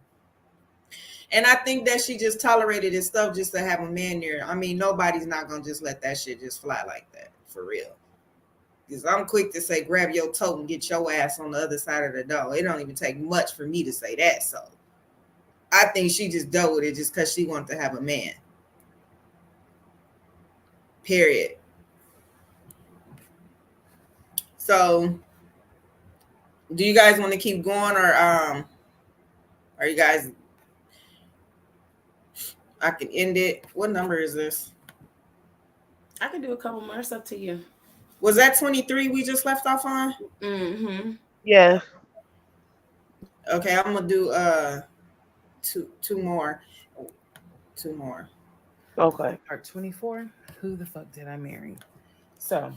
And I think that she just tolerated this stuff just to have a man there. I mean, nobody's not gonna just let that shit just fly like that, for real. Because I'm quick to say, grab your toe and get your ass on the other side of the door. It don't even take much for me to say that. So I think she just dealt with it just because she wanted to have a man. Period. So do you guys want to keep going, or are you guys, I can end it. What number is this? I can do a couple more. It's up to you. Was that 23 we just left off on? Mm-hmm. Yeah. Okay, I'm gonna do two more. Two more. Okay. Part 24. Who the fuck did I marry? So,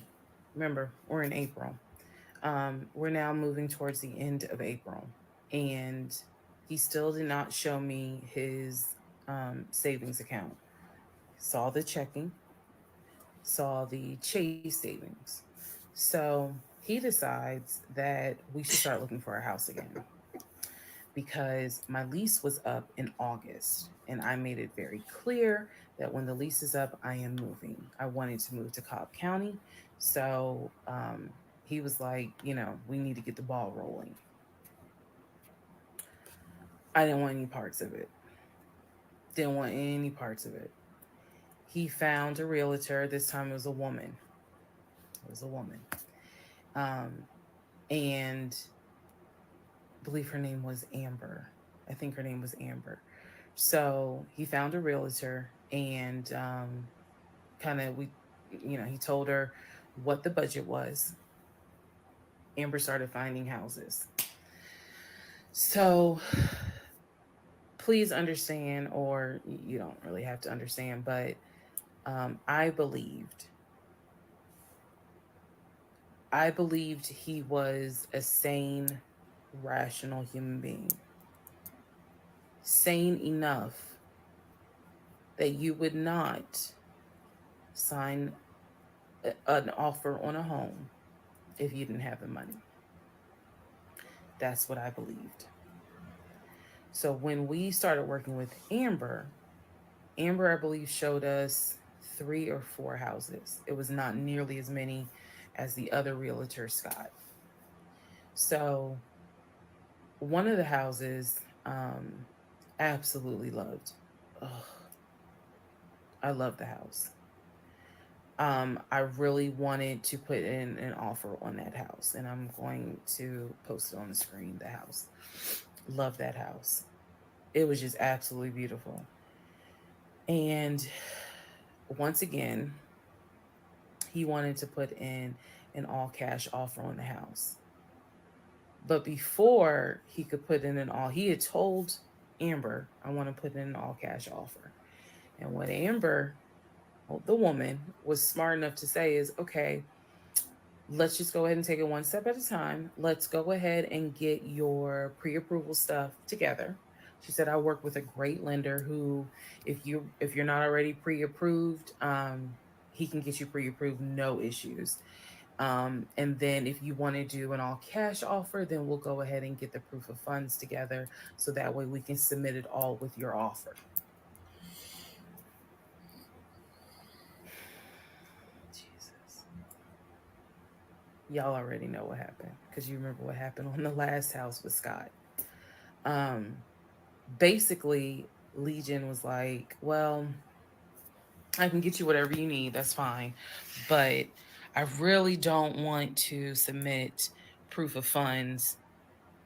remember, we're in April. We're now moving towards the end of April, and he still did not show me his savings account. Saw the checking, saw the Chase savings. So he decides that we should start looking for a house again because my lease was up in August, and I made it very clear that when the lease is up, I am moving. I wanted to move to Cobb County. So he was like, we need to get the ball rolling. I didn't want any parts of it. Didn't want any parts of it. He found a realtor. This time it was a woman. It was a woman. Um, and I believe her name was Amber. I think her name was Amber. So he found a realtor and kind of he told her what the budget was. Amber started finding houses. So please understand, or you don't really have to understand, but I believed he was a sane, rational human being. Sane enough that you would not sign an offer on a home if you didn't have the money. That's what I believed. So when we started working with Amber, I believe, showed us 3 or 4 houses. It was not nearly as many as the other realtor, Scott. So one of the houses, absolutely loved. Ugh, I love the house. I really wanted to put in an offer on that house, and I'm going to post it on the screen. The house, love that house. It was just absolutely beautiful. And once again, he wanted to put in an all cash offer on the house. But before he could put in an all, he had told Amber, I want to put in an all cash offer. And what Amber, the woman, was smart enough to say is, okay, let's just go ahead and take it one step at a time. Let's go ahead and get your pre approval stuff together. She said, I work with a great lender who, if you're not already pre-approved, he can get you pre-approved, no issues. And then if you want to do an all cash offer, then we'll go ahead and get the proof of funds together so that way we can submit it all with your offer. Jesus. Y'all already know what happened because you remember what happened on the last house with Scott. Um, Basically, Legion was like, well, I can get you whatever you need, that's fine. But I really don't want to submit proof of funds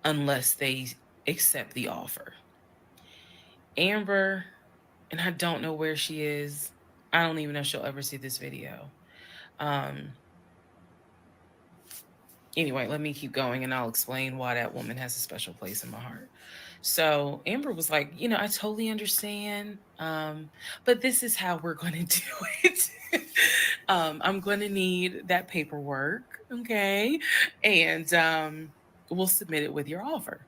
unless they accept the offer. Amber, and I don't know where she is. I don't even know if she'll ever see this video. Um, anyway, let me keep going and I'll explain why that woman has a special place in my heart. So Amber was like, I totally understand, but this is how we're going to do it. I'm going to need that paperwork, okay, and we'll submit it with your offer.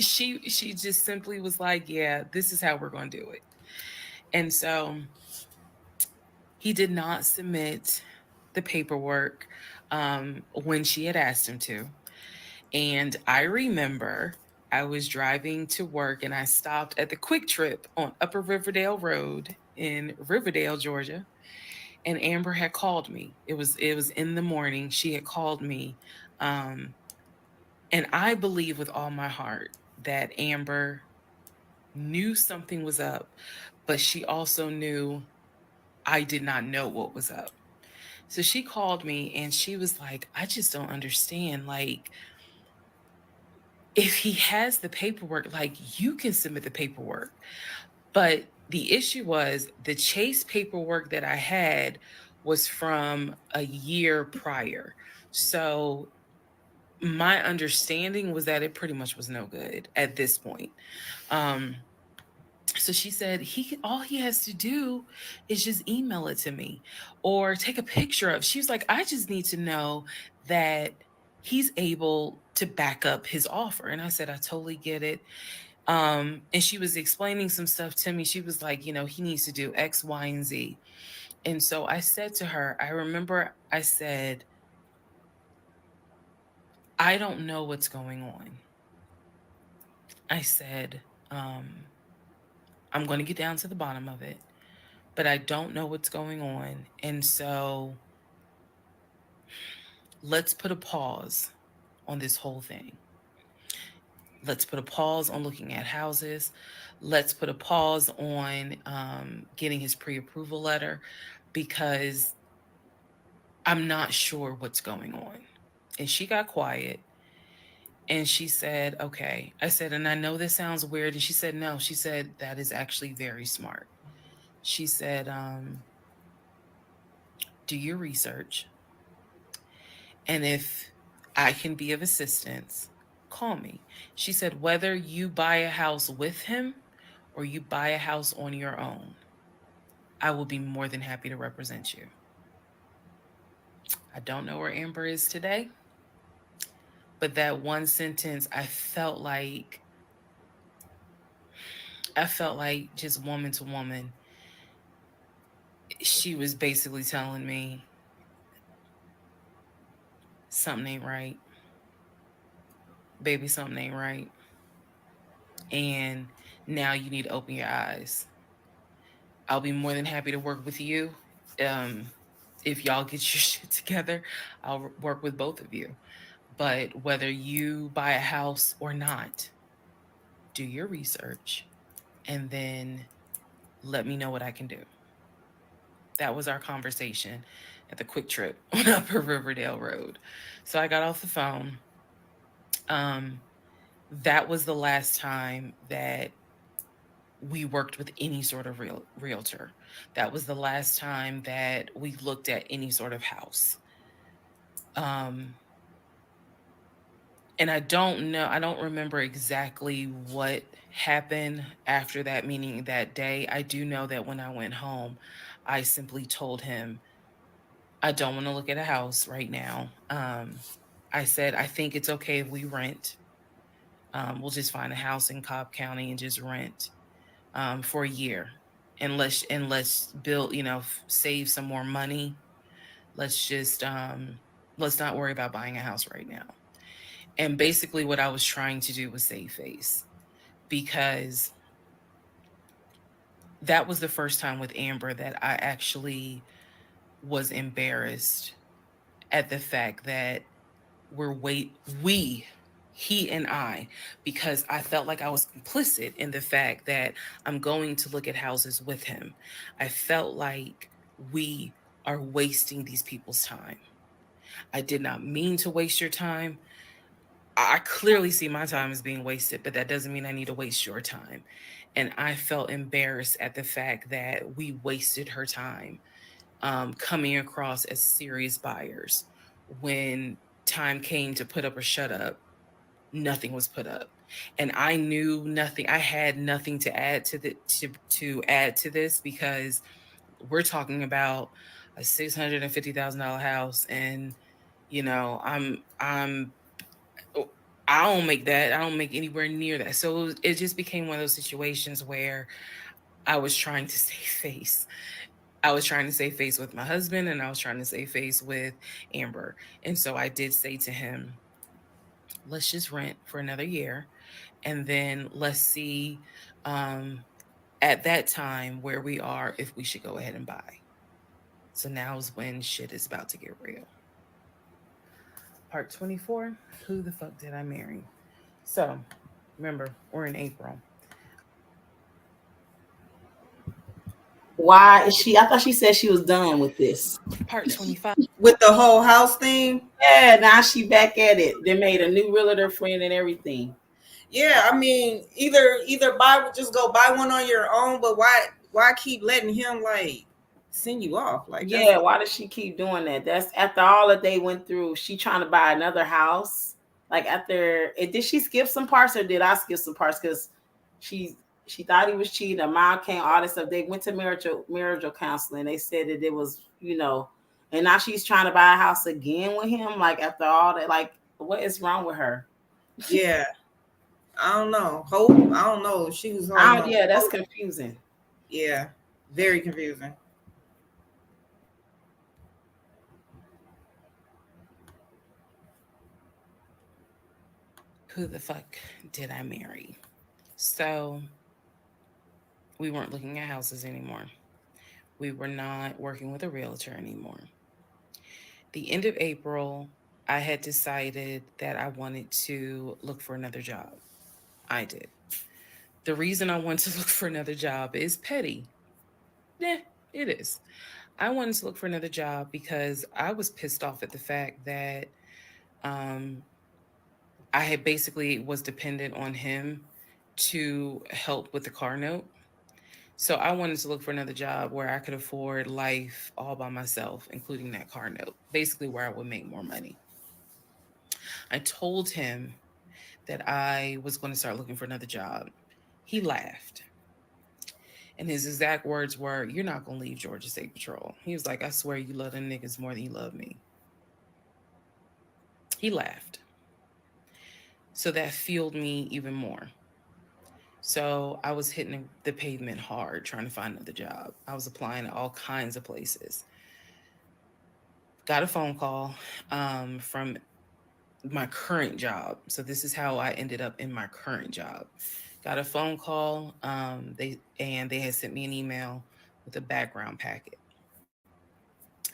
She just simply was like, yeah, this is how we're going to do it, and so he did not submit the paperwork when she had asked him to. And I remember I was driving to work and I stopped at the Quick Trip on Upper Riverdale Road in Riverdale, Georgia. And Amber had called me. It was in the morning. She had called me. Um, and I believe with all my heart that Amber knew something was up, but she also knew I did not know what was up. So she called me and she was like, I just don't understand. Like, if he has the paperwork, like you can submit the paperwork. But the issue was the Chase paperwork that I had was from a year prior. So my understanding was that it pretty much was no good at this point. Um, so she said all he has to do is just email it to me or take a picture of. She was like, I just need to know that he's able to back up his offer. And I said, I totally get it. And she was explaining some stuff to me. She was like, he needs to do X, Y, and Z. And so I said to her, I remember I said, I don't know what's going on. I said, um, I'm going to get down to the bottom of it, but I don't know what's going on. And so let's put a pause on this whole thing. Let's put a pause on looking at houses. Let's put a pause on getting his pre approval letter because I'm not sure what's going on. And she got quiet and she said, okay. I said, and I know this sounds weird. And she said, no. She said, that is actually very smart. She said, do your research. And if I can be of assistance, call me. She said, whether you buy a house with him or you buy a house on your own, I will be more than happy to represent you. I don't know where Amber is today, but that one sentence, I felt like just woman to woman, she was basically telling me something ain't right. Baby, something ain't right. And now you need to open your eyes. I'll be more than happy to work with you. Um, if y'all get your shit together, I'll work with both of you. But whether you buy a house or not, do your research and then let me know what I can do. That was our conversation at the Quick Trip on Upper Riverdale Road. So I got off the phone. Um, that was the last time that we worked with any sort of realtor. That was the last time that we looked at any sort of house. Um, and I don't remember exactly what happened after that meeting that day. I do know that when I went home, I simply told him, I don't want to look at a house right now. I said, I think it's okay if we rent. We'll just find a house in Cobb County and just rent for a year, and let's build, save some more money. Let's just let's not worry about buying a house right now. And basically, what I was trying to do was save face, because that was the first time with Amber that I actually was embarrassed at the fact that we're wait we he and I, because I felt like I was complicit in the fact that I'm going to look at houses with him. I felt like we are wasting these people's time. I did not mean to waste your time. I clearly see my time as being wasted, but that doesn't mean I need to waste your time. And I felt embarrassed at the fact that we wasted her time, coming across as serious buyers. When time came to put up or shut up, nothing was put up. And I knew nothing. I had nothing to add to add to this, because we're talking about a $650,000 house, and you know, oh, I don't make that. I don't make anywhere near that. So it just became one of those situations where I was trying to save face. I was trying to save face with my husband, and I was trying to save face with Amber. And so I did say to him, let's just rent for another year, and then let's see, um, at that time where we are, if we should go ahead and buy. So now is when shit is about to get real. Part 24, who the fuck did I marry? So remember, we're in April. Why is she? I thought she said she was done with this. Part 25. With the whole house thing. Yeah, now she back at it. They made a new realtor friend and everything. Yeah, I mean, either just go buy one on your own, but why keep letting him like send you off? Like, yeah, why does she keep doing that? That's after all that they went through. She trying to buy another house. Like after it, did she skip some parts or did I skip some parts? Because she thought he was cheating. Her mom came, all this stuff. They went to marital counseling. They said that it was, and now she's trying to buy a house again with him. Like after all that, like what is wrong with her? Yeah. I don't know. Hope. I don't know. She was on. Yeah, that's confusing. Yeah, very confusing. Who the fuck did I marry? So we weren't looking at houses anymore. We were not working with a realtor anymore. The end of April, I had decided that I wanted to look for another job. I did. The reason I wanted to look for another job is petty. Yeah, it is. I wanted to look for another job because I was pissed off at the fact that um, I had basically was dependent on him to help with the car note. So I wanted to look for another job where I could afford life all by myself, including that car note, basically where I would make more money. I told him that I was going to start looking for another job. He laughed. And his exact words were, "You're not going to leave Georgia State Patrol." He was like, "I swear you love them niggas more than you love me." He laughed. So that fueled me even more. So I was hitting the pavement hard trying to find another job. I was applying to all kinds of places. Got a phone call from my current job. So this is how I ended up in my current job. Got a phone call. They had sent me an email with a background packet.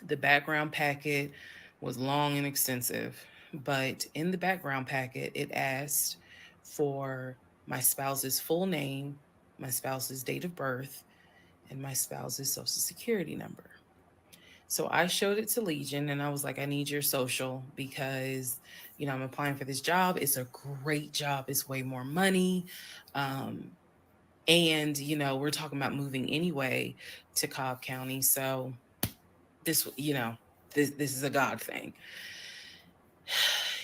The background packet was long and extensive, but in the background packet, it asked for my spouse's full name, my spouse's date of birth, and my spouse's social security number. So I showed it to Legion and I was like, I need your social because, I'm applying for this job. It's a great job. It's way more money. And, we're talking about moving anyway to Cobb County. So this, this is a God thing.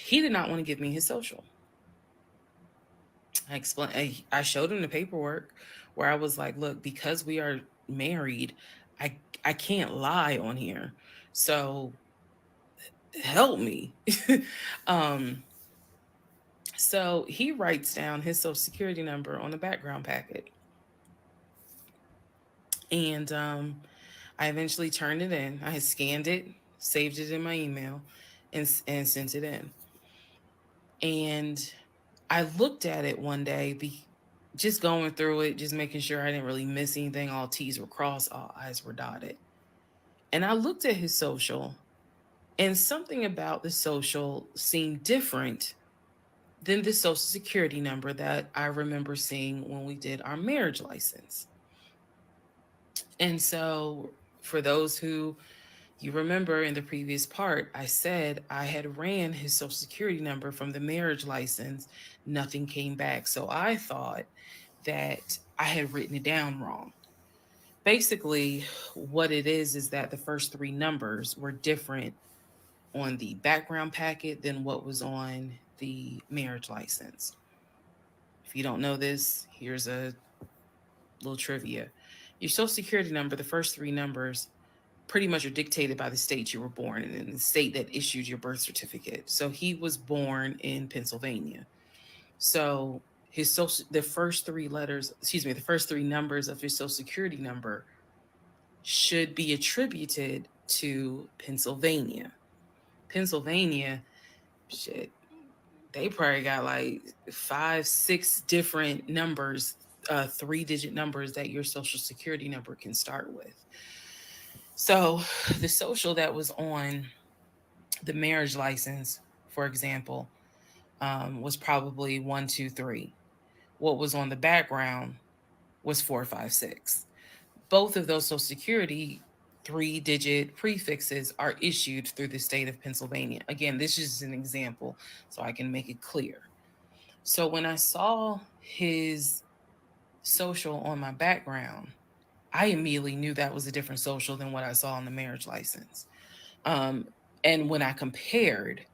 He did not want to give me his social. I explained, I showed him the paperwork where I was like, look, because we are married, I can't lie on here. So help me. So he writes down his social security number on the background packet. And I eventually turned it in. I had scanned it, saved it in my email, and sent it in. And I looked at it one day, just going through it, just making sure I didn't really miss anything. All T's were crossed, all I's were dotted. And I looked at his social, and something about the social seemed different than the social security number that I remember seeing when we did our marriage license. And so, for those who you remember in the previous part, I said I had ran his social security number from the marriage license. Nothing came back. So I thought that I had written it down wrong. Basically, what it is that the first three numbers were different on the background packet than what was on the marriage license. If you don't know this, here's a little trivia. Your social security number, the first three numbers, pretty much are dictated by the state you were born in and the state that issued your birth certificate. So he was born in Pennsylvania. So the first three letters, excuse me, the first three numbers of his social security number should be attributed to Pennsylvania. Pennsylvania, shit, they probably got like 5, 6 different numbers, 3-digit numbers that your social security number can start with. So the social that was on the marriage license, for example, was probably 123. What was on the background was 456. Both of those social security 3-digit prefixes are issued through the state of Pennsylvania. Again, this is an example so I can make it clear. So when I saw his social on my background, I immediately knew that was a different social than what I saw on the marriage license. Um, and when I compared,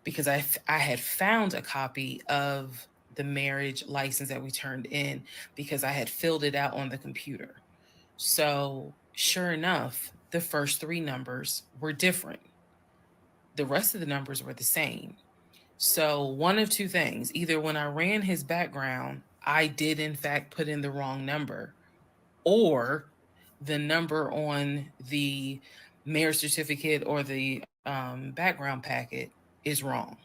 because I had found a copy of the marriage license that we turned in because I had filled it out on the computer. So sure enough, the first three numbers were different. The rest of the numbers were the same. So one of two things, either when I ran his background, I did in fact put in the wrong number, or the number on the marriage certificate or the background packet is wrong.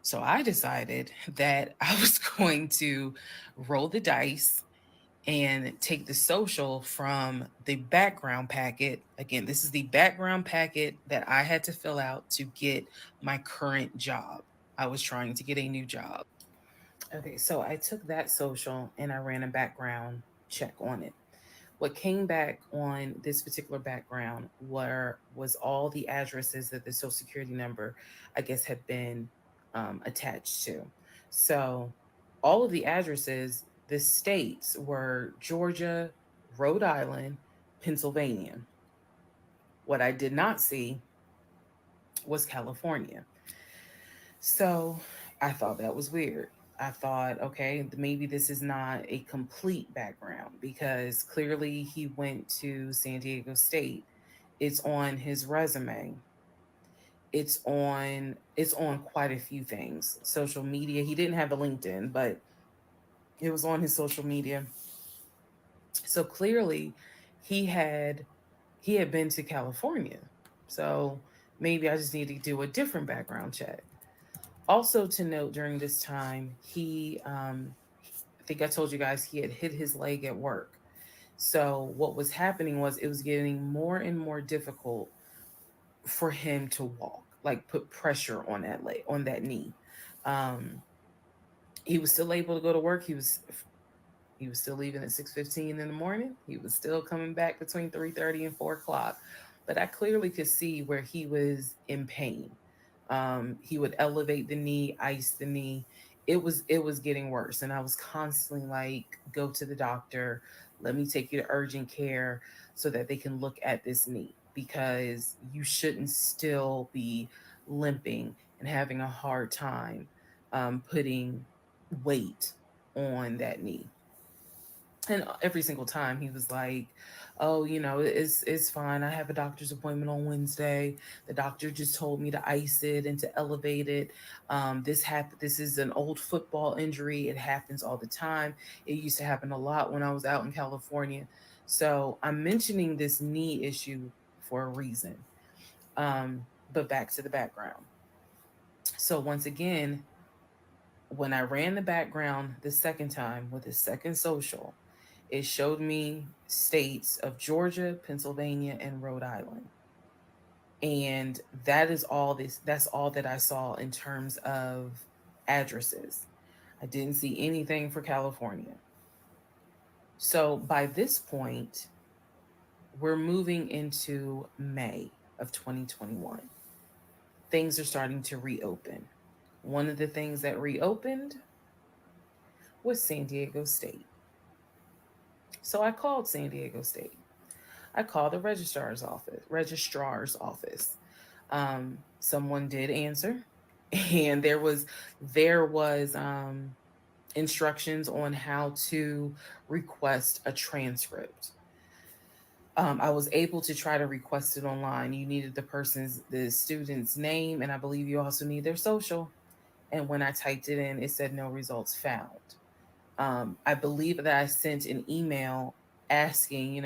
So I decided that I was going to roll the dice and take the social from the background packet. Again, this is the background packet that I had to fill out to get my current job. I was trying to get a new job. Okay, so I took that social and I ran a background check on it. What came back on this particular background was all the addresses that the social security number, I guess, had been attached to. So all of the addresses, the states were Georgia, Rhode Island, Pennsylvania. What I did not see was California. So I thought that was weird. I thought, okay, maybe this is not a complete background because clearly he went to San Diego State. It's on his resume. It's on quite a few things. Social media. He didn't have a LinkedIn, but it was on his social media. So clearly he had he had been to California. So maybe I just need to do a different background check. Also to note, during this time, I think I told you guys he had hit his leg at work. So what was happening was it was getting more and more difficult for him to walk, like put pressure on that leg, on that knee. Um, he was still able to go to work. He was still leaving at 6:15 in the morning. He was still coming back between 3:30 and 4 o'clock. But I clearly could see where he was in pain. He would elevate the knee, ice the knee. It was getting worse. And I was constantly like, go to the doctor, let me take you to urgent care so that they can look at this knee because you shouldn't still be limping and having a hard time putting weight on that knee. And every single time he was like, "Oh, it's fine. I have a doctor's appointment on Wednesday. The doctor just told me to ice it and to elevate it. This is an old football injury. It happens all the time. It used to happen a lot when I was out in California." So I'm mentioning this knee issue for a reason. But back to the background. So once again, when I ran the background the second time with the second social, it showed me states of Georgia, Pennsylvania, and Rhode Island. And that's all that I saw in terms of addresses. I didn't see anything for California. So by this point, we're moving into May of 2021. Things are starting to reopen. One of the things that reopened was San Diego State. So I called San Diego State. I called the registrar's office. Someone did answer, and there was instructions on how to request a transcript. I was able to try to request it online. You needed the student's name, and I believe you also need their social. And when I typed it in, it said no results found. I believe that I sent an email asking,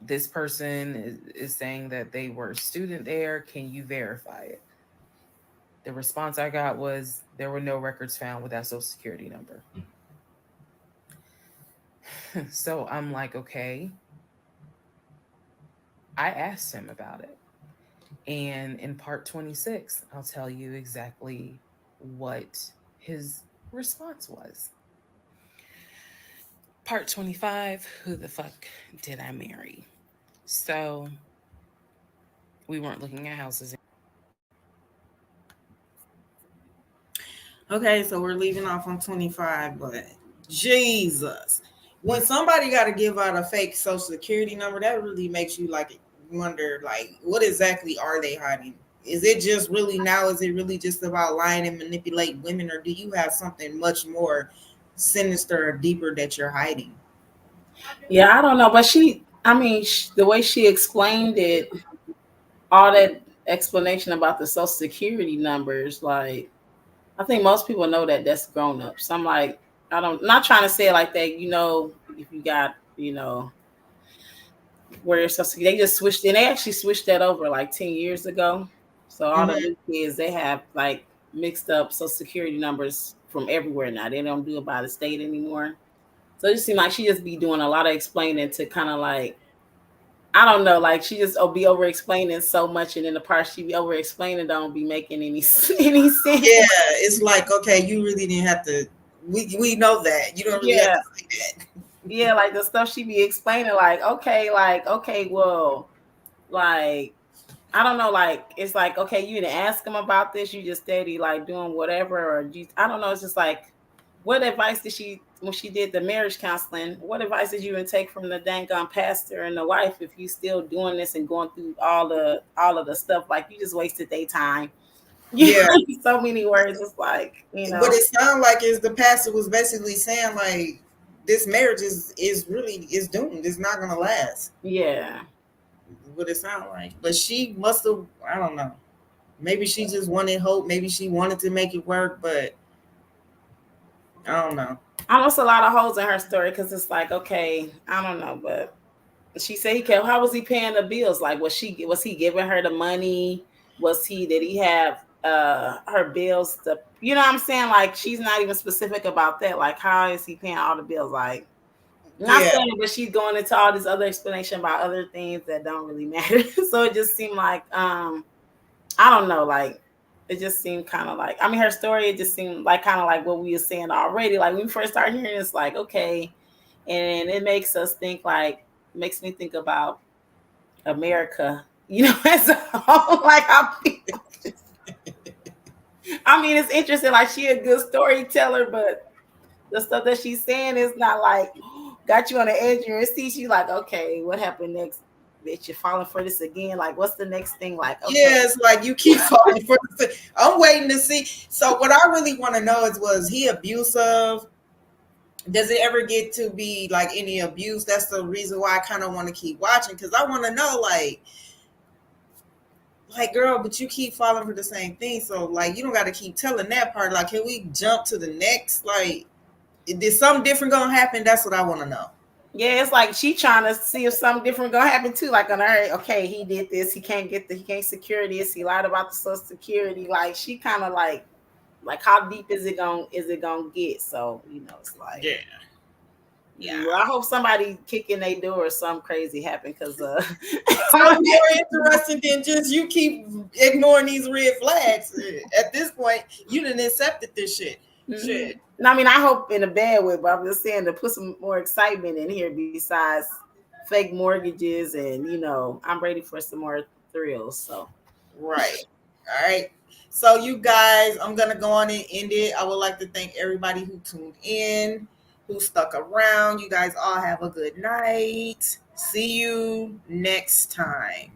this person is saying that they were a student there. Can you verify it? The response I got was there were no records found with that social security number. So I'm like, okay. I asked him about it. And in part 26, I'll tell you exactly what his response was. Part 25, who the fuck did I marry? So we weren't looking at houses. Okay, so we're leaving off on 25, but Jesus. When somebody got to give out a fake social security number, that really makes you like wonder, like, what exactly are they hiding? Is it just really now? Is it really just about lying and manipulate women, or do you have something much more sinister or deeper that you're hiding? Yeah, I don't know, but the way she explained it, all that explanation about the social security numbers, like, I think most people know that that's grown up. So I'm like, not trying to say it like that, if you got, where it's social, they just switched, and they actually switched that over like 10 years ago. So all the new kids, they have like mixed up social security numbers from everywhere now. They don't do it by the state anymore. So it just seemed like she just be doing a lot of explaining to kind of like, I don't know, like she just be over explaining so much, and then the part she be over explaining don't be making any sense. Yeah, it's like, okay, you really didn't have to. We know that you don't really have to say that. Yeah, like the stuff she be explaining, like okay, well, like I don't know, like it's like okay, you didn't ask him about this, you just steady like doing whatever, or I don't know. It's just like, what advice did she, when she did the marriage counseling, what advice did you even take from the dang on pastor and the wife if you still doing this and going through all of the stuff? Like you just wasted their time. Yeah, so many words. It's like, What it sounded like is the pastor was basically saying like this marriage is doomed. It's not gonna last. Yeah. What it sounded like. But she must have, I don't know. Maybe she just wanted hope. Maybe she wanted to make it work, but I don't know. Almost a lot of holes in her story, because it's like, okay, I don't know, but she said how was he paying the bills? Like, was he giving her the money? Did he have her bills to, you know what I'm saying? Like, she's not even specific about that. Like, how is he paying all the bills? Like, not saying, but she's going into all this other explanation about other things that don't really matter. So it just seemed like, I don't know, like, it just seemed kind of like, I mean, her story, it just seemed like kind of like what we were saying already. Like, when we first started hearing it, it's like, okay. And it makes me think about America, as a whole. Like, I mean, it's interesting. Like, she a good storyteller, but the stuff that she's saying is not like, got you on the edge of your seat. She's like, okay, what happened next? Bitch, you're falling for this again. Like, what's the next thing? Like, okay. Yeah, it's like you keep falling for this. I'm waiting to see. So what I really want to know is, was he abusive? does it ever get to be like any abuse? That's the reason why I kind of want to keep watching, because I want to know, like, girl, but you keep falling for the same thing. So, like, you don't got to keep telling that part. Like, can we jump to the next? Like, is something different gonna happen? That's what I want to know. Yeah, it's like she trying to see if something different gonna happen too. Like on her, okay, he did this, he can't secure this, he lied about the Social Security. Like she kind of like how deep is it gonna get? So it's like yeah. Well, I hope somebody kick in their door or something crazy happen, because something more interesting than just you keep ignoring these red flags. At this point, you done accepted this shit. Mm-hmm. Shit. No, I mean, I hope in a bad way, but I'm just saying to put some more excitement in here besides fake mortgages, and I'm ready for some more thrills. So right. All right. So you guys, I'm gonna go on and end it. I would like to thank everybody who tuned in, who stuck around. You guys all have a good night. See you next time.